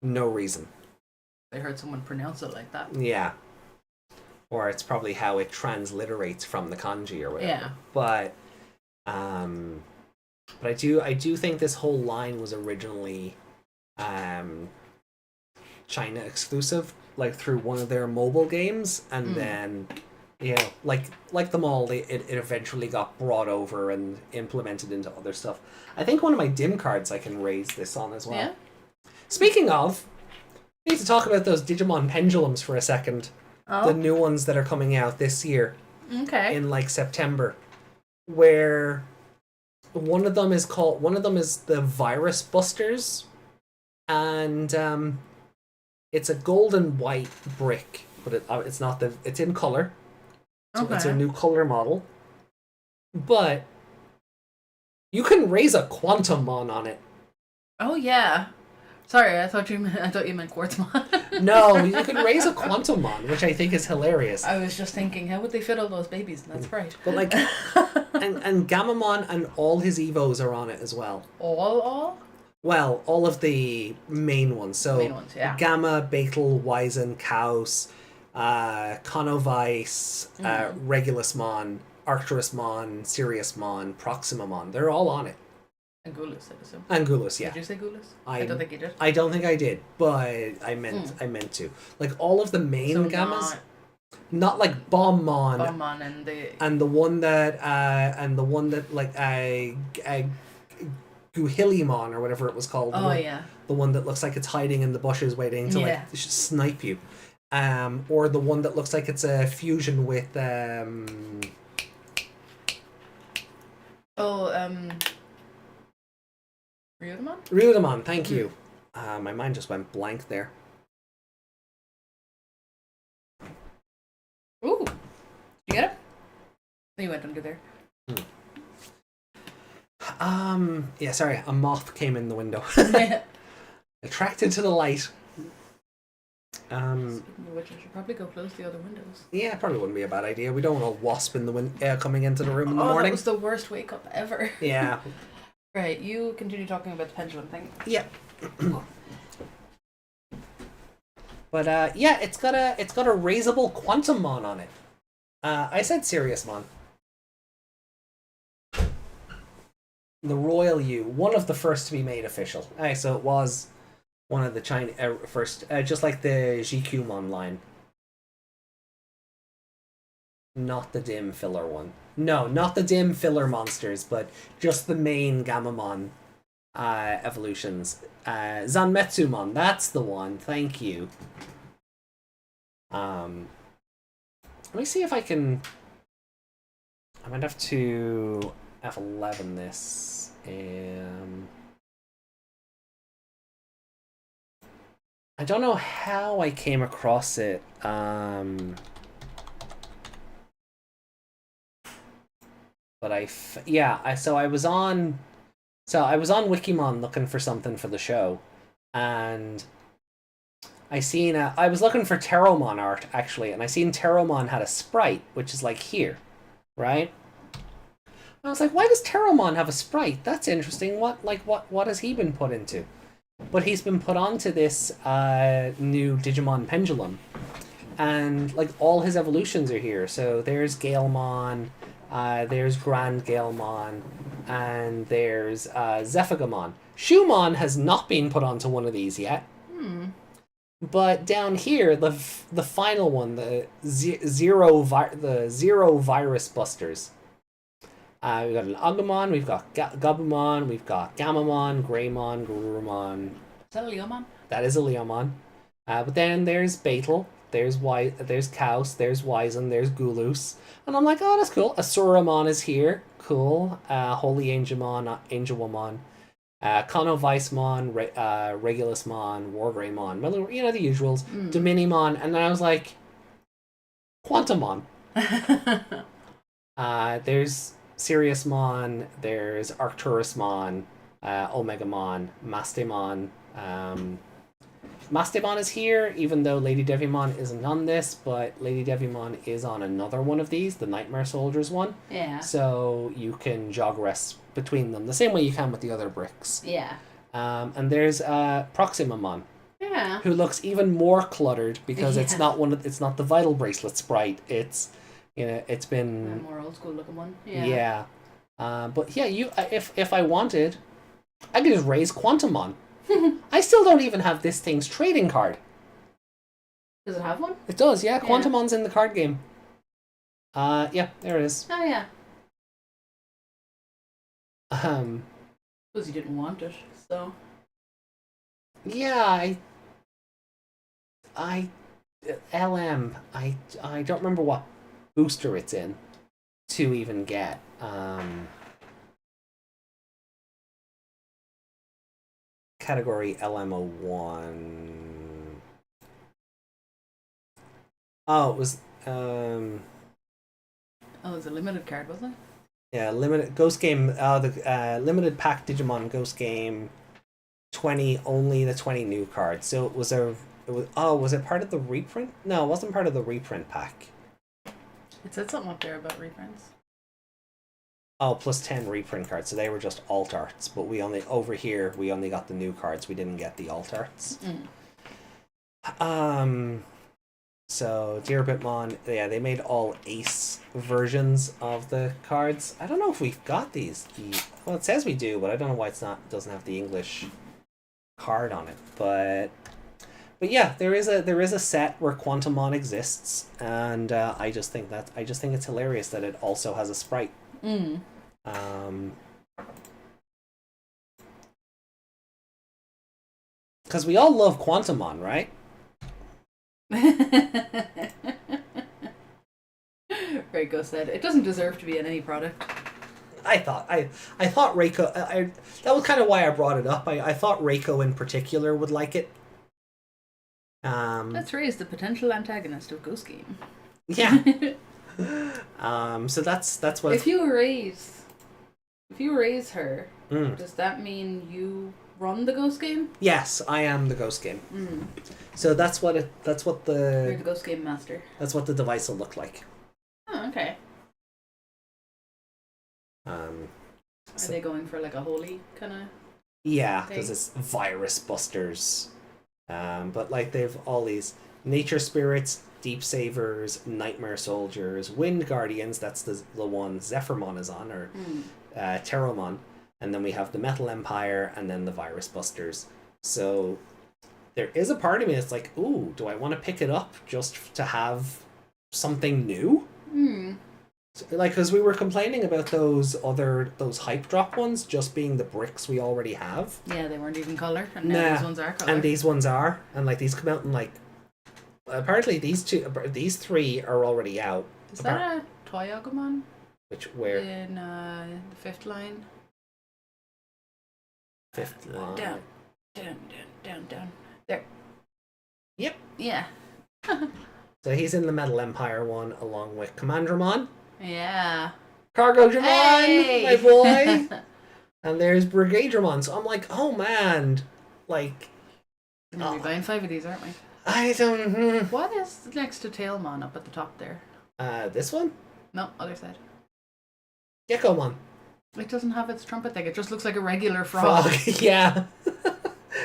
no reason. I heard someone pronounce it like that. Yeah. Or it's probably how it transliterates from the kanji or whatever. Yeah. But I do think this whole line was originally China exclusive, like through one of their mobile games, and then like them all, it eventually got brought over and implemented into other stuff. I think one of my dim cards I can raise this on as well. Yeah. Speaking of, we need to talk about those Digimon pendulums for a second. Oh. The new ones that are coming out this year. Okay. In like September, where one of them is the Virus Busters, and it's a gold and white brick, but it's not it's in color, so it's a new color model. But you can raise a Quantumon on it. Oh yeah. Sorry, I thought you meant Quartzmon. No, you can raise a Quantumon, which I think is hilarious. I was just thinking, how would they fit all those babies? That's right. But like, and Gammamon and all his Evos are on it as well. All? Well, all of the main ones. So main ones, yeah. Gamma, Beetle, Wizen, Chaos, Conovice, Regulusmon, Arcturusmon, Siriusmon, Proximamon. They're all on it. Angulus, I assume. Angulus, yeah. Did you say Gulus? I don't think you did. I don't think I did, but I meant to. Like all of the main Gammas, not like Bombmon. And the one that like Guhilimon or whatever it was called. Yeah. The one that looks like it's hiding in the bushes waiting to like snipe you. Or the one that looks like it's a fusion with Ryudamon, thank you. My mind just went blank there. Ooh. Did you get it? You went under there. Yeah, sorry, a moth came in the window. Attracted to the light. Speaking of which, I should probably go close the other windows. Yeah, probably wouldn't be a bad idea. We don't want a wasp in the coming into the room in the morning. That was the worst wake up ever. Yeah. Right, you continue talking about the pendulum thing. Yeah. But yeah, it's got a raisable Quantumon on it. I said Siriusmon. The Royal U, one of the first to be made official. So it was one of the China first, just like the Jikumon line. Not the dim filler one. No, not the dim filler monsters, but just the main Gammamon evolutions. Zanmetsumon, that's the one. Thank you. Let me see if I can. I might have to F11 this. I don't know how I came across it. But so I was on Wikimon looking for something for the show, and I was looking for Teromon art actually, and I seen Teromon had a sprite, which is like here, right? I was like, why does Teromon have a sprite? That's interesting. What has he been put into? But he's been put onto this new Digimon Pendulum, and like all his evolutions are here. So there's Galemon, there's Grand Galemon, and there's Zephagamon. Shumon has not been put onto one of these yet. But down here, the final one, the zero virus busters. We've got an Agumon, we've got Gabumon, we've got Gamamon, Greymon, Garurumon. Is that a Leomon? That is a Leomon. But then there's Beetle, there's Kaus, there's Wizen, there's Gulus. And I'm like, oh, that's cool. Asuramon is here. Cool. Holy Angelwomon. Kono Vicemon, Regulusmon, Wargreymon. You know, the usuals. Dominimon. And then I was like, Quantumon. There's Siriusmon, there's Arcturusmon, Omegamon, Mastemon. Mastemon is here, even though Lady Devimon isn't on this, but Lady Devimon is on another one of these, the Nightmare Soldiers one. Yeah. So you can jog rest between them, the same way you can with the other bricks. Yeah. And there's Proximamon. Yeah. Who looks even more cluttered because it's not the Vital Bracelet sprite. It's it's been a more old school looking one. Yeah. Yeah. But yeah, if I wanted, I could just raise Quantumon. I still don't even have this thing's trading card. Does it have one? It does, yeah. Quantumon's in the card game. Yeah, there it is. Oh yeah. Because you didn't want it, so. Yeah, I don't remember what booster it's in to even get. Category LMO1. Oh, it was Oh, it was a limited card, wasn't it? Yeah, limited Ghost Game. The limited pack Digimon Ghost Game 20, only the 20 new cards. So was it part of the reprint? No, it wasn't part of the reprint pack. It said something up there about reprints. Oh, plus 10 reprint cards. So they were just alt arts, but we only got the new cards. We didn't get the alt arts. So Dear Bitmon, yeah, they made all Ace versions of the cards. I don't know if we've got these. Well, it says we do, but I don't know why doesn't have the English card on it. But yeah, there is a set where Quantumon exists, and I just think it's hilarious that it also has a sprite. Because we all love Quantumon, right? Reiko said it doesn't deserve to be in any product. I thought Reiko. That was kind of why I brought it up. I thought Reiko in particular would like it. Let's raise the potential antagonist of Ghost Game. Yeah. So that's what. If you raise her, does that mean you run the Ghost Game? Yes, I am the Ghost Game. So that's what You're the Ghost Game master. That's what the device will look like. Oh, okay. Are they going for like a holy kind of? Yeah, because it's virus busters. But like they've all these nature spirits, deep savers, nightmare soldiers, wind guardians. That's the one Zephyrmon is on, or Teromon, and then we have the metal empire, and then the virus busters. So there is a part of me that's like, ooh, do I want to pick it up just to have something new? Like, because we were complaining about those hype drop ones just being the bricks we already have. Yeah, they weren't even color, and now these ones are color. And these ones are, and like these come out in like. Apparently, these three are already out. Is that a toy Agumon? Where? In the fifth line. Fifth line. Down. There. Yep. Yeah. So he's in the Metal Empire one along with Commandramon. Yeah. Cargo Dramon, Hey! my boy. And there's Brigade Dramon. So I'm like, oh man, like. We're buying 5 of these, aren't we? I don't. What is next to Tailmon up at the top there? This one? No, other side. Gekomon. It doesn't have its trumpet thing. It just looks like a regular frog. Yeah.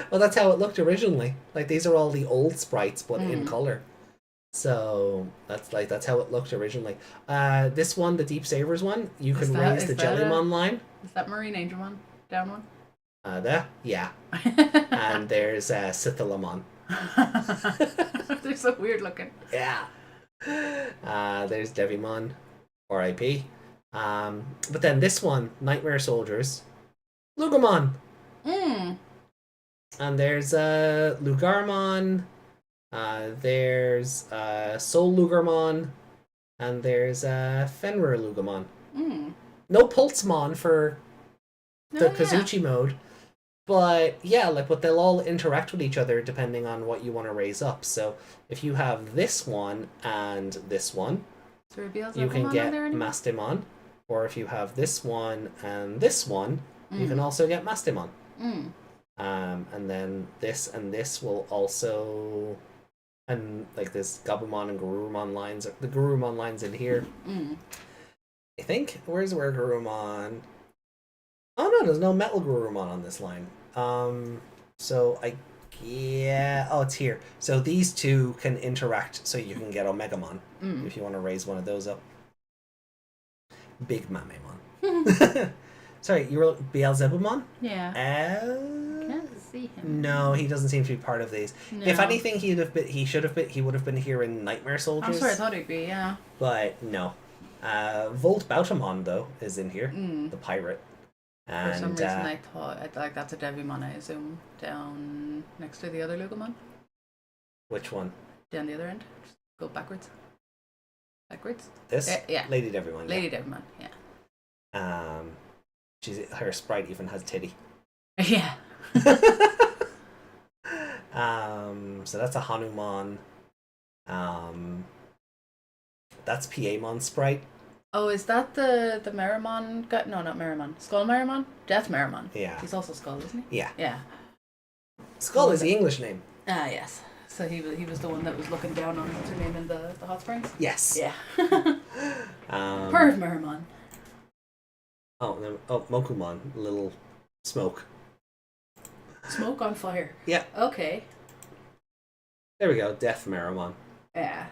Well, that's how it looked originally. Like, these are all the old sprites, but in color. So that's how it looked originally. This one, the Deep Savers one, you can raise the Jellymon line. Is that Marine Angelmon? Down one? There, yeah. And there's Sithilamon. They're so weird looking. Yeah. There's Devimon, R.I.P. But then this one, Nightmare Soldiers, Lugamon. And there's Lugarmon. There's Soul Lugarmon. And there's Fenrir Lugamon. No Pulsemon for the Kazuchi mode. But yeah, but they'll all interact with each other depending on what you want to raise up. So if you have this one and this one, you can get Mastemon. Or if you have this one and this one, you can also get Mastemon. And then this and this will also, and like this Gabumon and Garurumon lines, the Garurumon lines in here. I think, where's Garurumon? Oh no, there's no Metal Garurumon on this line. So it's here. So these two can interact, so you can get Omegamon if you want to raise one of those up. Big Mamemon. Sorry, you were Beelzebubmon? Yeah. Can't see him. No, he doesn't seem to be part of these. No. If anything, he would have been here in Nightmare Soldiers. I'm sorry, I thought he'd be, yeah. But no. Volt Bautamon, though, is in here. The pirate. And, for some reason I thought that's a Devimon, I assume, down next to the other Lugamon. Which one? Down the other end. Just go backwards. Backwards? This? Yeah. Lady Devimon. Lady Devimon, yeah. Her sprite even has titty. Yeah. So that's a Hanumon. That's Piemon sprite. Oh, is that the Meramon guy? No, not Meramon. Skull Meramon? Death Meramon. Yeah. He's also Skull, isn't he? Yeah. Yeah. Skull is the English name. Ah, yes. So he was the one that was looking down on what's her name in the hot springs? Yes. Yeah. Perv Meramon. Mokumon, little smoke. Smoke on fire. Yeah. Okay. There we go. Death Meramon. Yeah.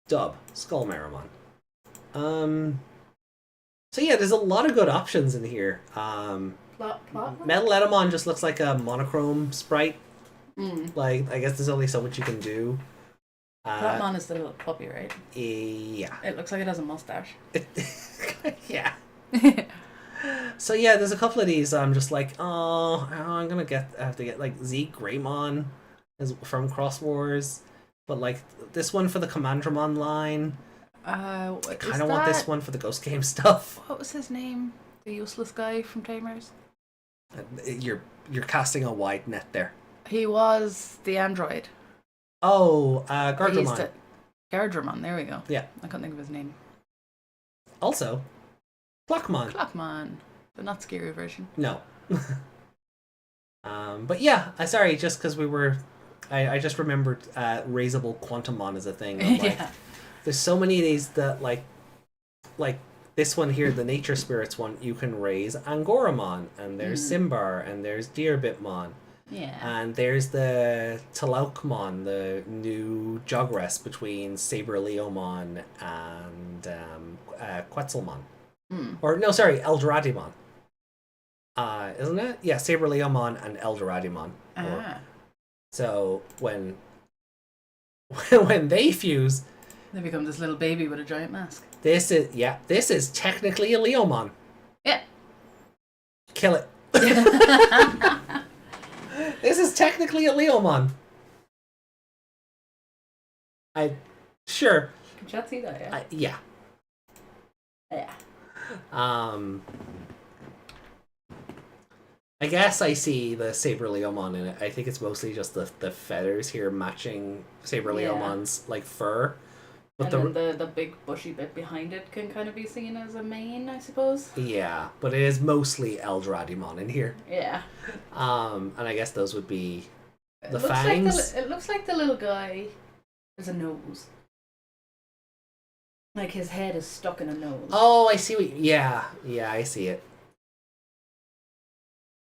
Dub. Skull Meramon. So yeah, there's a lot of good options in here. Metal Etamon just looks like a monochrome sprite. Like, I guess there's only so much you can do. Plotmon is the little puppy, right? Yeah. It looks like it has a mustache. Yeah. So yeah, there's a couple of these I'm just like, I have to get like Zeke Greymon from Cross Wars. But like this one for the Commandramon line. I kind of want this one for the Ghost Game stuff. What was his name? The useless guy from Tamers? You're casting a wide net there. He was the android. Oh, Gardramon. Gardramon, there we go. Yeah. I couldn't think of his name. Also, Clockmon. Clockmon. The not scary version. No. But yeah, sorry, just because we were... I just remembered raisable Quantumon as a thing. Like, yeah. There's so many of these that, like this one here, the Nature Spirits one, you can raise Angoramon, and there's Simbar, and there's Deerbitmon. Yeah. And there's the Talaukmon, the new Jogress between Saberleomon and Quetzalmon. Or, no, sorry, Eldoradimon. Isn't it? Yeah, Saberleomon and Eldoradimon. So when they fuse, they become this little baby with a giant mask. This is technically a Leomon. Yeah. Kill it. This is technically a Leomon. Sure. Can chat see that, yeah? Yeah. Yeah. I guess I see the Saberleomon in it. I think it's mostly just the feathers here matching Saberleomon's like fur. But and then the big bushy bit behind it can kind of be seen as a mane, I suppose. Yeah, but it is mostly Eldoradimon in here. Yeah. And I guess those would be the fangs. It looks like the little guy has a nose. Like his head is stuck in a nose. Oh, I see what... Yeah, I see it.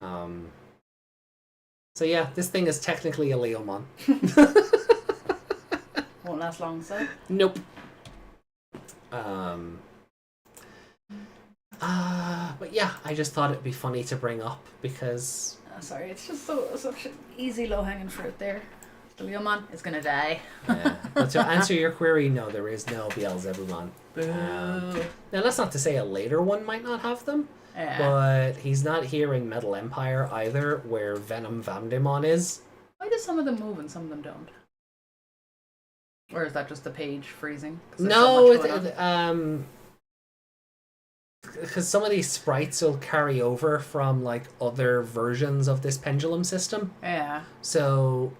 So yeah, this thing is technically a Leomon. Won't last long, so. Nope. But yeah, I just thought it'd be funny to bring up because... sorry, it's just such an easy low-hanging fruit there. The Leomon is gonna die. Yeah. But to answer your query, no, there is no Beelzebubon. Boo. Now that's not to say a later one might not have them, but he's not here in Metal Empire either, where Venom Vamdemon is. Why do some of them move and some of them don't? Or is that just the page freezing? No, because some of these sprites will carry over from like other versions of this pendulum system. Yeah. So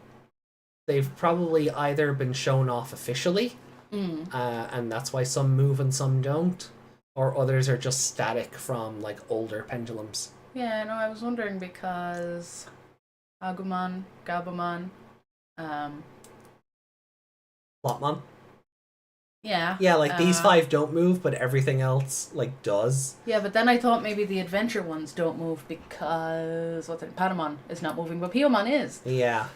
they've probably either been shown off officially, and that's why some move and some don't, or others are just static from like older pendulums. Yeah, no, I was wondering because Agumon, Gabumon, Plotmon. Yeah. Yeah, like these 5 don't move, but everything else like does. Yeah, but then I thought maybe the adventure ones don't move because Patamon is not moving, but Piomon is. Yeah.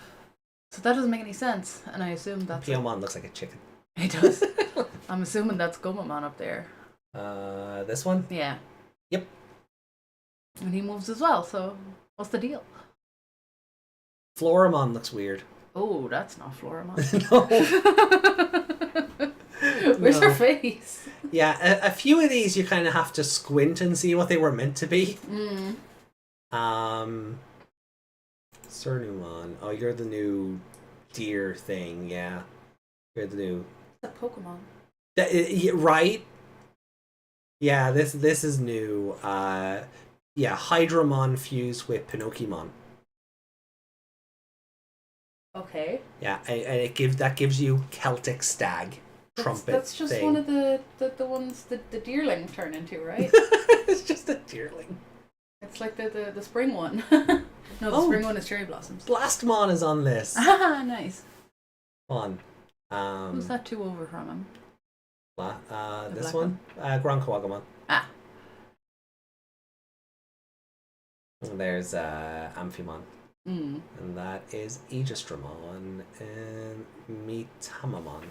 So that doesn't make any sense, and I assume that's... Piomon looks like a chicken. It does. I'm assuming that's Gomamon up there. This one? Yeah. Yep. And he moves as well, so what's the deal? Floramon looks weird. Oh, that's not Floramon. No. Where's her face? Yeah, a few of these you kind of have to squint and see what they were meant to be. Cernumon. Oh, you're the new deer thing, yeah. You're the new... It's a Pokemon. Right? Yeah, this is new. Yeah, Hydramon fused with Pinocchimon. Okay. Yeah, and that gives you Celtic Stag. Trumpet that's just thing. One of the ones the deerling turn into, right? It's just a deerling. It's like the spring one. No, the spring one is cherry blossoms. Blastmon is on this. Ah, nice. Fun. Who's that 2 over from him? This one? Gronkowagomon. Ah. There's Amphimon. And that is Aegistramon and Mitamamon.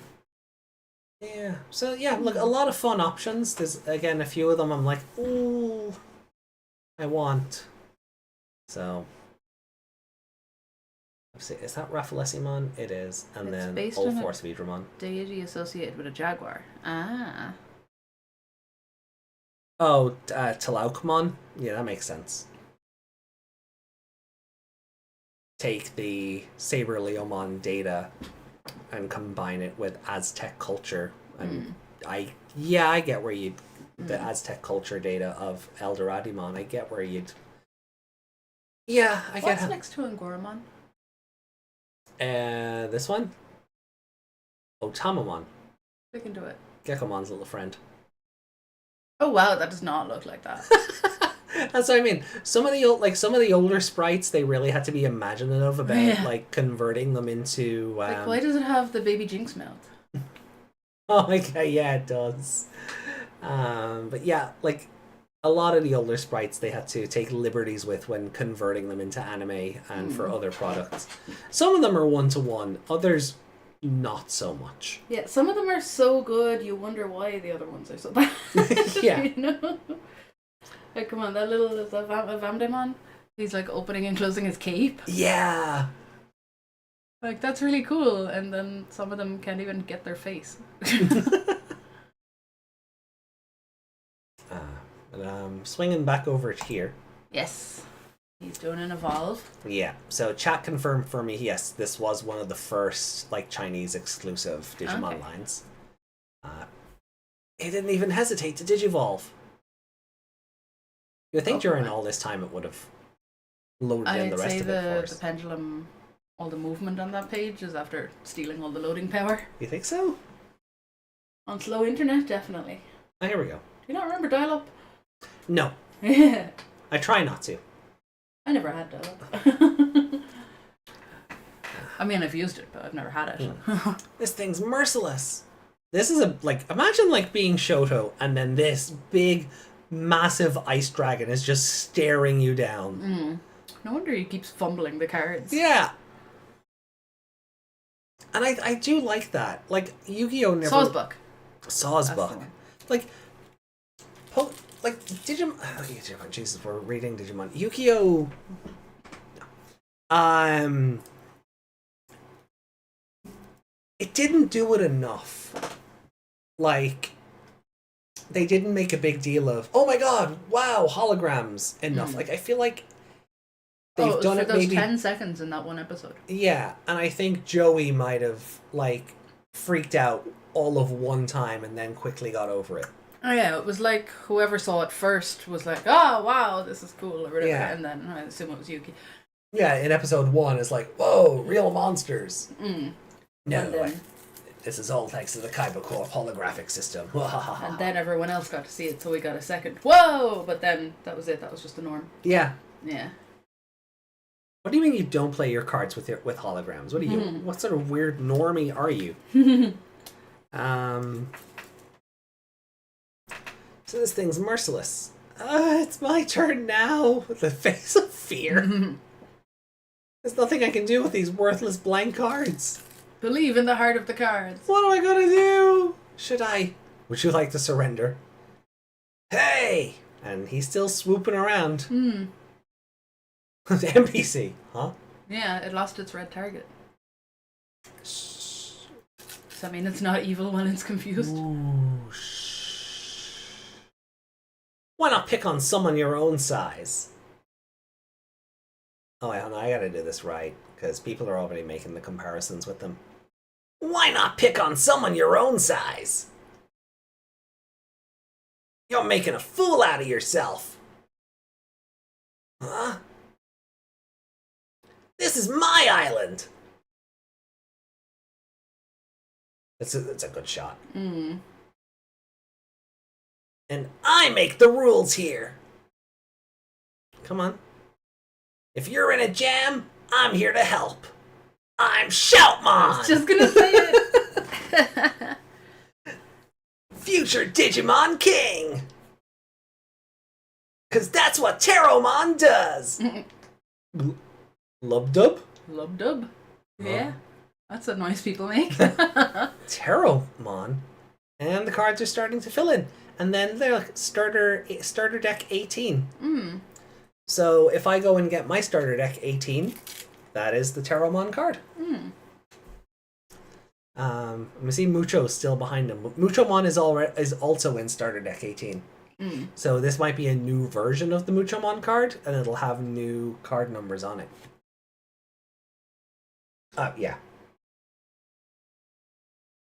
Yeah. So yeah, look, a lot of fun options. There's again a few of them I'm like, ooh, I want. So let's see, is that Rafflesimon? It is. And it's then Old Force Vedramon. Deity associated with a jaguar. Ah. Oh, Talaukmon? Yeah, that makes sense. Take the Saber Leomon data and combine it with Aztec culture, and I get where you'd the Aztec culture data of Eldoradimon. I get where you'd I get. What's next to Angoramon? This one, Otamamon. Look into it. Geckomon's little friend. Oh wow, that does not look like that. That's what I mean. Some of the older sprites, they really had to be imaginative about like converting them into. Like, why does it have the Baby Jinx mouth? Oh, okay, yeah, it does. But yeah, like a lot of the older sprites, they had to take liberties with when converting them into anime and for other products. Some of them are 1-to-1, others not so much. Yeah, some of them are so good, you wonder why the other ones are so bad. Yeah. You know? Like, come on, that little Vamdemon, he's like opening and closing his cape. Yeah. Like, that's really cool. And then some of them can't even get their face. Swinging back over here. Yes. He's doing an evolve. Yeah. So chat confirmed for me, yes, this was one of the first like Chinese exclusive Digimon lines. He didn't even hesitate to digivolve. You would think during all this time it would have loaded in the rest of it for us. The pendulum, all the movement on that page is after stealing all the loading power. You think so? On slow internet, definitely. Oh, here we go. Do you not remember dial-up? No. I I try not to. never had dial-up. I mean, I've used it, but I've never had it. This thing's merciless. This is imagine like being Shoto and then this big, massive ice dragon is just staring you down. No wonder he keeps fumbling the cards. Yeah. And I do like that. Like, Yu-Gi-Oh! Never... Sawsbuck. Like Digimon... Digimon. Jesus, we're reading Digimon. Yu-Gi-Oh! It didn't do it enough. Like, they didn't make a big deal of, oh my god, wow, holograms enough. Like, I feel like they've done it maybe 10 seconds in that one episode. Yeah, and I think Joey might have, like, freaked out all of one time and then quickly got over it. Oh yeah, it was like whoever saw it first was like, oh wow, this is cool, or whatever, and then I assume it was Yuki. Yeah, in episode 1, it's like, whoa, real monsters. No, this is all thanks to the Kaiba Corp holographic system. And then everyone else got to see it, so we got a second, whoa! But then that was it, that was just the norm. Yeah. Yeah. What do you mean you don't play your cards with holograms? What are you? What sort of weird normie are you? So this thing's merciless. It's my turn now. With the face of fear. There's nothing I can do with these worthless blank cards. Believe in the heart of the cards. What am I gonna do? Would you like to surrender? Hey! And he's still swooping around. NPC, huh? Yeah, it lost its red target. Does that mean it's not evil when it's confused? Ooh, Why not pick on someone your own size? Oh, I gotta do this right, because people are already making the comparisons with them. Why not pick on someone your own size? You're making a fool out of yourself. Huh? This is my island! It's a good shot. And I make the rules here. Come on. If you're in a jam, I'm here to help. I'm Shoutmon! I was just gonna say it! Future Digimon King! 'Cause that's what Taromon does! Lubdub? Lubdub? Yeah. That's what noise people make. Taromon. And the cards are starting to fill in. And then they're like starter deck 18. So if I go and get my starter deck 18, that is the Taromon card. I see Mucho's still behind him. Muchomon is also in starter deck 18. So this might be a new version of the Muchomon card, and it'll have new card numbers on it. Yeah.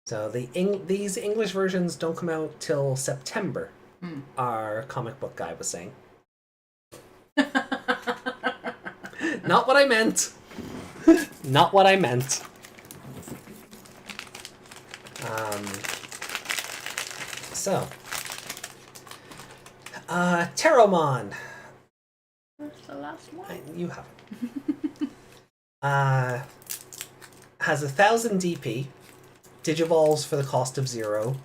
So these English versions don't come out till September. Our comic book guy was saying. Not what I meant. Not what I meant. Taromon. That's the last one. You have it. Has 1,000 DP. Digivolves for the cost of 0.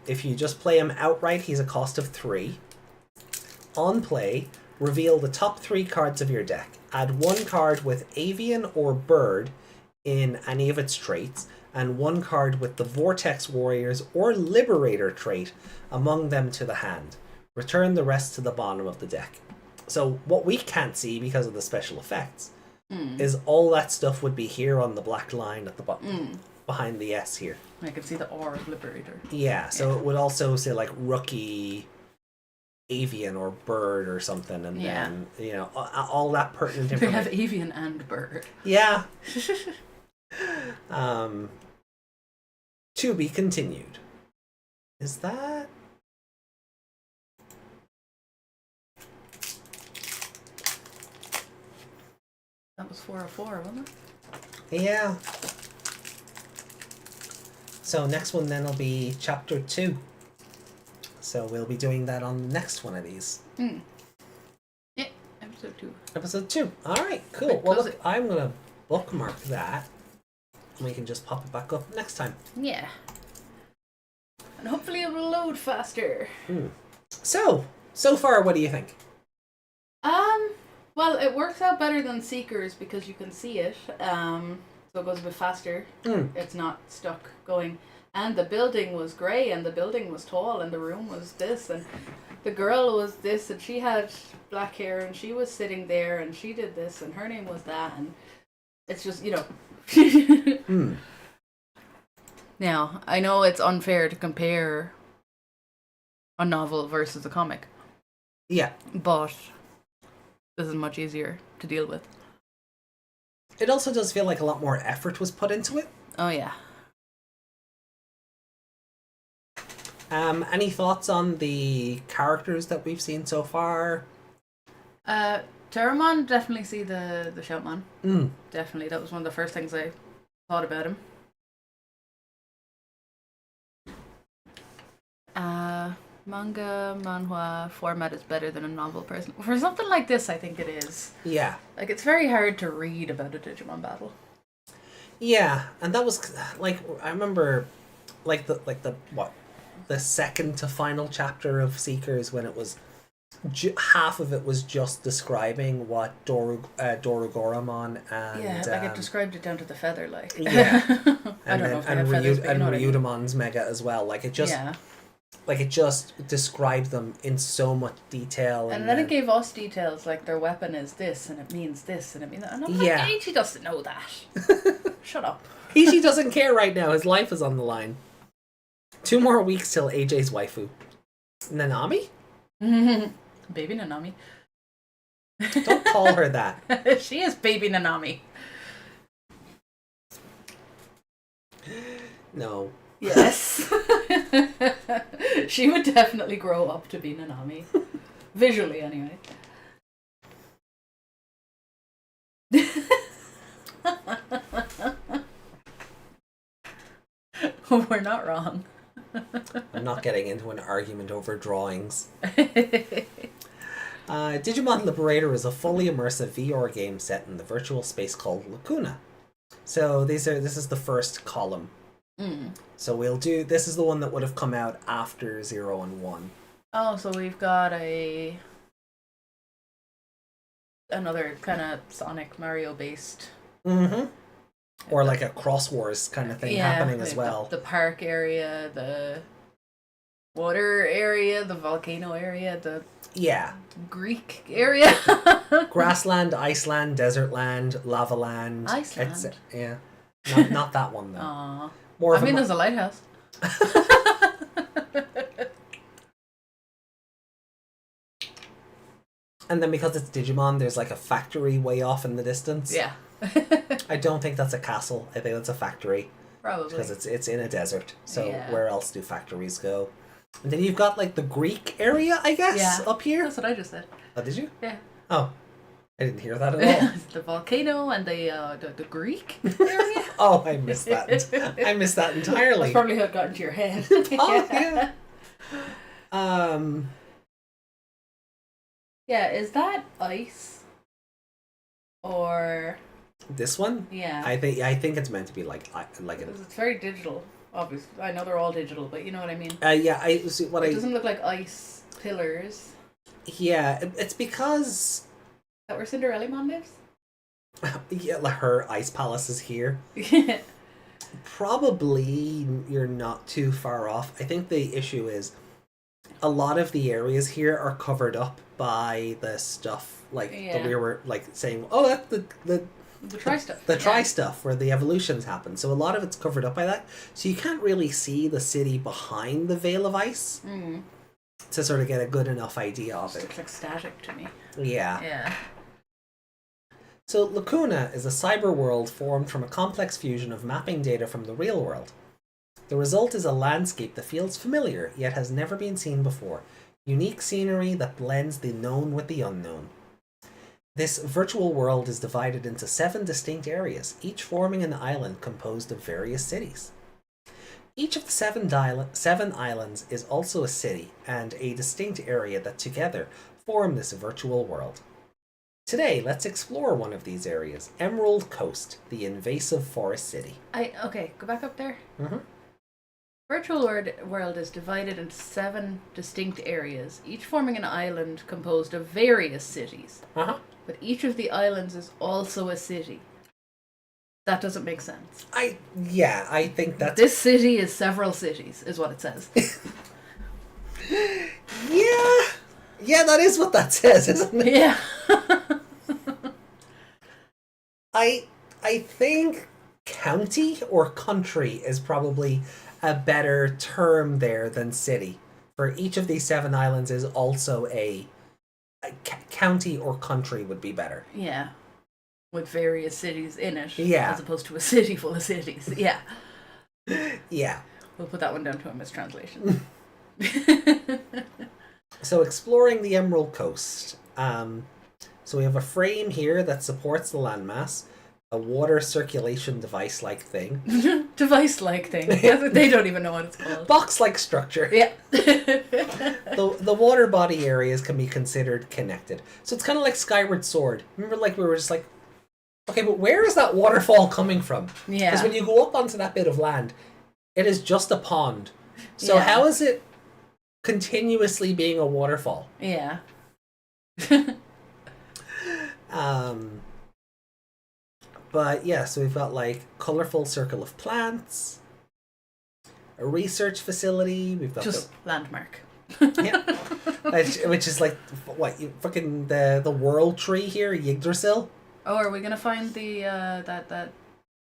If you just play him outright, he's a cost of 3. On play, reveal the top 3 cards of your deck. Add 1 card with Avian or Bird in any of its traits, and 1 card with the Vortex Warriors or Liberator trait among them to the hand. Return the rest to the bottom of the deck. So what we can't see because of the special effects is all that stuff would be here on the black line at the bottom, behind the S here. I can see the R of Liberator. Yeah, so it would also say like Rookie, Avian or Bird or something, and then, you know, all that pertinent information. They have Avian and Bird. Yeah. To be continued. Is that... That was 404, wasn't it? Yeah. So next one then will be chapter 2. So we'll be doing that on the next one of these. Yeah, episode 2. Episode 2. Alright, cool. Wait, well, look, I'm going to bookmark that. And we can just pop it back up next time. Yeah. And hopefully it will load faster. So far, what do you think? Well, it works out better than Seekers because you can see it. So it goes a bit faster. It's not stuck going. And the building was grey, and the building was tall, and the room was this, and the girl was this, and she had black hair, and she was sitting there, and she did this, and her name was that, and it's just, Now, I know it's unfair to compare a novel versus a comic. Yeah. But this is much easier to deal with. It also does feel like a lot more effort was put into it. Oh, yeah. Any thoughts on the characters that we've seen so far? Terramon, definitely see the Shoutman. Mm. Definitely, that was one of the first things I thought about him. Manga, manhwa format is better than a novel person. For something like this, I think it is. Yeah. Like, it's very hard to read about a Digimon battle. Yeah, and that was, like, I remember, the second to final chapter of Seekers when it was, half of it was just describing what Dorugoramon and... Yeah, like it described it down to the feather, like. Yeah. I don't know if they have feathers, but you know what I mean. Ryudamon's mega as well. Like, it just... Yeah. Like, it just described them in so much detail. And then it gave us details, like their weapon is this, and it means this, and it means that. And I'm like, Eiichi doesn't know that. Shut up. Eiichi doesn't care right now. His life is on the line. 2 more weeks till AJ's waifu. Nanami? Baby Nanami. Don't call her that. She is Baby Nanami. No. Yes. She would definitely grow up to be Nanami. Visually, anyway. We're not wrong. I'm not getting into an argument over drawings. Digimon Liberator is a fully immersive VR game set in the virtual space called Lacuna. So this is the first column. So this is the one that would have come out after 0 and 1. Oh, so we've got another kind of Sonic Mario based. Or like a Cross Wars kind of thing happening as well. The park area, the water area, the volcano area, the Greek area. Grassland, Iceland, desert land, lava land. Iceland. Yeah. Not that one though. Aww. There's a lighthouse. And then because it's Digimon, there's like a factory way off in the distance. Yeah. I don't think that's a castle. I think that's a factory. Probably. Because it's in a desert. So where else do factories go? And then you've got like the Greek area, I guess, up here. That's what I just said. Oh, did you? Yeah. Oh. I didn't hear that at all. The volcano and the Greek area. Oh, I missed that. I missed that entirely. That's probably how it got into your head. Oh, yeah. Yeah, is that ice? Or this one? Yeah. I think it's meant to be like it's very digital. Obviously, I know they're all digital, but you know what I mean. Yeah, I see what it doesn't look like ice pillars. Yeah, it's because that where Cinderellamon lives? Yeah, like her ice palace is here. Probably you're not too far off. I think the issue is a lot of the areas here are covered up by the stuff that we were like saying, oh, that's the tri-stuff. The tri-stuff where the evolutions happen. So a lot of it's covered up by that. So you can't really see the city behind the veil of ice to sort of get a good enough idea of it. Looks like static to me. Yeah. Yeah. So Lacuna is a cyber world formed from a complex fusion of mapping data from the real world. The result is a landscape that feels familiar, yet has never been seen before. Unique scenery that blends the known with the unknown. This virtual world is divided into 7 distinct areas, each forming an island composed of various cities. Each of the seven islands is also a city and a distinct area that together form this virtual world. Today, let's explore one of these areas, Emerald Coast, the invasive forest city. Okay, go back up there. Mm-hmm. Virtual world is divided into 7 distinct areas, each forming an island composed of various cities. Uh-huh. But each of the islands is also a city. That doesn't make sense. I think that's... This city is several cities, is what it says. Yeah, that is what that says, isn't it? Yeah. I think county or country is probably a better term there than city. For each of these 7 islands is also a county or country would be better. Yeah. With various cities in it. Yeah. As opposed to a city full of cities. Yeah. Yeah. We'll put that one down to a mistranslation. So exploring the Emerald Coast. So we have a frame here that supports the landmass, a water circulation device-like thing. Device-like thing. They don't even know what it's called. Box-like structure. Yeah. The water body areas can be considered connected. So it's kind of like Skyward Sword. Remember, like, we were just like, okay, but where is that waterfall coming from? Yeah. Because when you go up onto that bit of land, it is just a pond. So Yeah. how is it continuously being a waterfall? Yeah. But yeah, so we've got like colorful circle of plants, a research facility. We've got just landmark. Yeah, which is like what you fucking the world tree here, Yggdrasil. Oh, are we gonna find the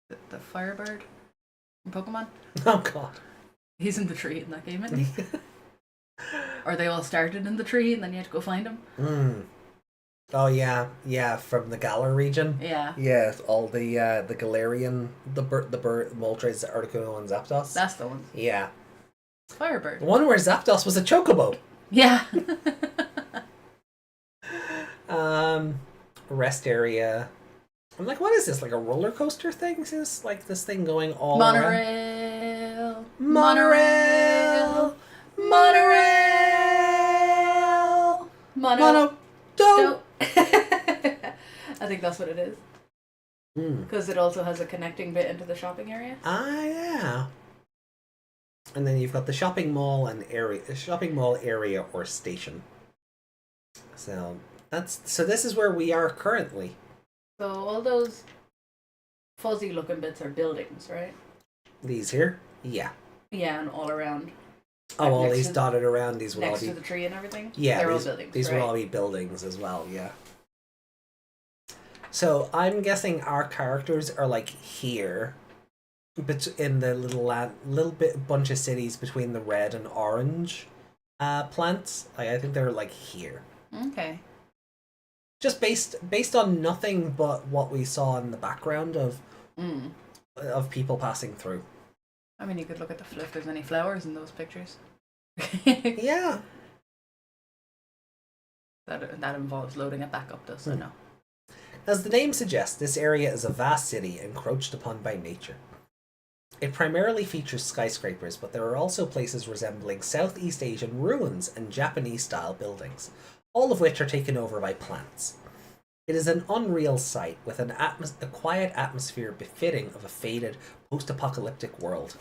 the firebird from Pokemon? Oh god, he's in the tree in that game, isn't he? Or they all started in the tree and then you had to go find him. Oh yeah, from the Galar region. Yeah. Yeah, all the Galarian, the bird, Moltres, Articuno, and Zapdos. That's the one. Yeah. Firebird. The one where Zapdos was a chocobo. Yeah. Rest area. I'm like, what is this? Like a roller coaster thing? Is this like this thing going all around? Monorail. Mono. Do. I think that's what it is. Because it also has a connecting bit into the shopping area. Ah, yeah. And then you've got the shopping mall area or station. So this is where we are currently. So all those fuzzy looking bits are buildings, right? These here? Yeah. Yeah, and all around. Oh, all these dotted around, these will all be... Next to the tree and everything? Yeah, they're all buildings, these will all be buildings as well, yeah. So I'm guessing our characters are like here, but in the little bit bunch of cities between the red and orange plants. I think they're like here. Okay. Just based on nothing but what we saw in the background of people passing through. I mean, you could look at if there's any flowers in those pictures. Yeah. That involves loading it back up, though, so no. As the name suggests, this area is a vast city encroached upon by nature. It primarily features skyscrapers, but there are also places resembling Southeast Asian ruins and Japanese-style buildings, all of which are taken over by plants. It is an unreal sight, with a quiet atmosphere befitting of a faded, post-apocalyptic world.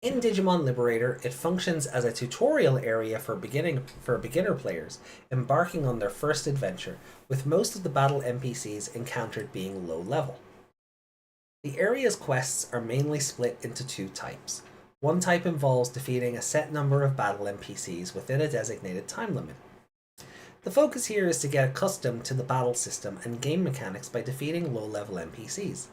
In Digimon Liberator, it functions as a tutorial area for beginner players embarking on their first adventure, with most of the battle NPCs encountered being low level. The area's quests are mainly split into 2 types. One type involves defeating a set number of battle NPCs within a designated time limit. The focus here is to get accustomed to the battle system and game mechanics by defeating low-level NPCs.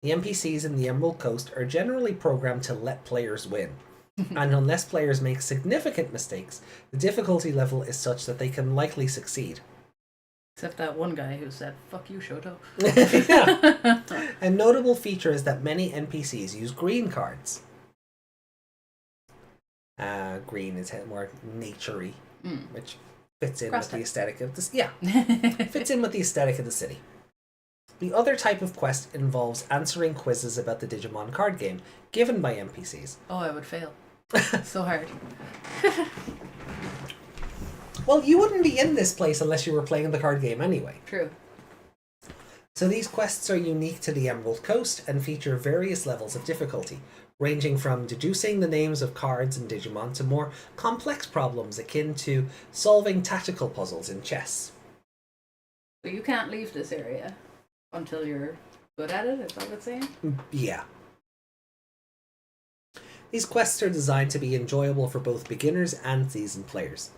The NPCs in the Emerald Coast are generally programmed to let players win, and unless players make significant mistakes, the difficulty level is such that they can likely succeed. Except that one guy who said, "Fuck you, Shoto." Yeah. A notable feature is that many NPCs use green cards. Green is more nature-y, which fits in with the aesthetic of this. Yeah, fits in with the aesthetic of the city. The other type of quest involves answering quizzes about the Digimon card game, given by NPCs. Oh, I would fail. So hard. Well, you wouldn't be in this place unless you were playing the card game anyway. True. So these quests are unique to the Emerald Coast and feature various levels of difficulty, ranging from deducing the names of cards in Digimon to more complex problems akin to solving tactical puzzles in chess. But you can't leave this area until you're good at it, is that what it's saying? Yeah. These quests are designed to be enjoyable for both beginners and seasoned players,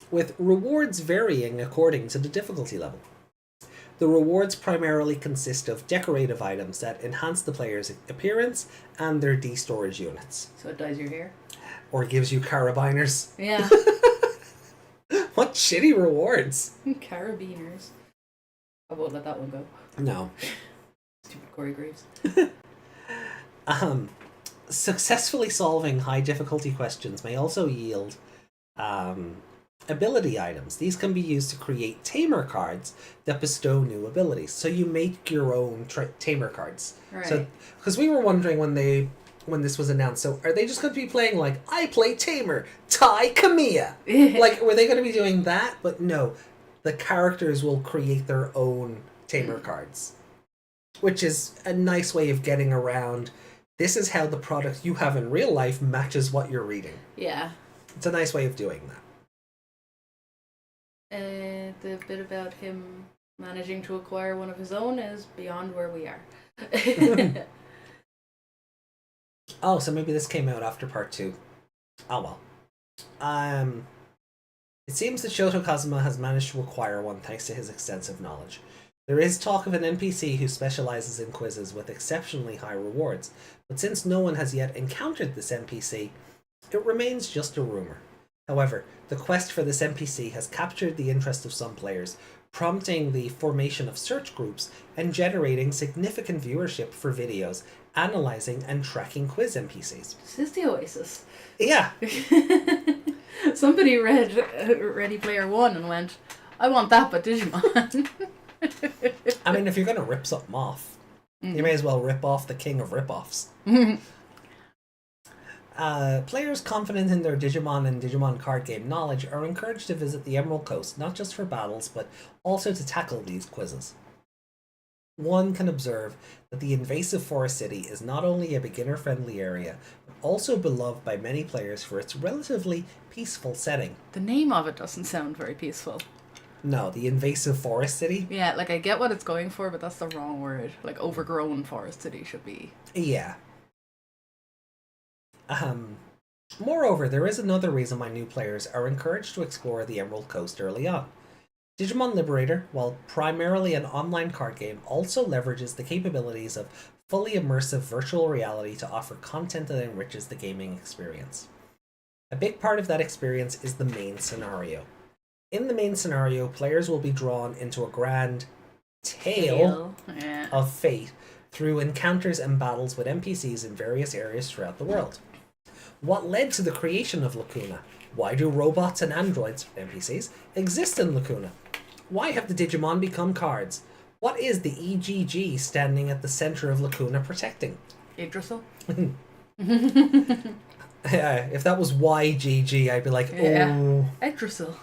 with rewards varying according to the difficulty level. The rewards primarily consist of decorative items that enhance the player's appearance and their D-storage units. So it dyes your hair? Or gives you carabiners. Yeah. What shitty rewards! Carabiners. I won't let that one go. No. Stupid Corey Graves. Successfully solving high difficulty questions may also yield ability items. These can be used to create tamer cards that bestow new abilities. So you make your own tamer cards. Right. So, because we were wondering when this was announced, so are they just going to be playing like, I play tamer, Tai Kamiya? Like, were they going to be doing that? But no, the characters will create their own tamer cards, which is a nice way of getting around. This is how the product you have in real life matches what you're reading. Yeah. It's a nice way of doing that. The bit about him managing to acquire one of his own is beyond where we are. Oh, so maybe this came out after part 2. Oh well. It seems that Shoto Kazuma has managed to acquire one thanks to his extensive knowledge. There is talk of an NPC who specializes in quizzes with exceptionally high rewards, but since no one has yet encountered this NPC, it remains just a rumor. However, the quest for this NPC has captured the interest of some players, prompting the formation of search groups and generating significant viewership for videos analyzing and tracking quiz NPCs. This is the Oasis. Yeah. Somebody read Ready Player One and went, I want that but Digimon. I mean, if you're going to rip something off, you may as well rip off the king of rip-offs. Players confident in their Digimon and Digimon card game knowledge are encouraged to visit the Emerald Coast, not just for battles, but also to tackle these quizzes. One can observe that the invasive forest city is not only a beginner-friendly area, but also beloved by many players for its relatively peaceful setting. The name of it doesn't sound very peaceful. No, the invasive forest city? Yeah, like I get what it's going for, but that's the wrong word. Like overgrown forest city should be. Yeah. Moreover, there is another reason why new players are encouraged to explore the Emerald Coast early on. Digimon Liberator, while primarily an online card game, also leverages the capabilities of fully immersive virtual reality to offer content that enriches the gaming experience. A big part of that experience is the main scenario. In the main scenario, players will be drawn into a grand tale of fate through encounters and battles with NPCs in various areas throughout the world. What led to the creation of Lacuna? Why do robots and androids, NPCs, exist in Lacuna? Why have the Digimon become cards? What is the EGG standing at the center of Lacuna protecting? Yggdrasil? If that was YGG, I'd be like, oh. Yggdrasil.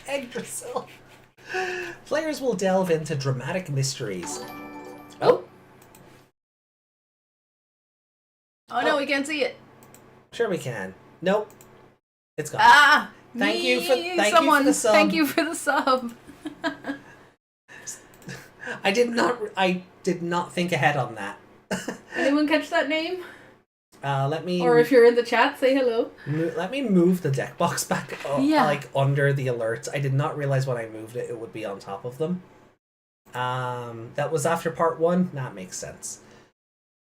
Yggdrasil. Players will delve into dramatic mysteries. Oh no, we can't see it. Sure we can. Nope. It's gone. Thank you for the sub. Thank you for the sub. I did not think ahead on that. Anyone catch that name? Let me. Or if you're in the chat, say hello. Let me move the deck box back like under the alerts. I did not realize when I moved it would be on top of them. That was after part 1. That makes sense.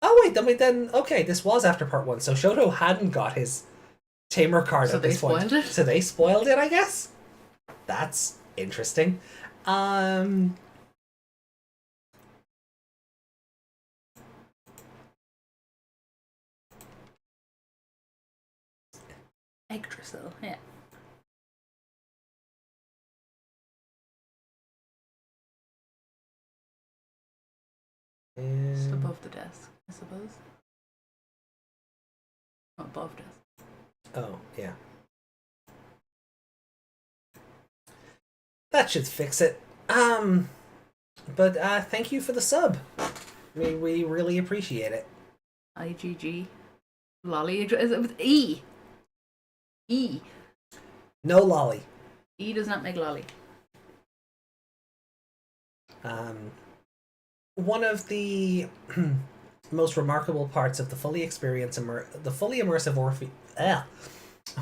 Oh wait, then okay, this was after part 1. So Shoto hadn't got his tamer card at this point. So they spoiled it, I guess. That's interesting. Yggdrasil, yeah. Just above the desk, I suppose. Above desk. Oh, yeah. That should fix it. But thank you for the sub. We really appreciate it. IGG. Lolly. Is it with E? E. No lolly. E does not make lolly. One of the most remarkable parts of the fully immersive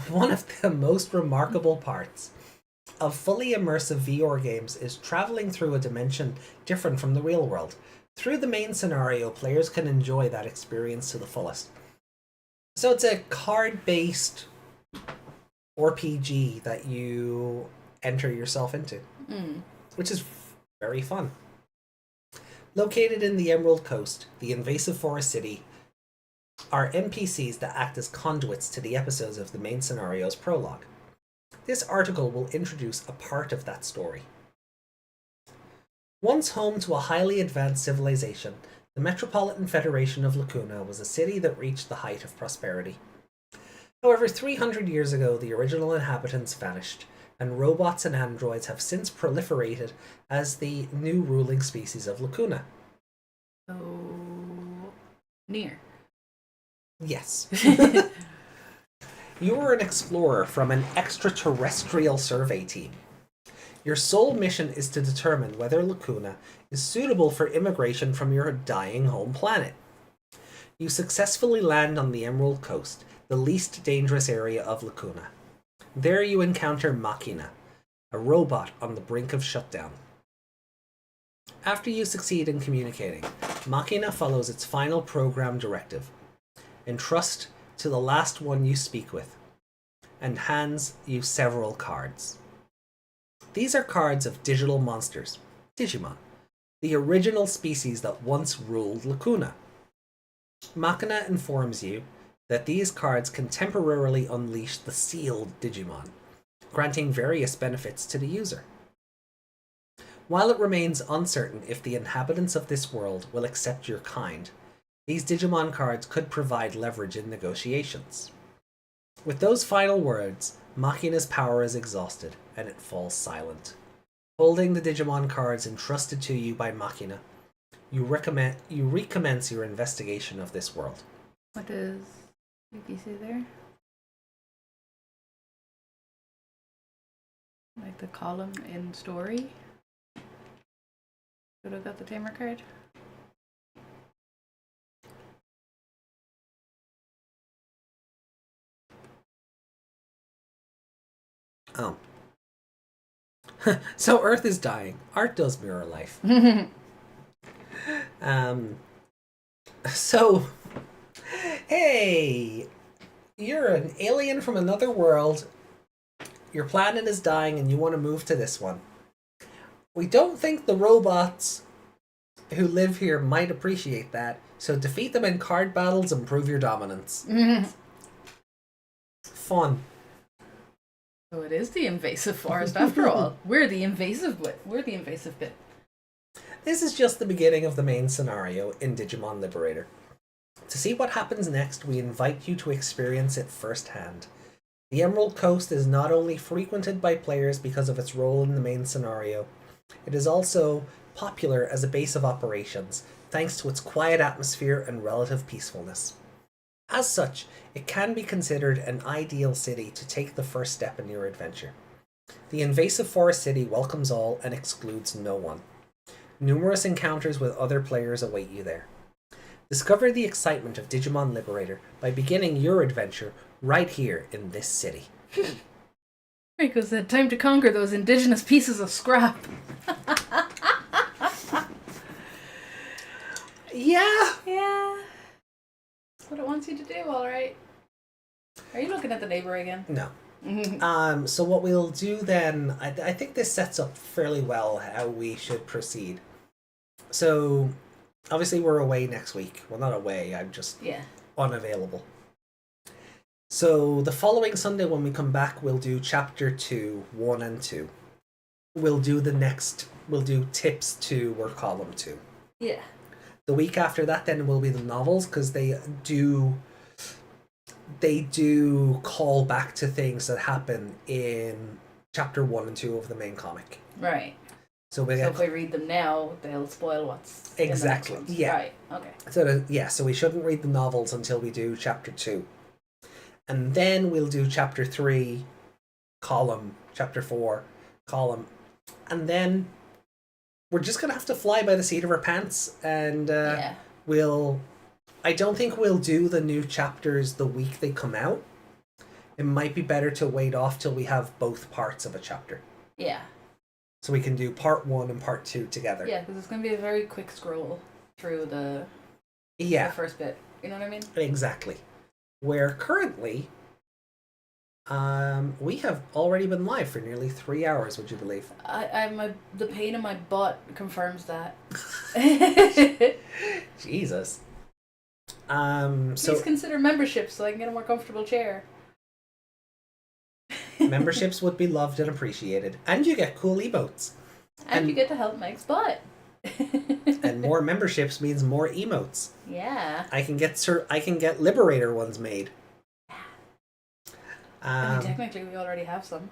one of the most remarkable parts of fully immersive VR games is traveling through a dimension different from the real world. Through the main scenario, players can enjoy that experience to the fullest. So it's a card-based RPG that you enter yourself into, which is very fun. Located in the Emerald Coast, the invasive forest city are NPCs that act as conduits to the episodes of the main scenario's prologue. This article will introduce a part of that story. Once home to a highly advanced civilization, the Metropolitan Federation of Lacuna was a city that reached the height of prosperity. However, 300 years ago, the original inhabitants vanished, and robots and androids have since proliferated as the new ruling species of Lacuna. So, near. Yes. You are an explorer from an extraterrestrial survey team. Your sole mission is to determine whether Lacuna is suitable for immigration from your dying home planet. You successfully land on the Emerald Coast, the least dangerous area of Lacuna. There you encounter Machina, a robot on the brink of shutdown. After you succeed in communicating, Machina follows its final program directive: entrust to the last one you speak with, and hands you several cards. These are cards of digital monsters, Digimon, the original species that once ruled Lacuna. Machina informs you that these cards can temporarily unleash the sealed Digimon, granting various benefits to the user. While it remains uncertain if the inhabitants of this world will accept your kind, these Digimon cards could provide leverage in negotiations. With those final words, Machina's power is exhausted, and it falls silent. Holding the Digimon cards entrusted to you by Machina, you recommence your investigation of this world. What does Yuki say there? Like the column in story? Should have got the tamer card. Oh. So Earth is dying. Art does mirror life. So, hey, you're an alien from another world. Your planet is dying and you want to move to this one. We don't think the robots who live here might appreciate that, so defeat them in card battles and prove your dominance. Fun. So it is the invasive forest after all. We're the invasive bit. This is just the beginning of the main scenario in Digimon Liberator. To see what happens next, we invite you to experience it firsthand. The Emerald Coast is not only frequented by players because of its role in the main scenario, it is also popular as a base of operations, thanks to its quiet atmosphere and relative peacefulness. As such, it can be considered an ideal city to take the first step in your adventure. The invasive forest city welcomes all and excludes no one. Numerous encounters with other players await you there. Discover the excitement of Digimon Liberator by beginning your adventure right here in this city. Rico said, time to conquer those indigenous pieces of scrap. Yeah. That's what it wants you to do, alright. Are you looking at the neighbor again? No. So what we'll do then, I think this sets up fairly well how we should proceed. So, obviously we're away next week. Well, not away, I'm just unavailable. So, the following Sunday when we come back, we'll do Chapter 2, 1 and 2. We'll do tips 2 or column 2. Yeah. The week after that then will be the novels, because they do call back to things that happen in chapter 1 and 2 of the main comic. Right. So if we read them now, they'll spoil what's exactly. In the next ones. Yeah. Right. Okay. So we shouldn't read the novels until we do chapter 2. And then we'll do chapter 3, column, chapter 4, column. And then we're just going to have to fly by the seat of our pants. And I don't think we'll do the new chapters the week they come out. It might be better to wait off till we have both parts of a chapter. Yeah. So we can do part 1 and part 2 together. Yeah, because it's going to be a very quick scroll through the first bit. You know what I mean? Exactly. Where currently, we have already been live for nearly 3 hours, would you believe? The pain in my butt confirms that. Jesus. Please consider membership so I can get a more comfortable chair. Memberships would be loved and appreciated. And you get cool emotes. And you get to help Mike's butt. And more memberships means more emotes. Yeah. I can get Liberator ones made. I mean, technically we already have some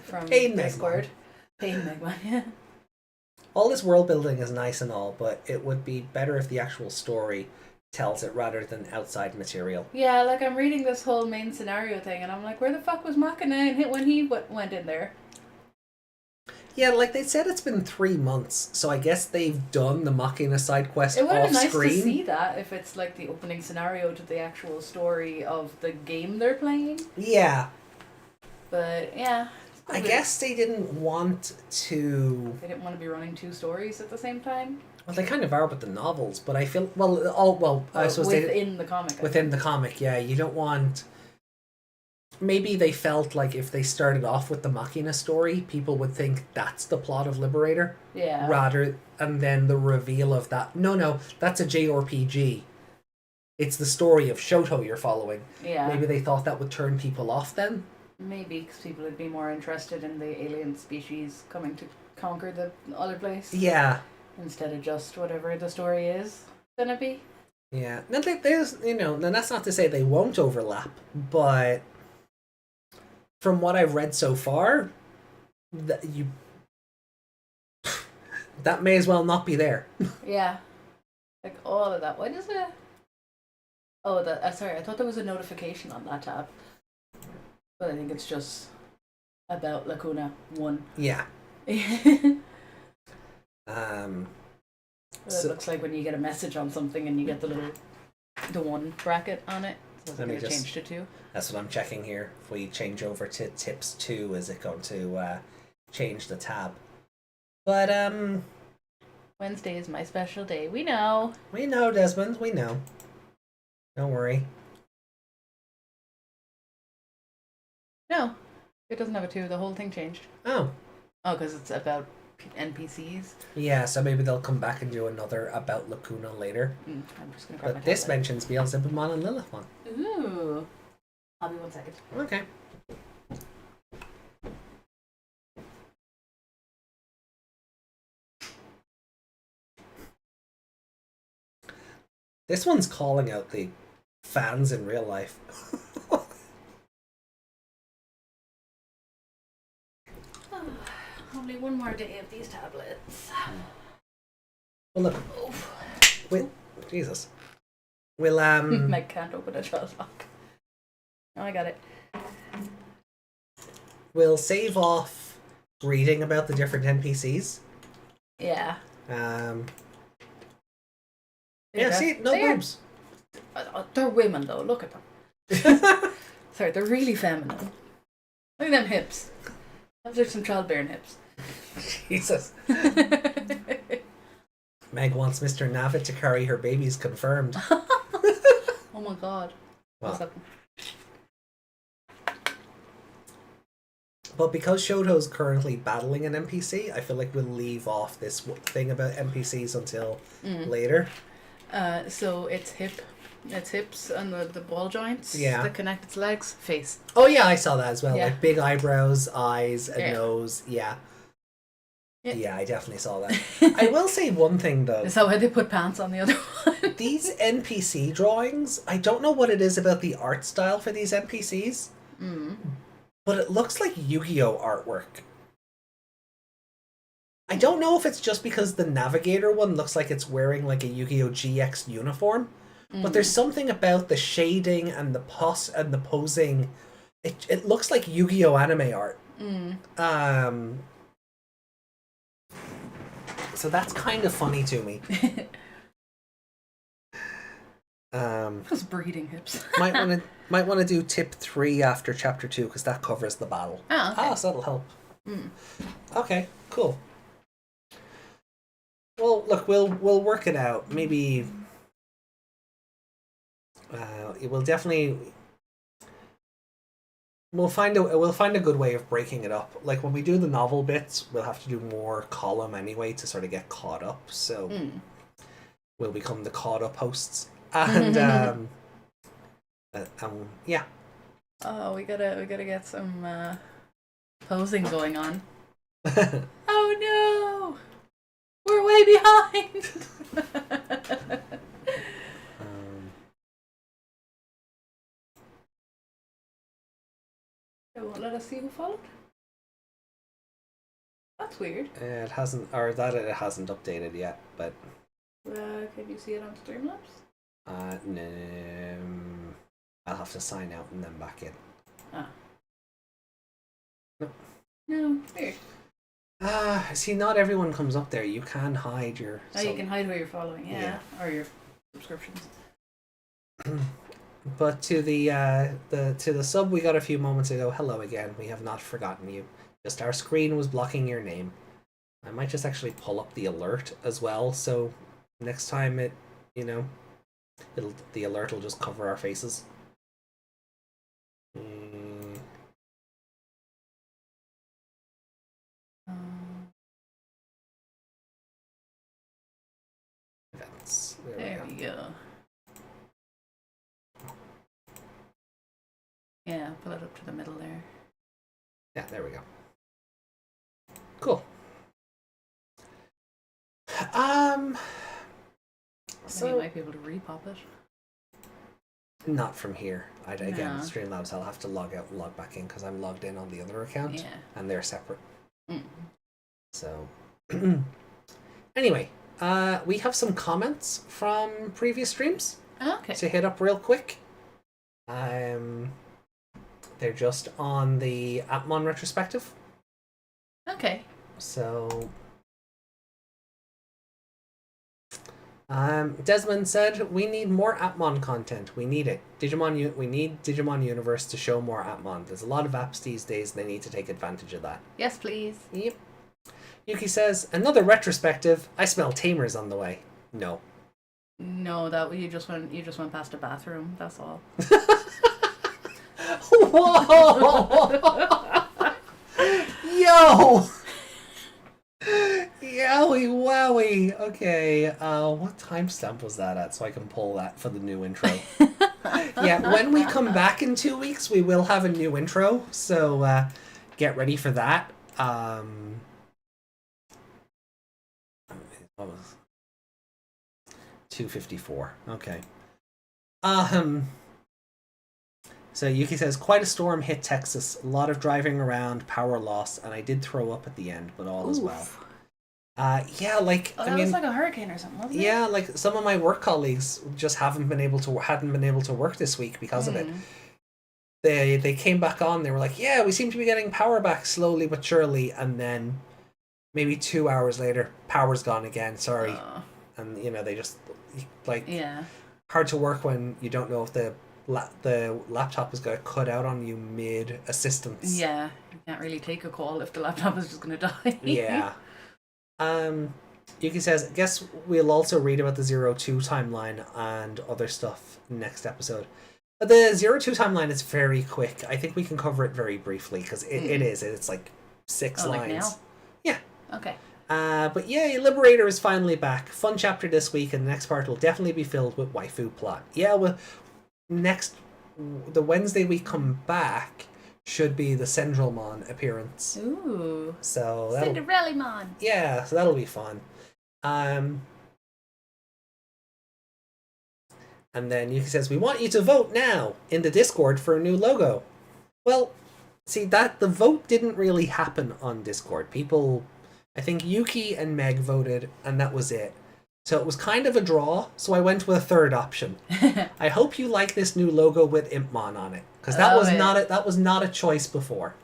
from Pain Discord. Pain Megman, yeah. All this world building is nice and all, but it would be better if the actual story tells it rather than outside material. Yeah, like I'm reading this whole main scenario thing and I'm like, where the fuck was Machina when he went in there? Yeah, like they said, it's been 3 months, so I guess they've done the Machina side quest off screen. It would have been nice to see that if it's like the opening scenario to the actual story of the game they're playing. Yeah. But yeah. I guess they didn't want to... They didn't want to be running 2 stories at the same time? Well, they kind of are with the novels, but I feel... I suppose within the comic. Within the comic, yeah. You don't want... Maybe they felt like if they started off with the Machina story, people would think that's the plot of Liberator. Yeah. And then the reveal of that... No, that's a JRPG. It's the story of Shoto you're following. Yeah. Maybe they thought that would turn people off then? Maybe, because people would be more interested in the alien species coming to conquer the other place. Yeah. Instead of just whatever the story is gonna be. Yeah. Now, there's, now that's not to say they won't overlap, but from what I've read so far, that may as well not be there. Yeah. Like all of that. What is it? Oh, sorry, I thought there was a notification on that tab. But I think it's just about Lacuna 1. Yeah. It looks like when you get a message on something and you get the 1 bracket on it. So it's going to change to 2. That's what I'm checking here. If we change over to tips 2, is it going to change the tab? But Wednesday is my special day. We know. We know, Desmond. We know. Don't worry. No, it doesn't have a 2. The whole thing changed. Oh. Oh, because it's about NPCs. Yeah, so maybe they'll come back and do another about Lacuna later. I'm just gonna grab But this mentions Beelzebubmon and Lilithmon. Ooh. I'll be 1 second. Okay. This one's calling out the fans in real life. Only 1 more day of these tablets. Well, look. Jesus. We'll, Meg can't open a 12 lock. Oh, I got it. We'll save off reading about the different NPCs. Yeah. Yeah, see? No boobs. They're women, though. Look at them. Sorry, they're really feminine. Look at them hips. Those are some childbearing hips. Jesus. Meg wants Mr. Navitt to carry her babies confirmed. Oh my god. Well, what's up? But because Shoto's currently battling an NPC, I feel like we'll leave off this thing about NPCs until later. So it's hips and the ball joints that connect its legs, face. Oh yeah, I saw that as well. Yeah. Like big eyebrows, eyes, a nose. Yeah. Yeah, I definitely saw that. I will say one thing though. Is that why they put pants on the other one? These NPC drawings, I don't know what it is about the art style for these NPCs, but it looks like Yu-Gi-Oh artwork. I don't know if it's just because the Navigator one looks like it's wearing like a Yu-Gi-Oh GX uniform, but there's something about the shading and the posing. It looks like Yu-Gi-Oh anime art. So that's kind of funny to me. Those breeding hips. might want to do tip 3 after chapter 2 because that covers the battle. Oh, okay. So that'll help. Okay, cool. Well, look, we'll work it out. Maybe we'll definitely we'll find a good way of breaking it up. Like when we do the novel bits, we'll have to do more column anyway to sort of get caught up. So we'll become the caught up hosts. And yeah. Oh, we gotta get some posing going on. Oh no, we're way behind. It won't let us see who followed. That's weird. It hasn't updated yet, but. Can you see it on Streamlabs? No. I'll have to sign out and then back in. Ah. Nope. No, weird. See, not everyone comes up there. You can hide your. You can hide who you're following, yeah. Or your subscriptions. But to the sub we got a few moments ago. Hello again. We have not forgotten you. Just our screen was blocking your name. I might just actually pull up the alert as well. So next time the alert will just cover our faces. Events. There we go. Yeah, pull it up to the middle there. Yeah, there we go. Cool. So you might be able to repop it. Not from here. Again, Streamlabs, I'll have to log out and log back in because I'm logged in on the other account, and they're separate. So, anyway, we have some comments from previous streams. Okay. To hit up real quick. They're just on the Apocalymon retrospective. Okay. So, Desmond said, we need more Apocalymon content. We need it. We need Digimon Universe to show more Apocalymon. There's a lot of apps these days, and they need to take advantage of that. Yes, please. Yep. Yuki says, another retrospective. I smell tamers on the way. No. No, that you just went past a bathroom. That's all. Whoa! Yo! Yowie wowie. Okay, what timestamp was that at so I can pull that for the new intro? Yeah, when we come back in 2 weeks, we will have a new intro, so get ready for that. What was 2:54? Okay. So Yuki says, quite a storm hit Texas. A lot of driving around, power loss, and I did throw up at the end, but all is well. Yeah, like that was like a hurricane or something, wasn't it? Yeah, like some of my work colleagues just hadn't been able to work this week because of it. They came back on. They were like, yeah, we seem to be getting power back slowly but surely, and then maybe 2 hours later, power's gone again. Sorry, and they just hard to work when you don't know if the laptop is going to cut out on you mid assistance. Yeah, you can't really take a call if the laptop is just going to die. Yeah. Yuki says, I guess we'll also read about the 02 timeline and other stuff next episode. But the 02 timeline is very quick. I think we can cover it very briefly because it's like 6 lines. Like now? Yeah. Okay. But yeah, Liberator is finally back. Fun chapter this week, and the next part will definitely be filled with waifu plot. Yeah, well, the Wednesday we come back, should be the Centralmon appearance. Ooh. So Cinderellamon. Yeah, so that'll be fun. And then Yuki says, "We want you to vote now in the Discord for a new logo." Well, see that the vote didn't really happen on Discord. People, I think Yuki and Meg voted, and that was it. So it was kind of a draw. So I went with a third option. I hope you like this new logo with Impmon on it, because that was not a choice before.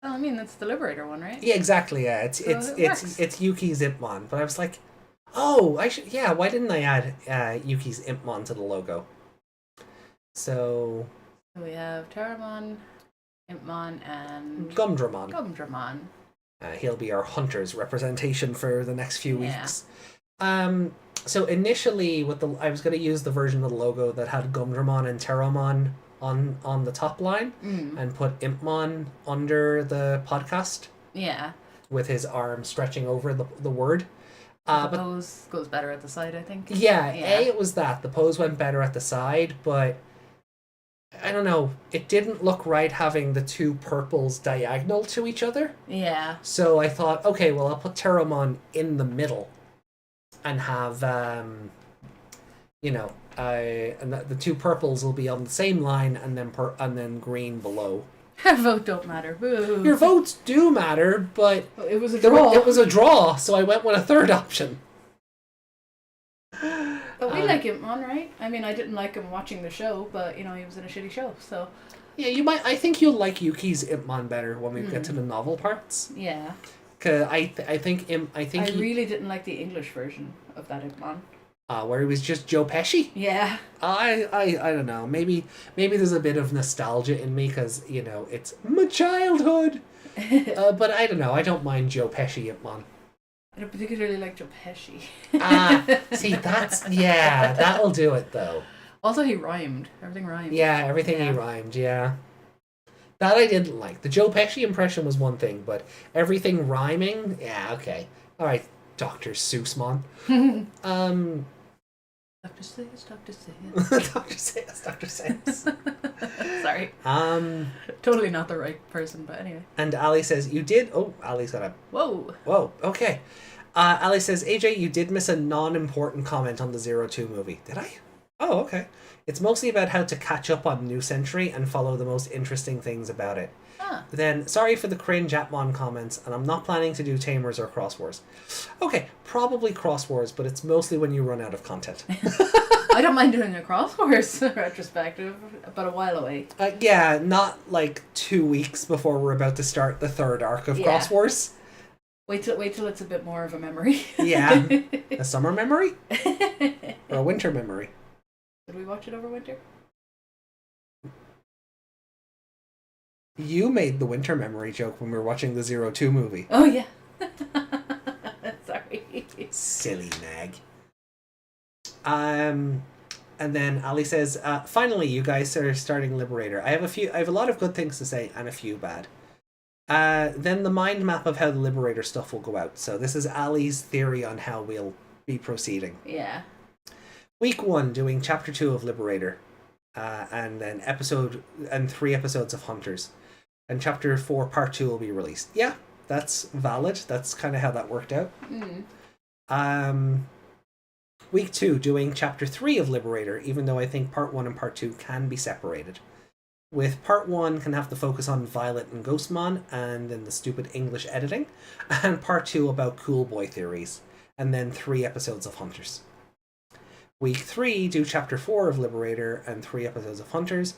Oh, I mean that's the Liberator one, right? Yeah, exactly. Yeah, it's Yuki's Impmon, but I was like, oh, I should. Yeah, why didn't I add Yuki's Impmon to the logo? So we have Terramon, Impmon, and Gumdramon. He'll be our hunter's representation for the next few weeks. So initially, I was going to use the version of the logo that had Gumdramon and Terramon on the top line, and put Impmon under the podcast. Yeah. With his arm stretching over the word. The pose goes better at the side, I think. Yeah, it was that. The pose went better at the side, but I don't know. It didn't look right having the two purples diagonal to each other. Yeah. So I thought, okay, well, I'll put Terramon in the middle and have, and the two purples will be on the same line, and then green below. Our vote don't matter. Boo. Your votes do matter, but it was a draw. It was a draw, so I went with a third option. But we like him on, right? I mean, I didn't like him watching the show, but he was in a shitty show, so. Yeah, you might. I think you'll like Yuki's Impmon better when we get to the novel parts. Yeah. Cause I really didn't like the English version of that Impmon. Where he was just Joe Pesci? Yeah. I don't know. Maybe there's a bit of nostalgia in me because, it's my childhood. But I don't know. I don't mind Joe Pesci Impmon. I don't particularly like Joe Pesci. See, that'll do it though. Also, he rhymed. Everything rhymed. Yeah, everything he rhymed, yeah. That I didn't like. The Joe Pesci impression was one thing, but everything rhyming, yeah, okay. All right, Dr. Seussmon. Dr. Seuss. Dr. Seuss. Sorry. Totally not the right person, but anyway. And Ali says, you did... Oh, Ali's got a... Whoa, okay. Ali says, AJ, you did miss a non-important comment on the 02 movie. Did I? Oh, okay. It's mostly about how to catch up on New Century and follow the most interesting things about it. Then, sorry for the cringe Atmon comments, and I'm not planning to do Tamers or Cross Wars. Okay, probably Cross Wars, but it's mostly when you run out of content. I don't mind doing a Cross Wars retrospective, but a while away. Yeah, not like 2 weeks before we're about to start the third arc of Cross Wars. Wait till it's a bit more of a memory. Yeah. A summer memory? Or a winter memory? Did we watch it over winter? You made the winter memory joke when we were watching the 02 movie. Oh, yeah. Sorry. Silly nag. And then Ali says, finally, you guys are starting Liberator. I have a lot of good things to say and a few bad. Then the mind map of how the Liberator stuff will go out. So this is Ali's theory on how we'll be proceeding. Yeah. Week 1, doing Chapter 2 of Liberator. And then 3 episodes of Hunters. And Chapter 4, Part 2 will be released. Yeah, that's valid. That's kind of how that worked out. Week 2, doing Chapter 3 of Liberator, even though I think Part 1 and Part 2 can be separated. With Part 1 can have the focus on Violet and Ghostmon, and then the stupid English editing. And Part 2 about cool boy theories. And then 3 episodes of Hunters. Week 3, do Chapter 4 of Liberator and 3 episodes of Hunters.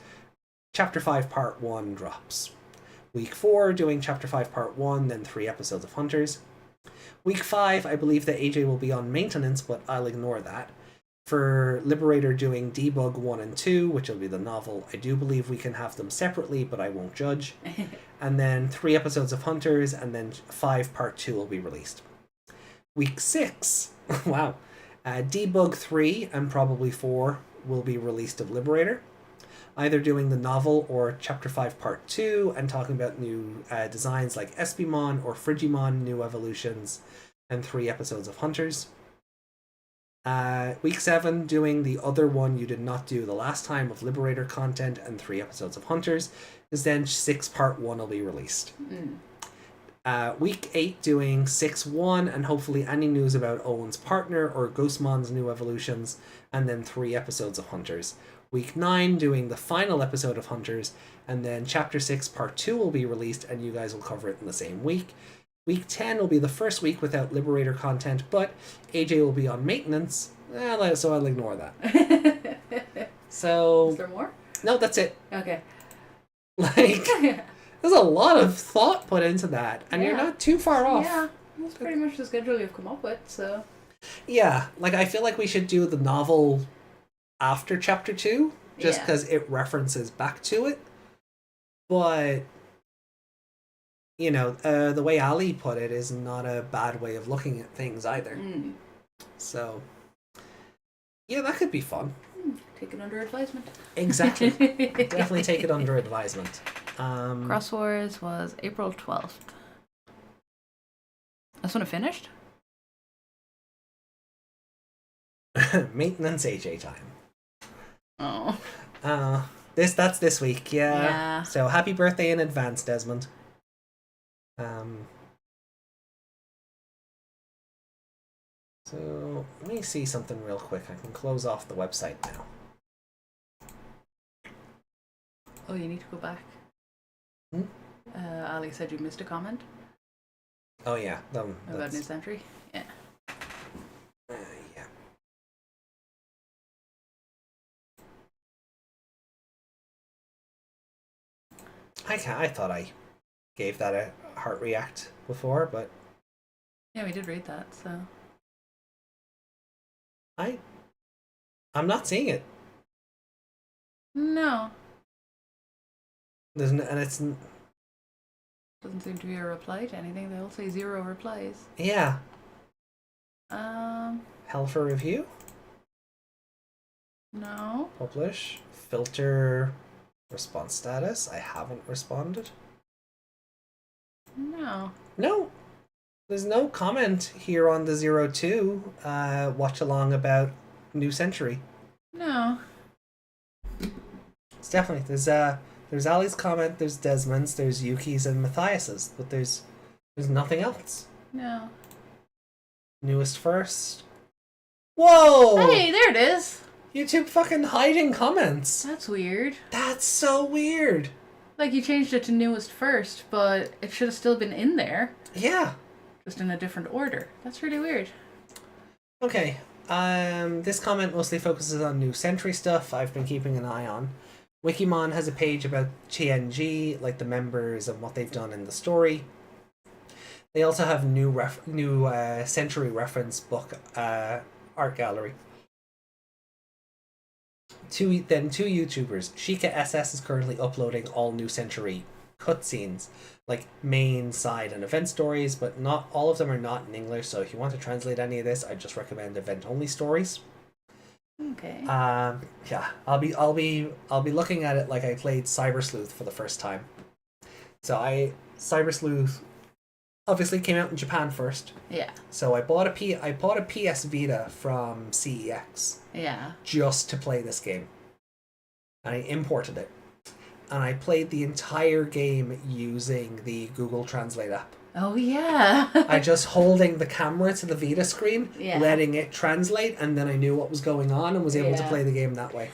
Chapter 5, Part 1 drops. Week 4, doing Chapter 5, Part 1, then 3 episodes of Hunters. Week 5, I believe that AJ will be on maintenance, but I'll ignore that. For Liberator doing Debug 1 and 2, which will be the novel, I do believe we can have them separately, but I won't judge. And then 3 episodes of Hunters, and then 5 Part 2 will be released. Week 6, wow. Debug 3 and probably 4 will be released of Liberator. Either doing the novel or Chapter 5 Part 2 and talking about new designs like Espimon or Frigimon, new evolutions, and 3 episodes of Hunters. Week 7, doing the other one you did not do the last time of Liberator content and 3 episodes of Hunters, because then 6 part 1 will be released. Week 8, doing 6-1 and hopefully any news about Owen's partner or Ghostmon's new evolutions, and then 3 episodes of Hunters. Week 9, doing the final episode of Hunters, and then Chapter 6 Part 2 will be released, and you guys will cover it in the same week. Week 10 will be the first week without Liberator content, but AJ will be on maintenance, so I'll ignore that. So... Is there more? No, that's it. Okay. Like, there's a lot of thought put into that, and you're not too far off. Yeah, that's pretty much the schedule you've come up with, so... Yeah, like, I feel like we should do the novel after Chapter 2, just because it references back to it. But... You know, the way Ali put it is not a bad way of looking at things either. So, yeah, that could be fun. Take it under advisement. Exactly. Definitely take it under advisement. Cross Wars was April 12th. That's when it finished? Maintenance AJ time. Oh. That's this week, yeah. So happy birthday in advance, Desmond. So let me see something real quick. I can close off the website now. Oh, you need to go back. Ali said you missed a comment. Oh yeah, about New Century. Yeah. Yeah. I thought I gave that a heart react before, but yeah, we did read that. So I'm not seeing it. No. There's no, and it's doesn't seem to be a reply to anything. They all say 0 replies. Yeah. Hell for review? No. Publish. Filter. Response status. I haven't responded. No. No. There's no comment here on the 02 watch along about New Century. No. It's definitely there's Ali's comment, there's Desmond's, there's Yuki's and Matthias's, but there's nothing else. No. Newest first. Whoa! Hey, there it is. YouTube fucking hiding comments. That's weird. That's so weird. Like, you changed it to newest first, but it should have still been in there. Yeah. Just in a different order. That's really weird. Okay. This comment mostly focuses on New Century stuff I've been keeping an eye on. Wikimon has a page about TNG, like the members and what they've done in the story. They also have new Century reference book art gallery. Two YouTubers. Sheikah SS is currently uploading all New Century cutscenes, like main, side, and event stories, but not all of them are not in English. So if you want to translate any of this, I just recommend event-only stories. Okay. Yeah, I'll be looking at it like I played Cyber Sleuth for the first time. So Cyber Sleuth obviously came out in Japan first. Yeah. So I bought a PS Vita from CEX. Yeah. Just to play this game. And I imported it. And I played the entire game using the Google Translate app. Oh, yeah. I just holding the camera to the Vita screen, yeah. letting it translate, and then I knew what was going on and was able to play the game that way.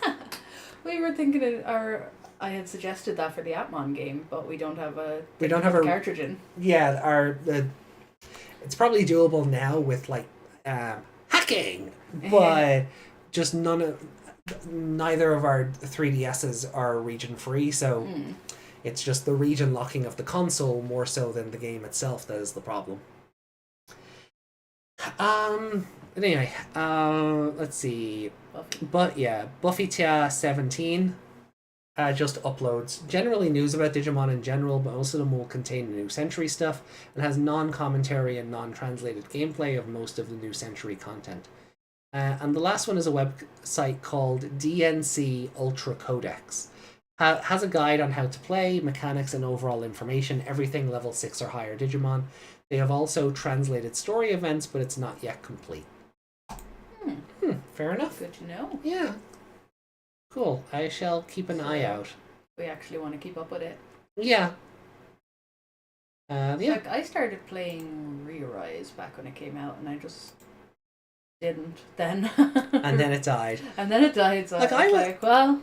We were thinking I had suggested that for the Apocalymon game, but we don't have a cartridge in. Yeah, it's probably doable now with like hacking, but just neither of our 3DSs are region free, so it's just the region locking of the console more so than the game itself that is the problem. Anyway, let's see. Buffy Tia 17 just uploads generally news about Digimon in general, but most of them will contain New Century stuff and has non-commentary and non-translated gameplay of most of the New Century content. And the last one is a website called DNC Ultra Codex. Has a guide on how to play, mechanics, and overall information, everything level 6 or higher Digimon. They have also translated story events, but it's not yet complete. Fair enough. Good to know. Yeah. Cool. I shall keep an eye out. We actually want to keep up with it. Yeah. Yeah. Like, I started playing Re-Rise back when it came out, and I just didn't then. And then it died. And then it died, so like, I was well,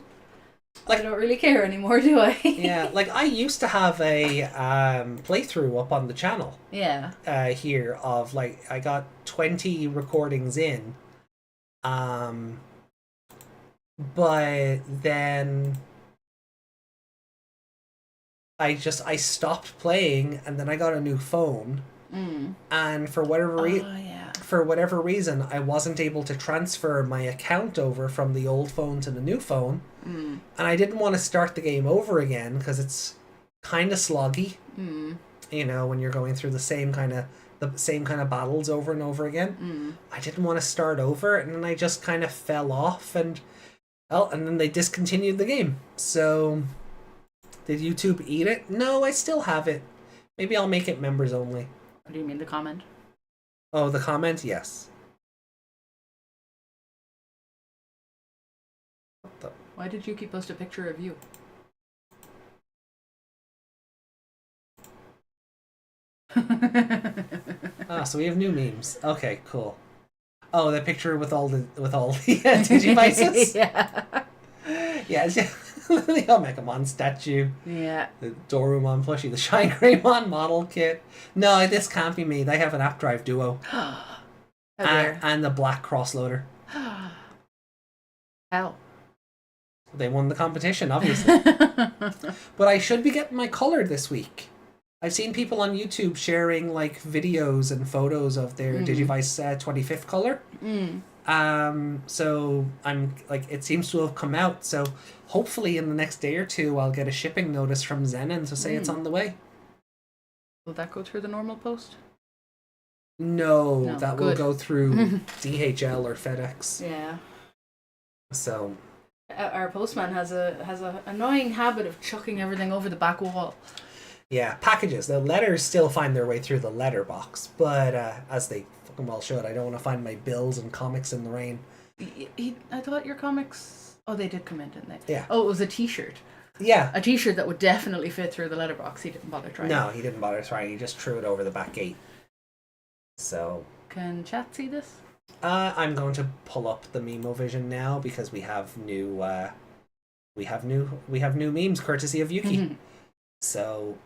I don't really care anymore, do I? Yeah, like, I used to have a playthrough up on the channel. Yeah. Here of, like, I got 20 recordings in. But then I stopped playing, and then I got a new phone. And for whatever reason, I wasn't able to transfer my account over from the old phone to the new phone. And I didn't want to start the game over again because it's kind of sloggy. You know, when you're going through the same kind of battles over and over again. I didn't want to start over, and then I just kind of fell off, and then they discontinued the game. So did YouTube eat it? No, I still have it. Maybe I'll make it members only. What do you mean, the comment? Oh, the comment? Yes. Why did Yuki post a picture of you? So we have new memes. Okay, cool. Oh, that picture with all the Digivices? Yeah. Yeah, it's the Omegomon statue. Yeah. The Dorumon plushie, the Shine Greymon model kit. No, this can't be me. They have an app drive duo. And the black crossloader. How? They won the competition, obviously. But I should be getting my color this week. I've seen people on YouTube sharing, like, videos and photos of their Digivice 25th color. So I'm like, it seems to have come out. So hopefully in the next day or two, I'll get a shipping notice from Zenon to say it's on the way. Will that go through the normal post? No, that will go through DHL or FedEx. Yeah. So our postman has a annoying habit of chucking everything over the back wall. Yeah, packages. The letters still find their way through the letterbox, but as they fucking well should. I don't want to find my bills and comics in the rain. I thought your comics... Oh, they did come in, didn't they? Yeah. Oh, it was a t-shirt. Yeah. A t-shirt that would definitely fit through the letterbox. He didn't bother trying. No, he didn't bother trying. He just threw it over the back gate. So... Can chat see this? I'm going to pull up the Memo-Vision now because we have new memes courtesy of Yuki. So...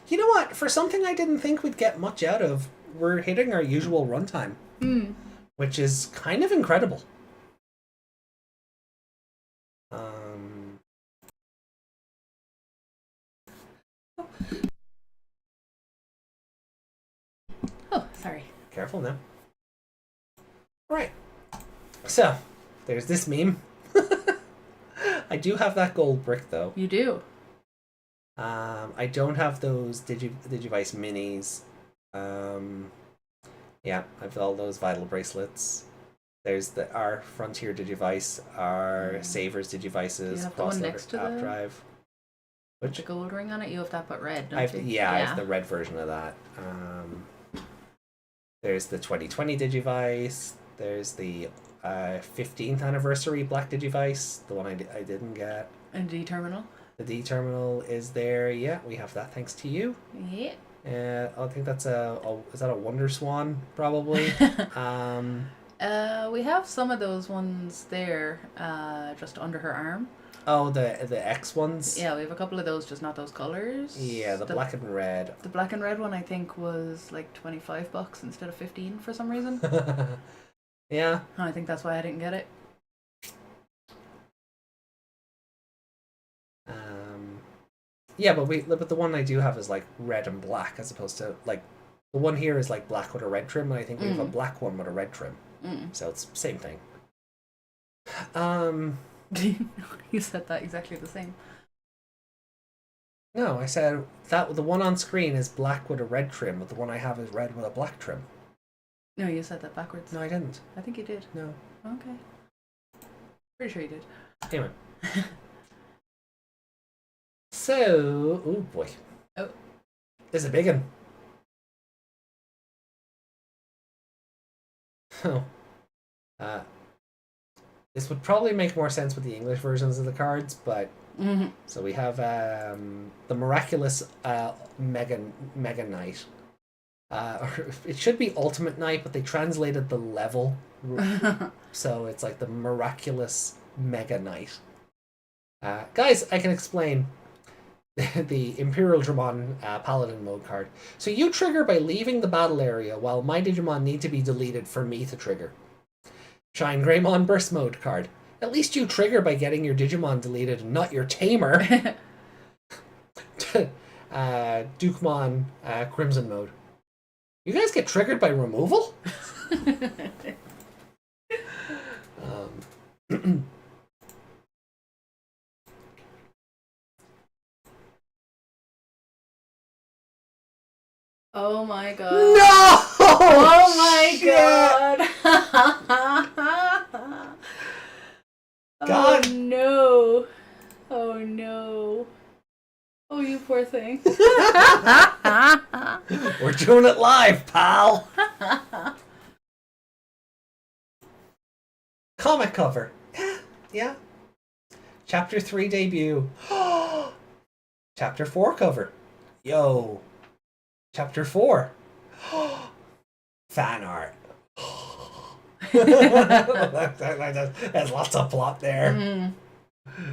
You know what? For something I didn't think we'd get much out of, we're hitting our usual runtime. Which is kind of incredible. Oh, sorry. Careful now. Right. So, there's this meme. I do have that gold brick, though. You do? I don't have those Digivice minis. Yeah, I've all those Vital bracelets. There's our Frontier Digivice, our Savers Digivices, Crossloader App Drive. Which the gold ring on it? You have that but red, don't you? Yeah, I have the red version of that. There's the 2020 Digivice. There's the 15th anniversary Black Digivice, the one I didn't get. And D-Terminal? The D-Terminal is there. Yeah, we have that thanks to you. Yeah. I think that's is that a Wonder Swan, probably? We have some of those ones there, just under her arm. Oh, the X ones? Yeah, we have a couple of those, just not those colours. Yeah, the black and red. The black and red one, I think, was like $25 instead of 15 for some reason. Yeah. I think that's why I didn't get it. Yeah, but the one I do have is like red and black, as opposed to like the one here is like black with a red trim, and I think we have a black one with a red trim. So it's the same thing. You said that exactly the same. No, I said that the one on screen is black with a red trim, but the one I have is red with a black trim. No, you said that backwards. No, I didn't. I think you did. No. Okay. Pretty sure you did. Anyway. So, oh boy. Oh. This is a big one. So, this would probably make more sense with the English versions of the cards, but so we have the miraculous Mega Knight. It should be Ultimate Knight, but they translated the level, so it's like the miraculous Mega Knight. Guys, I can explain the Imperial Dramon Paladin mode card. So you trigger by leaving the battle area, while my Digimon need to be deleted for me to trigger. Shine Greymon Burst mode card. At least you trigger by getting your Digimon deleted and not your tamer. Dukemon Crimson mode. You guys get triggered by removal? Oh my god. No! Oh my god. God. Oh no. Oh no. Oh, you poor thing. We're doing it live, pal. Comic cover. Yeah. Chapter 3 debut. Chapter 4 cover. Yo. Chapter 4. Fan art. There's lots of plot there.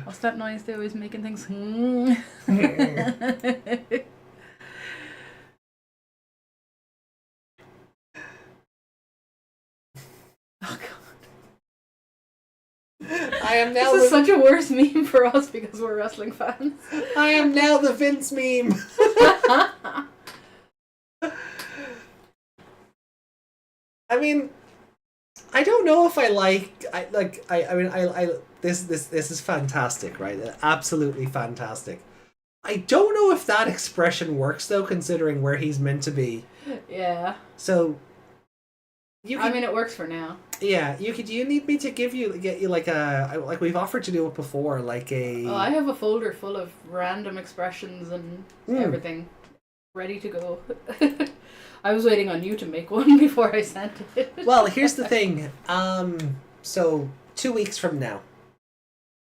What's that noise they always making things? Oh god. I am now this is such a worse meme for us because we're wrestling fans. I am now the Vince meme. I mean, I don't know if I this is fantastic, right? Absolutely fantastic. I don't know if that expression works though, considering where he's meant to be. Yeah. So I mean, it works for now. Yeah, you need me to get you like we've offered to do it before, like a. Oh, I have a folder full of random expressions and everything ready to go. I was waiting on you to make one before I sent it. Well, here's the thing. So 2 weeks from now,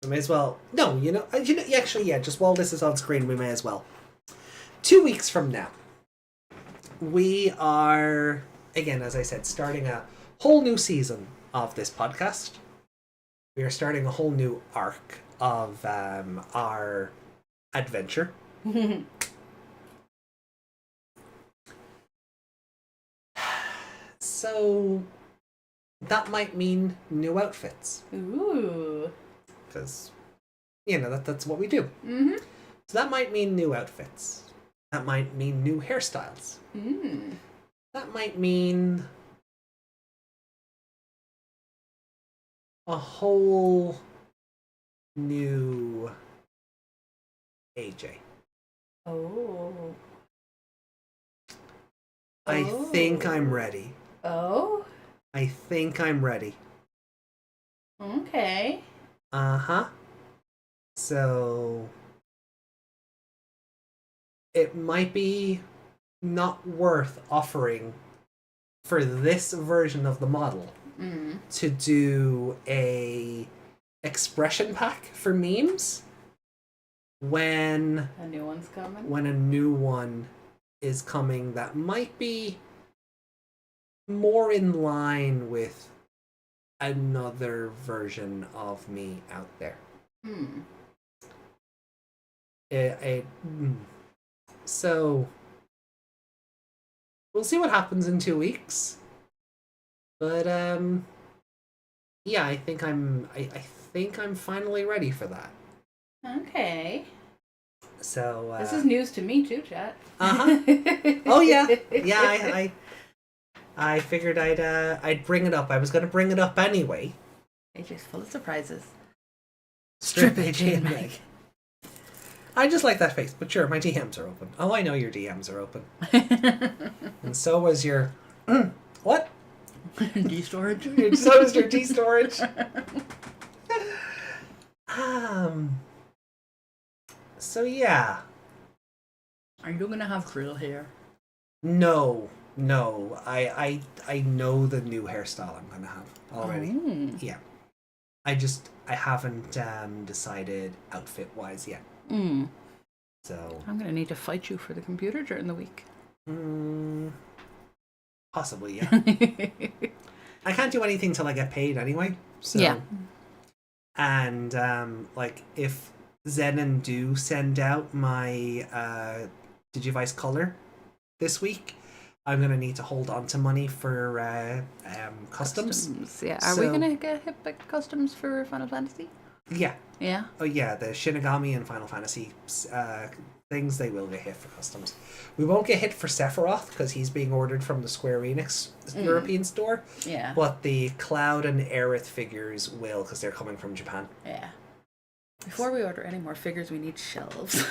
we may as well. No, actually, yeah. Just while this is on screen, we may as well. 2 weeks from now, we are again, as I said, starting a whole new season of this podcast. We are starting a whole new arc of our adventure. So that might mean new outfits. Ooh. Because, that's what we do. Mm-hmm. So that might mean new outfits. That might mean new hairstyles. Mm. That might mean a whole new AJ. Oh. I think I'm ready. Oh? I think I'm ready. Okay. Uh-huh. So it might be not worth offering for this version of the model to do a expression pack for memes when a new one's coming. When a new one is coming that might be more in line with another version of me out there. So we'll see what happens in 2 weeks. But yeah, I think I'm finally ready for that. Okay. So this is news to me too, chat. Oh yeah, yeah. I figured I'd bring it up. I was gonna bring it up anyway. AJ's full of surprises. Strip AJ and Meg. I just like that face, but sure, my DMs are open. Oh, I know your DMs are open. And so was your what? D storage. So was your D storage. So yeah. Are you gonna have krill hair? No. No, I know the new hairstyle I'm gonna have already. Oh. Yeah, I haven't decided outfit wise yet. So I'm gonna need to fight you for the computer during the week. Possibly, yeah. I can't do anything till I get paid anyway. So yeah. And like if Zenon do send out my Digivice color this week, I'm gonna need to hold on to money for customs. Yeah. Are we gonna get hit by customs for Final Fantasy? Yeah. Yeah. Oh yeah, the Shinigami and Final Fantasy things, they will get hit for customs. We won't get hit for Sephiroth because he's being ordered from the Square Enix European store. Yeah. But the Cloud and Aerith figures will, because they're coming from Japan. Yeah. Before we order any more figures, we need shelves.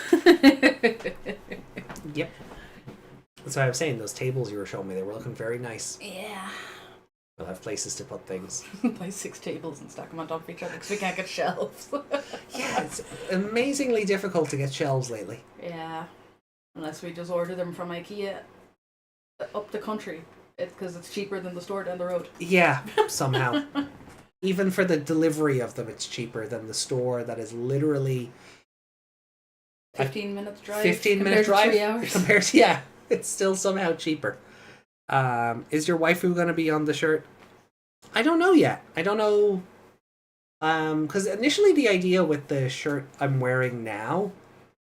Yep. That's why I was saying, those tables you were showing me, they were looking very nice. Yeah. We'll have places to put things. Buy 6 tables and stack them on top of each other because we can't get shelves. Yeah, it's amazingly difficult to get shelves lately. Yeah. Unless we just order them from IKEA up the country. Because it's cheaper than the store down the road. Yeah, somehow. Even for the delivery of them, it's cheaper than the store that is literally 15 minutes drive. 15-minute drive 3 hours. compared to, yeah, it's still somehow cheaper. Is your waifu going to be on the shirt? I don't know yet. I don't know. Because initially the idea with the shirt I'm wearing now,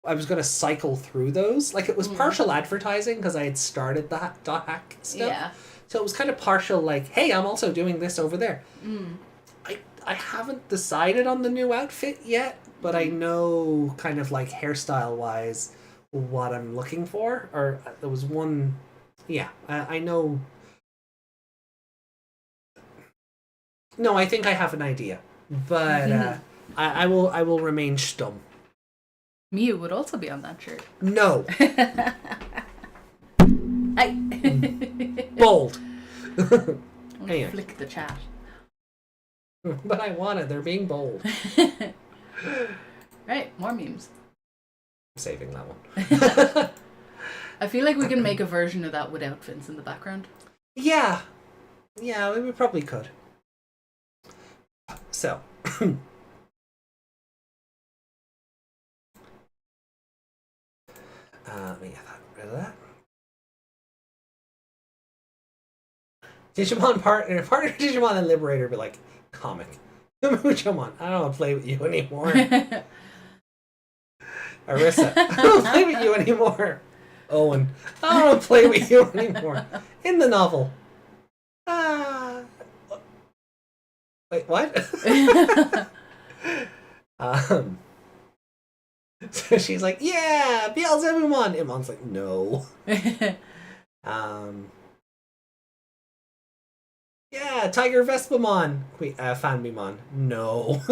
I was going to cycle through those. Like, it was partial advertising because I had started the dot hack stuff. Yeah. So it was kind of partial, like, hey, I'm also doing this over there. I haven't decided on the new outfit yet, but I know kind of like hairstyle-wise what I'm looking for. Or there was one... Yeah, I know... No, I think I have an idea. But I will remain stum. Mew would also be on that shirt. No. Bold. Anyway. Flick the chat. But I want it. They're being bold. Right, more memes. I'm saving that one. I feel like we can make a version of that with outfits in the background. Yeah. Yeah, we probably could. So. Let me get rid of that. Digimon partner Digimon and Liberator be like, comic. Muchomon, I don't want to play with you anymore. Arissa, I don't want to play with you anymore. Owen, I don't want to play with you anymore. In the novel. Wait, what? So she's like, yeah, Beelzebumon. Imon's like, no. Yeah, Tiger Vespamon. Fanbimon. No.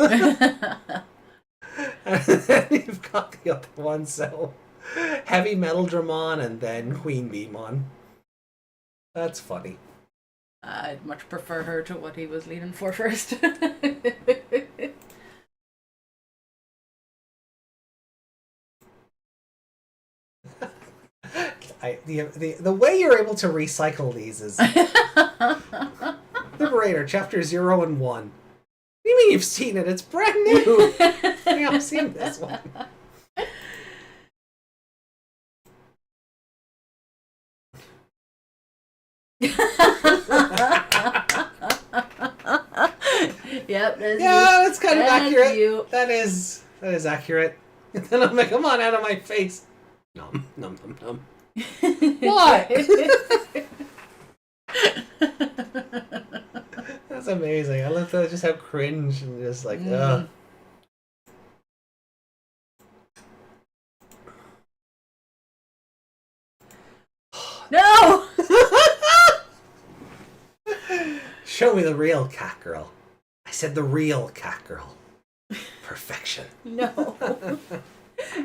And then you've got the other one, so Heavy Metal Dramon and then Queen Beemon. That's funny. I'd much prefer her to what he was leaning for first. The way you're able to recycle these is Liberator, chapter 0 and 1. What do you mean you've seen it? It's brand new. Yeah, I've seen this one. Yep, that's kind of accurate. That is accurate. And then I'm like, come on, out of my face. Nom, nom, nom, nom. What? That's amazing. I love just how cringe and just like, ugh. No! Show me the real cat girl. I said the real cat girl. Perfection. No.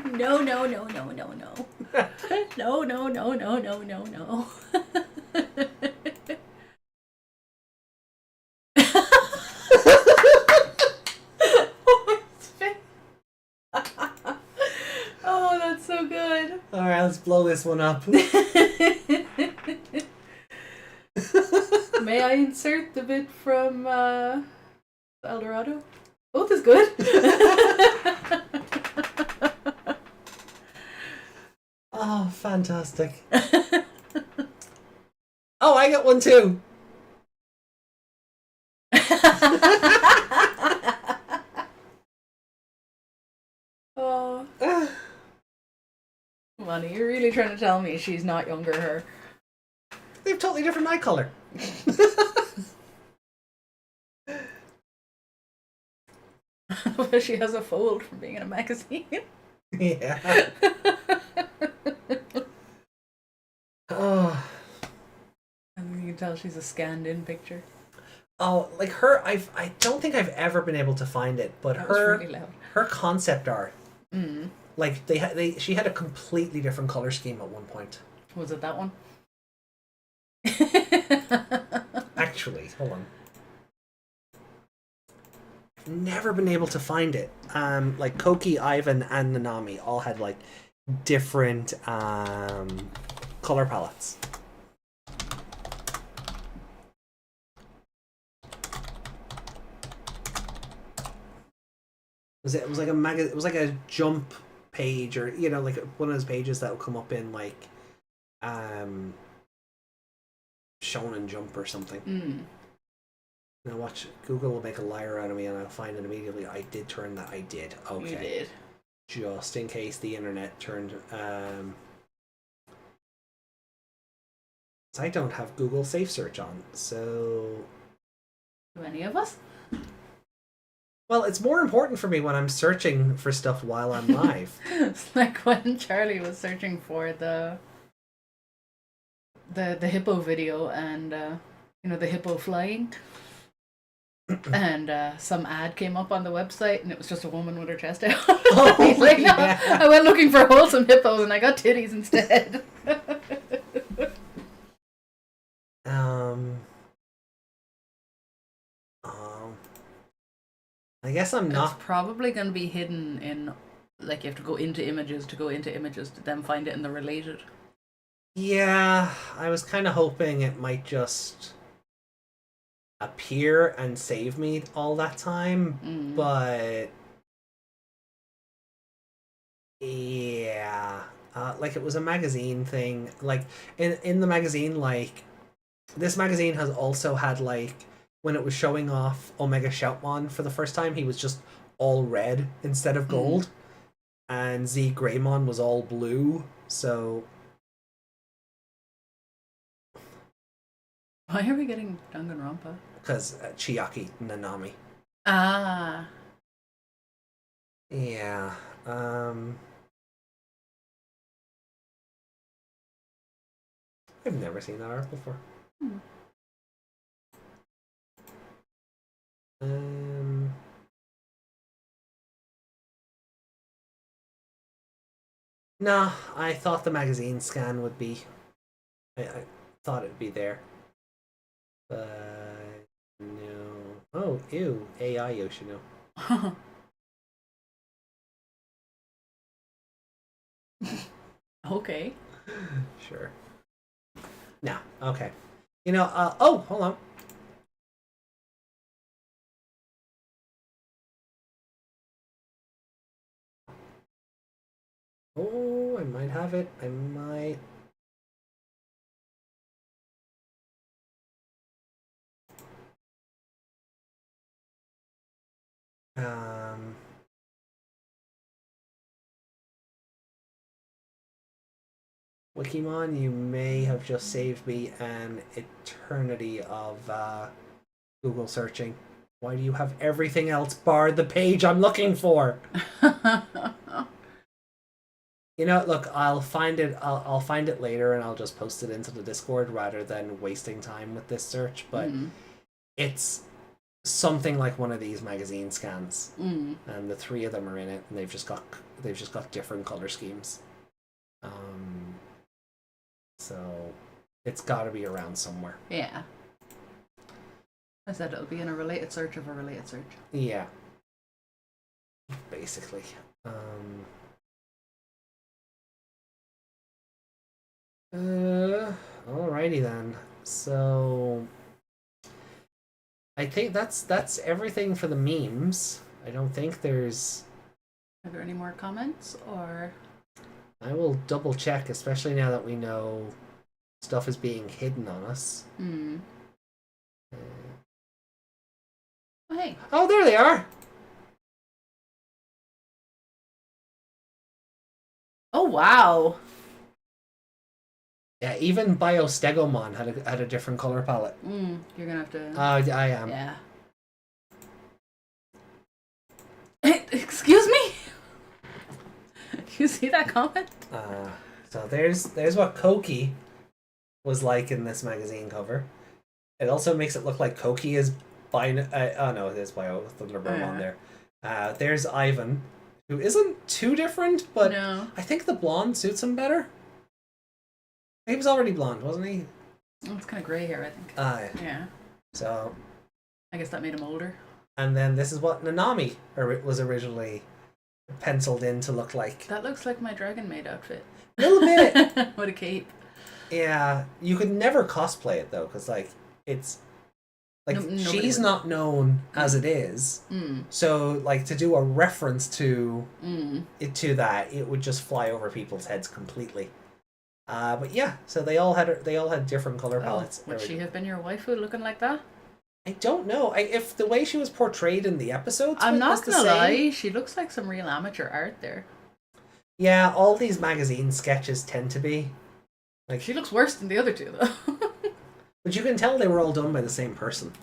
No, no, no, no, no, no. No, no, no, no, no, no, no. Oh, that's so good. Alright, let's blow this one up. May I insert the bit from El Dorado? Both is good. Oh, fantastic. Oh, I got one too. Oh. Money, you're really trying to tell me she's not younger her. They have totally different eye color. She has a fold from being in a magazine. Yeah. Oh. And you can tell she's a scanned-in picture. Oh, like her, I don't think I've ever been able to find it, but That was really loud. Her concept art, Mm. like she had a completely different color scheme at one point. Was it that one? Actually, hold on. Never been able to find it. Like Koki, Ivan, and Nanami all had like different color palettes. It was like it was like a jump page, or like one of those pages that will come up in like Shonen Jump or something. Mm. Now watch, Google will make a liar out of me and I'll find it immediately. I did turn that. I did. Okay. You did. Just in case the internet turned. I don't have Google Safe Search on, so. Do any of us? Well, it's more important for me when I'm searching for stuff while I'm live. It's like when Charlie was searching for the hippo video and the hippo flying. And some ad came up on the website, and it was just a woman with her chest out. Oh, He's like, no, yeah. I went looking for wholesome hippos, and I got titties instead. I guess I'm not. It's probably going to be hidden in, like, you have to go into images to then find it in the related. Yeah, I was kind of hoping it might just appear and save me all that time, but yeah, like it was a magazine thing. Like in the magazine, like this magazine has also had like when it was showing off Omega Shoutmon for the first time, he was just all red instead of gold, and Z Greymon was all blue. So why are we getting Danganronpa? Because Chiaki Nanami. Ah. Yeah. I've never seen that art before. Nah, I thought the magazine scan would be. I thought it'd be there. But no. Oh, ew. AI Yoshino. Okay. Sure. No, okay. Oh, hold on. Oh, I might have it. I might. Wikimon, you may have just saved me an eternity of Google searching. Why do you have everything else barred the page I'm looking for? Look, I'll find it. I'll find it later, and I'll just post it into the Discord rather than wasting time with this search. But it's something like one of these magazine scans, and the three of them are in it, and they've just got different color schemes. So it's got to be around somewhere. Yeah. I said it'll be in a related search of a related search. Yeah. Basically. Alrighty then. So I think that's everything for the memes. I don't think there's... Are there any more comments, or...? I will double check, especially now that we know stuff is being hidden on us. Oh, hey. Oh, there they are! Oh, wow. Yeah, even BioStegomon had a different color palette. You're gonna have to... I am. Yeah. Excuse me? You see that comment? So there's what Koki was like in this magazine cover. It also makes it look like Koki is oh no, it is Bio with the Liberator there. There's Ivan, who isn't too different, but no. I think the blonde suits him better. He was already blonde, wasn't he? Oh, it's kind of grey hair, I think. Yeah. So... I guess that made him older. And then this is what Nanami was originally penciled in to look like. That looks like my Dragon Maid outfit. A little bit. With a cape. Yeah, you could never cosplay it though, because like it's like she's not known as it is. So like to do a reference to that, it would just fly over people's heads completely. But yeah, so they all had different color palettes. Would she have been your waifu looking like that? I don't know. If the way she was portrayed in the episodes, I'm not gonna lie, she looks like some real amateur art there. Yeah, all these magazine sketches tend to be. Like she looks worse than the other two, though. But you can tell they were all done by the same person.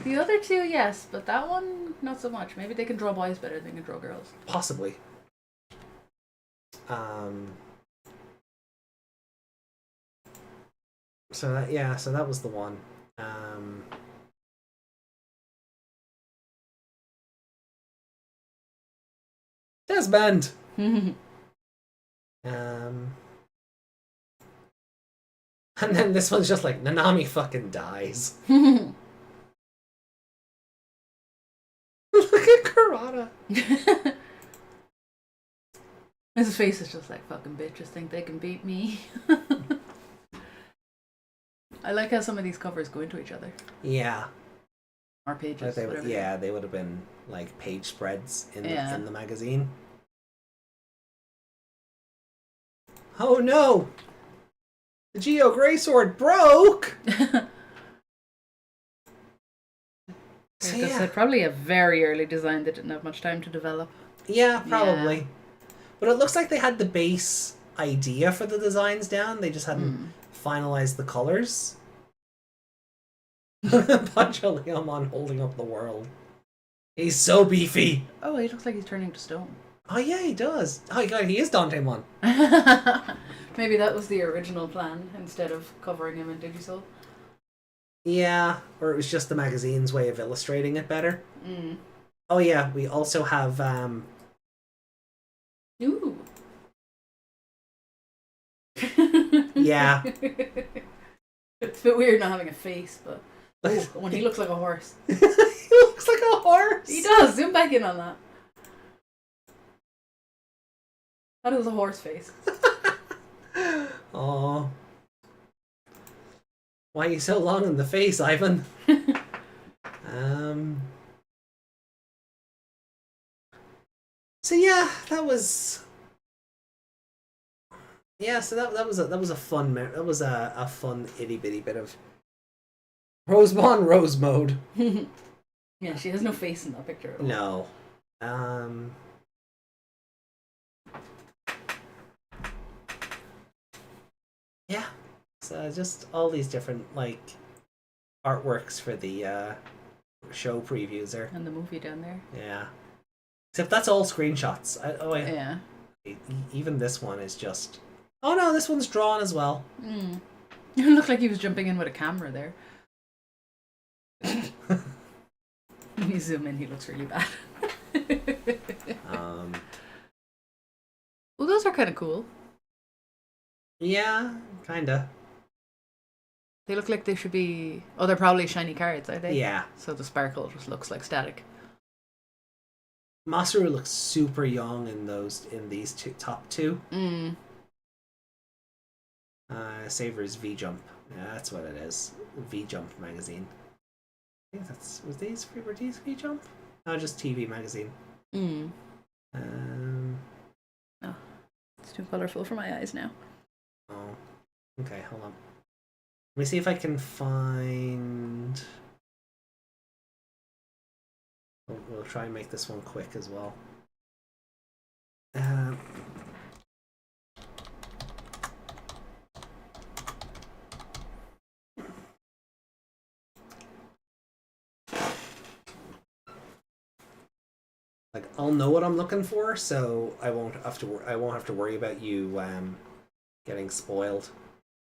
The other two, yes, but that one, not so much. Maybe they can draw boys better than they can draw girls. Possibly. So that was the one. Desmond. And then this one's just like Nanami fucking dies. Look at Kurata. His face is just like, fucking bitches think they can beat me. I like how some of these covers go into each other. Yeah. Or pages. They would have been like page spreads in the magazine. Oh no! The Geo Greysword broke! Like I said, probably a very early design that didn't have much time to develop. Yeah, probably. Yeah. But it looks like they had the base idea for the designs down. They just hadn't finalized the colors. Apocalymon holding up the world. He's so beefy. Oh, he looks like he's turning to stone. Oh yeah, he does. Oh my god, he is Dantemon. Maybe that was the original plan instead of covering him in Digisoul. Yeah, or it was just the magazine's way of illustrating it better. Oh yeah, we also have Ooh. Yeah. It's a bit weird not having a face, but when he looks like a horse. He looks like a horse. He does. Zoom back in on that. That is a horse face. Aww. Why are you so long in the face, Ivan? So yeah, that was. Yeah, so that was a fun a fun itty bitty bit of Rosemon Rose mode. Yeah, she has no face in that picture at all. No. Yeah. So just all these different like artworks for the show previews there. And the movie down there. Yeah. Except that's all screenshots. Yeah. Even this one is just. Oh no, this one's drawn as well. It looked like he was jumping in with a camera there. When you zoom in, he looks really bad. Well, those are kind of cool. Yeah, kinda. They look like they should be. Oh, they're probably shiny cards, are they? Yeah. So the sparkle just looks like static. Masaru looks super young in these top two. Saver's V jump. Yeah, that's what it is. V-Jump magazine. I think were these V-Jump? No, just TV magazine. Oh, it's too colourful for my eyes now. Oh, okay, hold on. Let me see if I can find... We'll try and make this one quick as well. Like, I'll know what I'm looking for, so I won't have to worry about you getting spoiled.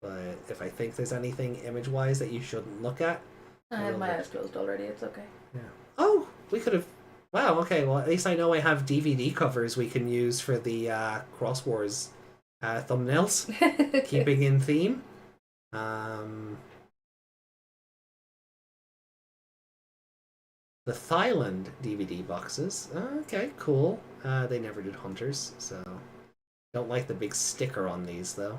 But if I think there's anything image-wise that you shouldn't look at, I have my eyes closed already. It's okay. Yeah. Oh, we could have. Wow. Okay. Well, at least I know I have DVD covers we can use for the Cross Wars thumbnails. Keeping in theme. The Thailand DVD boxes. Okay, cool. They never did Hunters, so don't like the big sticker on these though.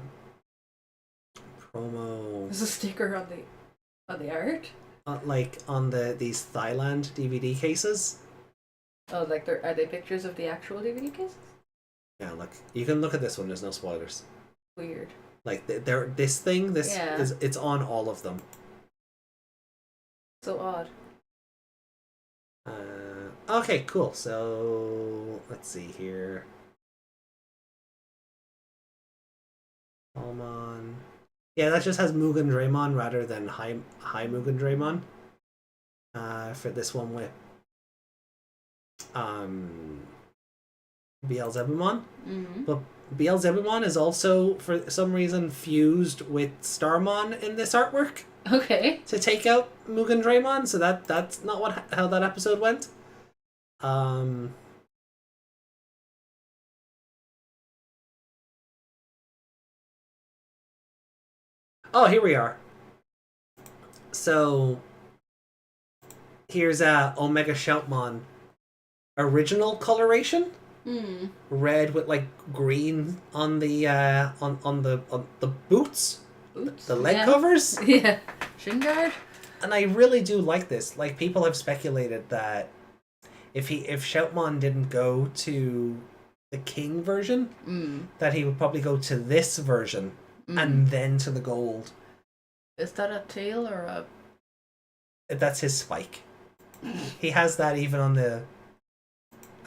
Promo. There's a sticker on the art. Like on these Thailand DVD cases. Oh, like are they pictures of the actual DVD cases? Yeah, look. You can look at this one. There's no spoilers. Weird. Like it's on all of them. So odd. Okay, cool. So let's see here. Almon. Yeah, that just has Mugen Draymon rather than High Mugen Draymon. For this one with Beelzebumon. Mm-hmm. But Beelzebumon is also for some reason fused with Starmon in this artwork. Okay. To take out Mugen Draymon, so that's not how that episode went. Oh, here we are. So here's Omega Shoutmon original coloration. Red with like green on the on the boots. The leg covers. Yeah. Shin guard. And I really do like this. Like, people have speculated that if Shoutmon didn't go to the King version, that he would probably go to this version and then to the gold. Is that a tail or a... That's his spike. He has that even on the...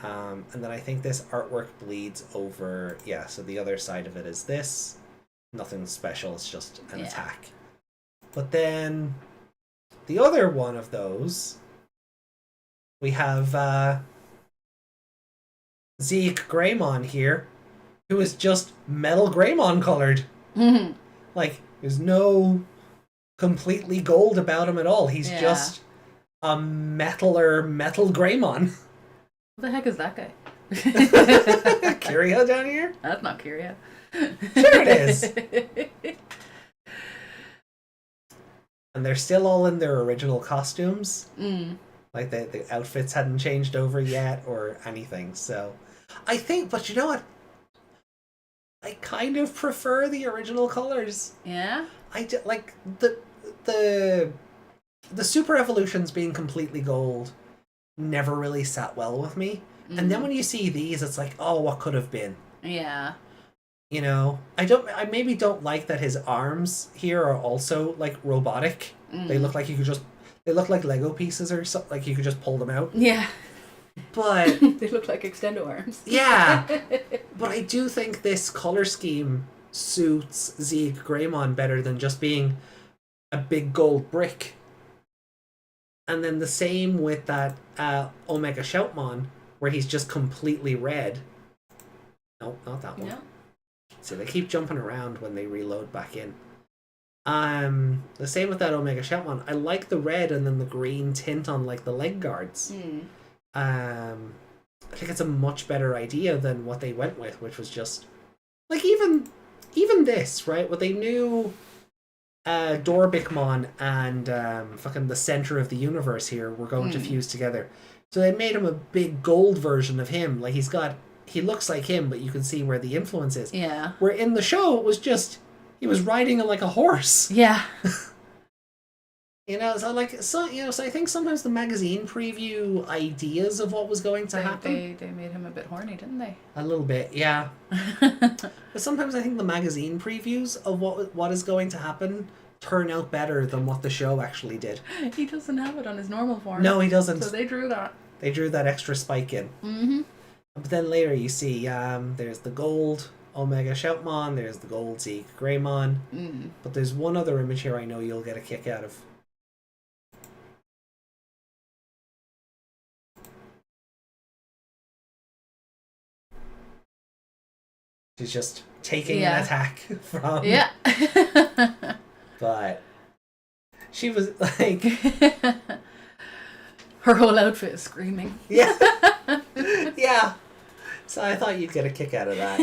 and then I think this artwork bleeds over... Yeah, so the other side of it is this. Nothing special, it's just an attack. But then the other one of those, we have Zeke Greymon here, who is just metal Greymon colored. Mm-hmm. Like, there's no completely gold about him at all. He's just a metal Greymon. What the heck is that guy? Curio down here? That's not Curio. Sure it is. And they're still all in their original costumes. Like the outfits hadn't changed over yet or anything. So I think, but you know what? I kind of prefer the original colors. Yeah? Like the super evolutions being completely gold never really sat well with me. And then when you see these, it's like, oh, what could have been? Yeah. You know, I maybe don't like that his arms here are also like robotic. They look like they look like Lego pieces or something, like you could just pull them out. Yeah. But they look like extendo arms. Yeah. But I do think this color scheme suits Zeke Greymon better than just being a big gold brick. And then the same with that Omega Shoutmon, where he's just completely red. No, not that one. No. So they keep jumping around when they reload back in. The same with that Omega Shoutmon. I like the red and then the green tint on like the leg guards. I think it's a much better idea than what they went with, which was just like even this, right? What they knew Dorbikmon and fucking the center of the universe here were going to fuse together. So they made him a big gold version of him. Like he looks like him, but you can see where the influence is. Yeah. Where in the show it was just he was riding like a horse. Yeah. You know, so I think sometimes the magazine preview ideas of what was going to happen. They made him a bit horny, didn't they? A little bit, yeah. But sometimes I think the magazine previews of what is going to happen turn out better than what the show actually did. He doesn't have it on his normal form. No, he doesn't. So they drew that. They drew that extra spike in. Mm-hmm. But then later you see there's the gold Omega Shoutmon, there's the gold Zeke Greymon. Mm. But there's one other image here I know you'll get a kick out of. She's just taking an attack from... Yeah. But she was like... Her whole outfit is screaming. Yeah. Yeah. So I thought you'd get a kick out of that.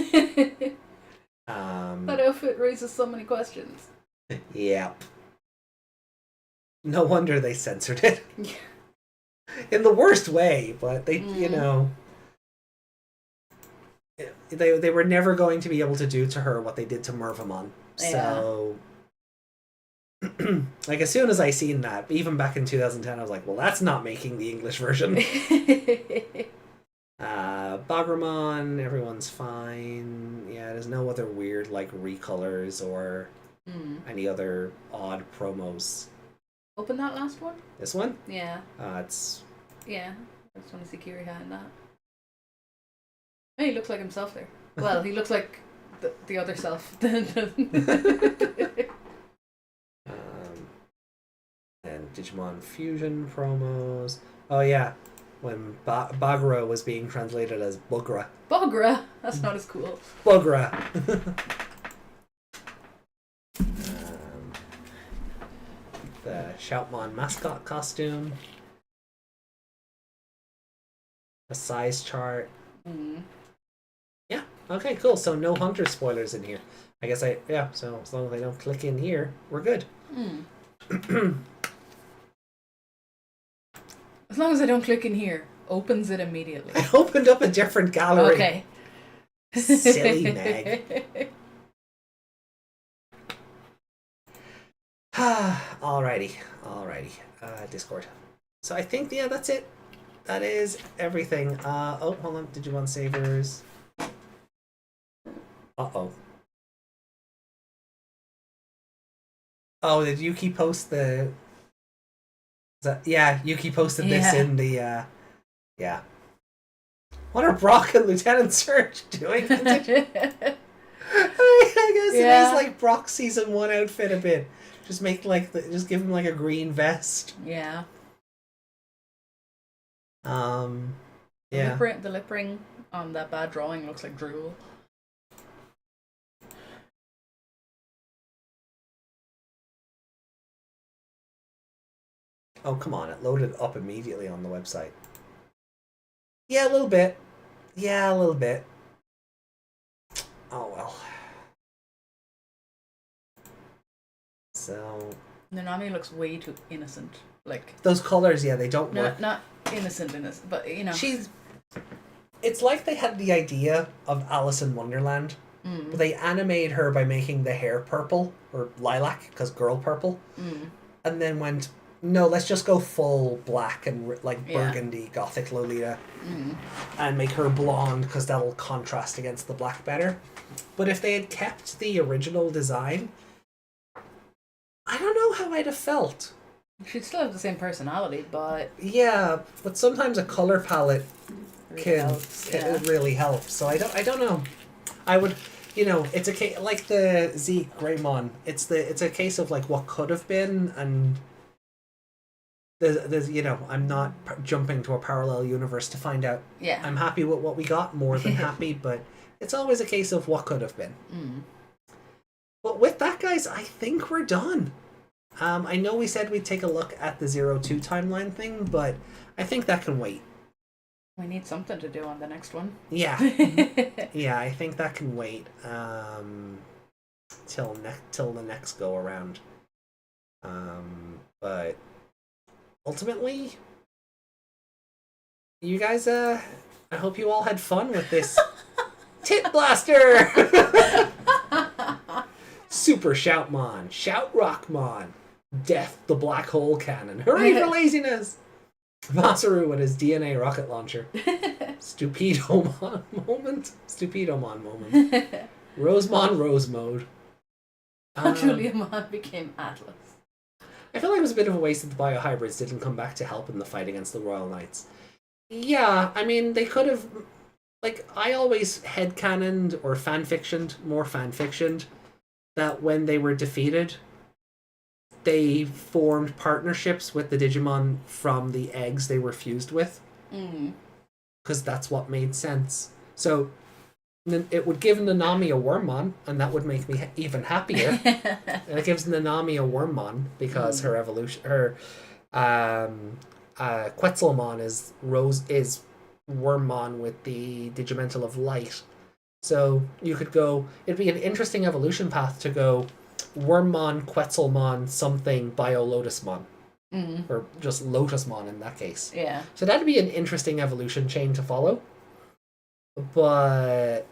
That outfit raises so many questions. Yep. No wonder they censored it. In the worst way, but they, you know... They were never going to be able to do to her what they did to Mervamon. So, like, as soon as I seen that, even back in 2010, I was like, well, that's not making the English version. Bagramon, everyone's fine. Yeah, there's no other weird, like, recolors or any other odd promos. Open that last one? This one? Yeah. It's... Yeah. I just want to see Kiriha in that. Oh, he looks like himself there. Well, he looks like the other self. And Digimon Fusion promos. Oh yeah, when Bagra was being translated as Bugra. Bugra? That's not as cool. Bugra. The Shoutmon mascot costume. A size chart. Yeah, okay, cool. So no Hunter spoilers in here. I guess so as long as I don't click in here, we're good. As long as I don't click in here, opens it immediately. I opened up a different gallery. Okay. Silly Meg. Alrighty. Discord. So I think, yeah, that's it. That is everything. Oh, hold on. Digimon Savers. Uh-oh. Oh, did Yuki post the... Yeah, Yuki posted this in the... Yeah. What are Brock and Lieutenant Surge doing? I guess it is like Brock Season 1 outfit a bit. Just make just give him like a green vest. Yeah. Yeah. The lip ring on that bad drawing looks like drool. Oh, come on. It loaded up immediately on the website. Yeah, a little bit. Oh, well. So... Nanami looks way too innocent. Like... Those colors, yeah, they don't work. Not innocent, but, you know. It's like they had the idea of Alice in Wonderland, but they animated her by making the hair purple, or lilac, because girl purple, and then went... No, let's just go full black and burgundy gothic Lolita and make her blonde because that'll contrast against the black better. But if they had kept the original design, I don't know how I'd have felt. She'd still have the same personality, but... Yeah, but sometimes a color palette can really help. So I don't know. I would... You know, it's a case... Like the Zeke Greymon, it's a case of like what could have been and... There's, you know, I'm not jumping to a parallel universe to find out. Yeah. I'm happy with what we got, more than happy, but it's always a case of what could have been. But with that, guys, I think we're done. I know we said we'd take a look at the 02 timeline thing, but I think that can wait. We need something to do on the next one. Yeah. Yeah, I think that can wait till the next go around. But... Ultimately, you guys, I hope you all had fun with this Tit Blaster! Super Shoutmon, Shout Rockmon, Death the Black Hole Cannon. Hooray for laziness! Masaru with his DNA rocket launcher. Stupidomon moment. Rosemon Rose Mode. Juliamon became Atlas. I feel like it was a bit of a waste that the biohybrids didn't come back to help in the fight against the Royal Knights. Yeah, I mean, they could have... Like, I always headcanoned or more fanfictioned, that when they were defeated, they formed partnerships with the Digimon from the eggs they were fused with. Because that's what made sense. So, it would give Nanami a Wormmon, and that would make me even happier. And it gives Nanami a Wormmon, because her evolution... Her... Quetzalmon is Wormmon with the Digimental of Light. So you could go... It'd be an interesting evolution path to go Wormmon, Quetzalmon, something, Bio-Lotusmon. Or just Lotusmon in that case. Yeah. So that'd be an interesting evolution chain to follow. But...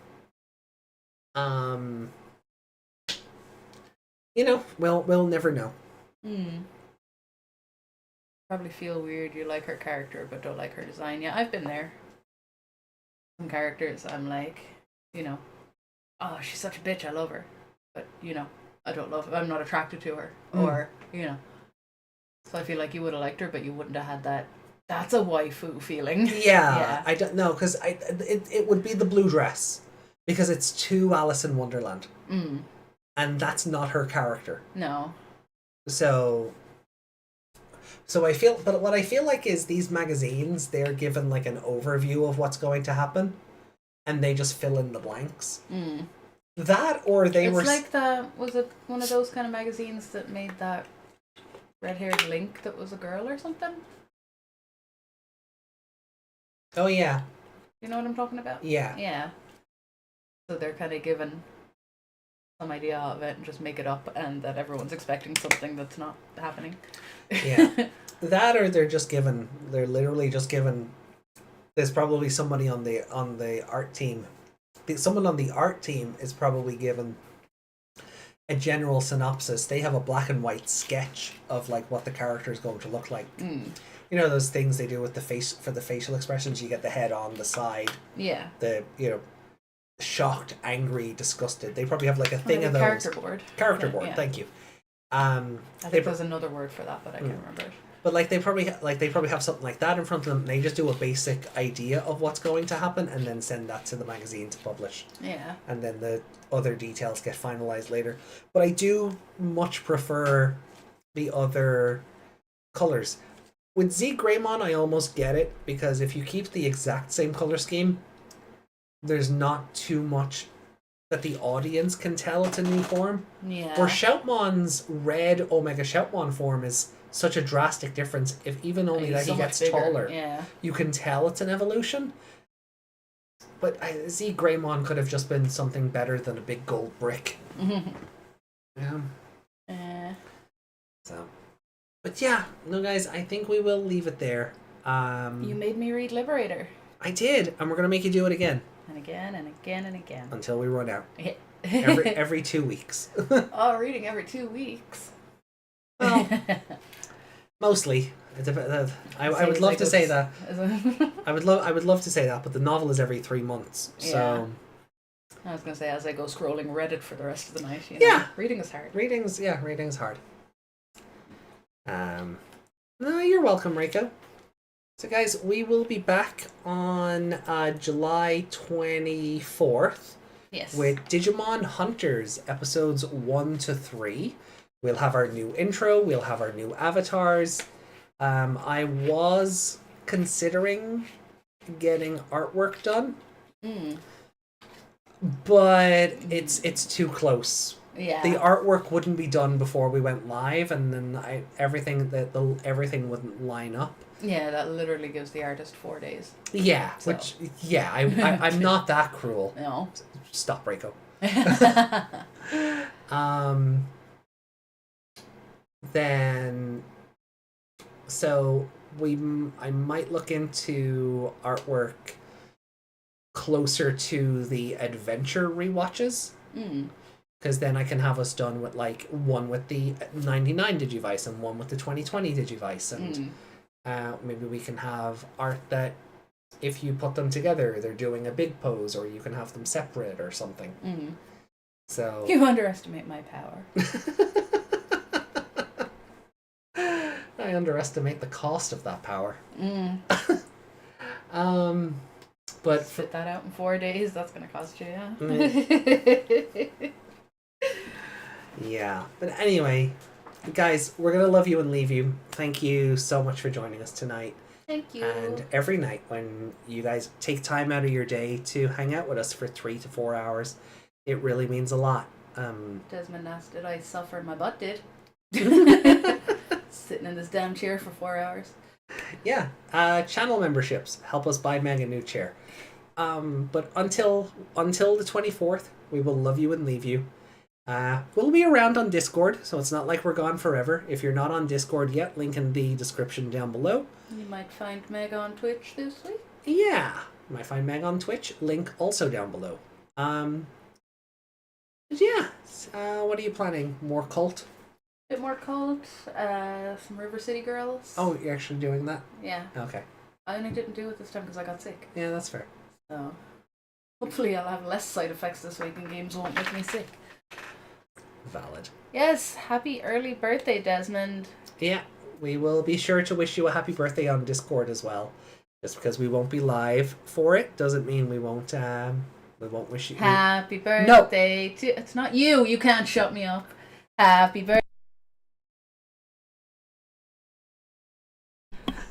You know, we'll never know. Probably feel weird you like her character but don't like her design. Yeah, I've been there. Some characters I'm like, you know, oh, she's such a bitch, I love her. But, you know, I don't love her. I'm not attracted to her. Or, you know. So I feel like you would have liked her, but you wouldn't have had that. That's a waifu feeling. Yeah. I don't know, because it would be the blue dress. Because it's too Alice in Wonderland. And that's not her character. No. So I feel, but what I feel like is these magazines, they're given like an overview of what's going to happen, and they just fill in the blanks. That, or it's like was it one of those kind of magazines that made that red-haired Link that was a girl or something? Oh yeah. You know what I'm talking about? Yeah. Yeah. So they're kind of given some idea of it and just make it up, and that everyone's expecting something that's not happening. Yeah. That, or they're literally just given, there's probably somebody on the art team. Someone on the art team is probably given a general synopsis. They have a black and white sketch of like what the character is going to look like. You know those things they do with the face for the facial expressions. You get the head on the side. Yeah. The shocked, angry, disgusted. They probably have like a thing of those. Character board. Yeah. Thank you. I think there's another word for that, but I can't remember it. But like they probably have something like that in front of them. And they just do a basic idea of what's going to happen, and then send that to the magazine to publish. Yeah. And then the other details get finalized later. But I do much prefer the other colors. With Z Greymon, I almost get it, because if you keep the exact same color scheme, there's not too much that the audience can tell it's a new form. Yeah. Where Shoutmon's red Omega Shoutmon form is such a drastic difference. If even only that he gets taller, you can tell it's an evolution. But Z Greymon could have just been something better than a big gold brick. Yeah. So, but yeah, no, guys, I think we will leave it there. You made me read Liberator. I did, and we're gonna make you do it again. And again and again and again. Until we run out. every 2 weeks. Oh, reading every 2 weeks. Well, mostly. I would love to say that. I would love to say that, but the novel is every 3 months. So I was gonna say, as I go scrolling Reddit for the rest of the night. Yeah. Reading is hard. Reading's hard. No, you're welcome, Reiko. So guys, we will be back on July 24th. Yes. With Digimon Hunters episodes 1 to 3. We'll have our new intro. We'll have our new avatars. I was considering getting artwork done, but it's too close. Yeah. The artwork wouldn't be done before we went live, and then everything wouldn't line up. Yeah, that literally gives the artist 4 days. Yeah, so. I'm not that cruel. No. Stop, Reiko. Then, so I might look into artwork closer to the adventure rewatches. Because then I can have us done with like one with the 99 Digivice and one with the 2020 Digivice. And maybe we can have art that if you put them together, they're doing a big pose, or you can have them separate or something. So you underestimate my power. I underestimate the cost of that power. But sit that out in 4 days. That's gonna cost you, yeah. Yeah, but anyway, guys, we're gonna love you and leave you. Thank you so much for joining us tonight. Thank you. And every night when you guys take time out of your day to hang out with us for 3 to 4 hours, it really means a lot. Desmond asked, did I suffer? My butt did. Sitting in this damn chair for 4 hours. Yeah, channel memberships help us buy Meg a new chair. But until the 24th, we will love you and leave you. We'll be around on Discord, so it's not like we're gone forever. If you're not on Discord yet, link in the description down below. You might find Meg on Twitch this week. Yeah, you might find Meg on Twitch. Link also down below. Yeah. What are you planning? More cult? Bit more cult. Some River City Girls. Oh, you're actually doing that? Yeah. Okay. I only didn't do it this time because I got sick. Yeah, that's fair. So hopefully I'll have less side effects this week and games won't make me sick. Valid. Yes, happy early birthday, Desmond. Yeah, we will be sure to wish you a happy birthday on Discord as well. Just because we won't be live for it doesn't mean we won't wish you happy birthday to... It's not you. You can't shut me up. Happy birthday.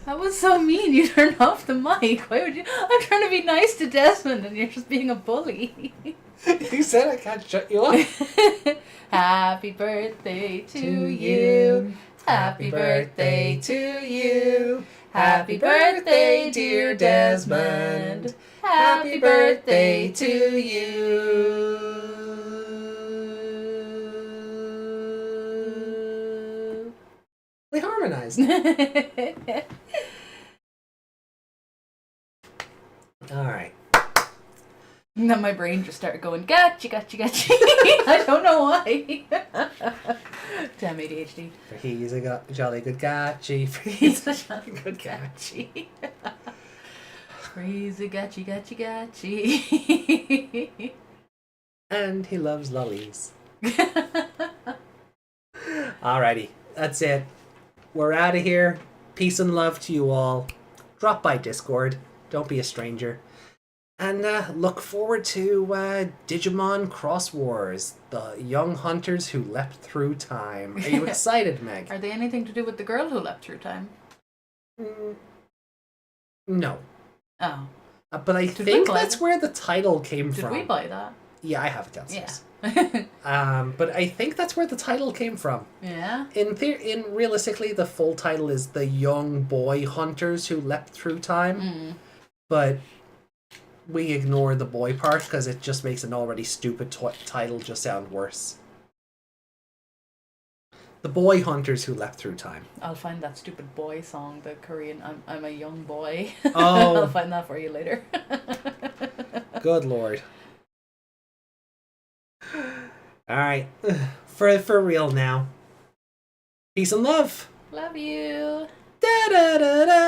That was so mean. You turned off the mic. Why would you? I'm trying to be nice to Desmond and you're just being a bully. You said I can't shut you up. Happy birthday to you. Happy birthday to you. Happy birthday, dear Desmond. Happy birthday to you. We harmonized. All right. And then my brain just started going, gotcha, gotcha, gotcha. I don't know why. Damn ADHD. He's a jolly good gotchi. He's a jolly good gotchi. He's a gotchi, gotchi, gotchi. And he loves lollies. Alrighty, that's it. We're out of here. Peace and love to you all. Drop by Discord. Don't be a stranger. And look forward to Digimon Cross Wars, the young hunters who leapt through time. Are you excited, Meg? Are they anything to do with the girl who leapt through time? No. Oh. But I think that's where the title came from. Did we buy that? Yeah, I have it downstairs. Yeah. But I think that's where the title came from. Yeah. In realistically, the full title is The Young Boy Hunters Who Leapt Through Time. But we ignore the boy part because it just makes an already stupid title just sound worse. The Boy Hunters Who Leapt Through Time. I'll find that stupid boy song, the Korean I'm a young boy. Oh. I'll find that for you later. Good Lord. Alright. For real now. Peace and love. Love you. Da da da da.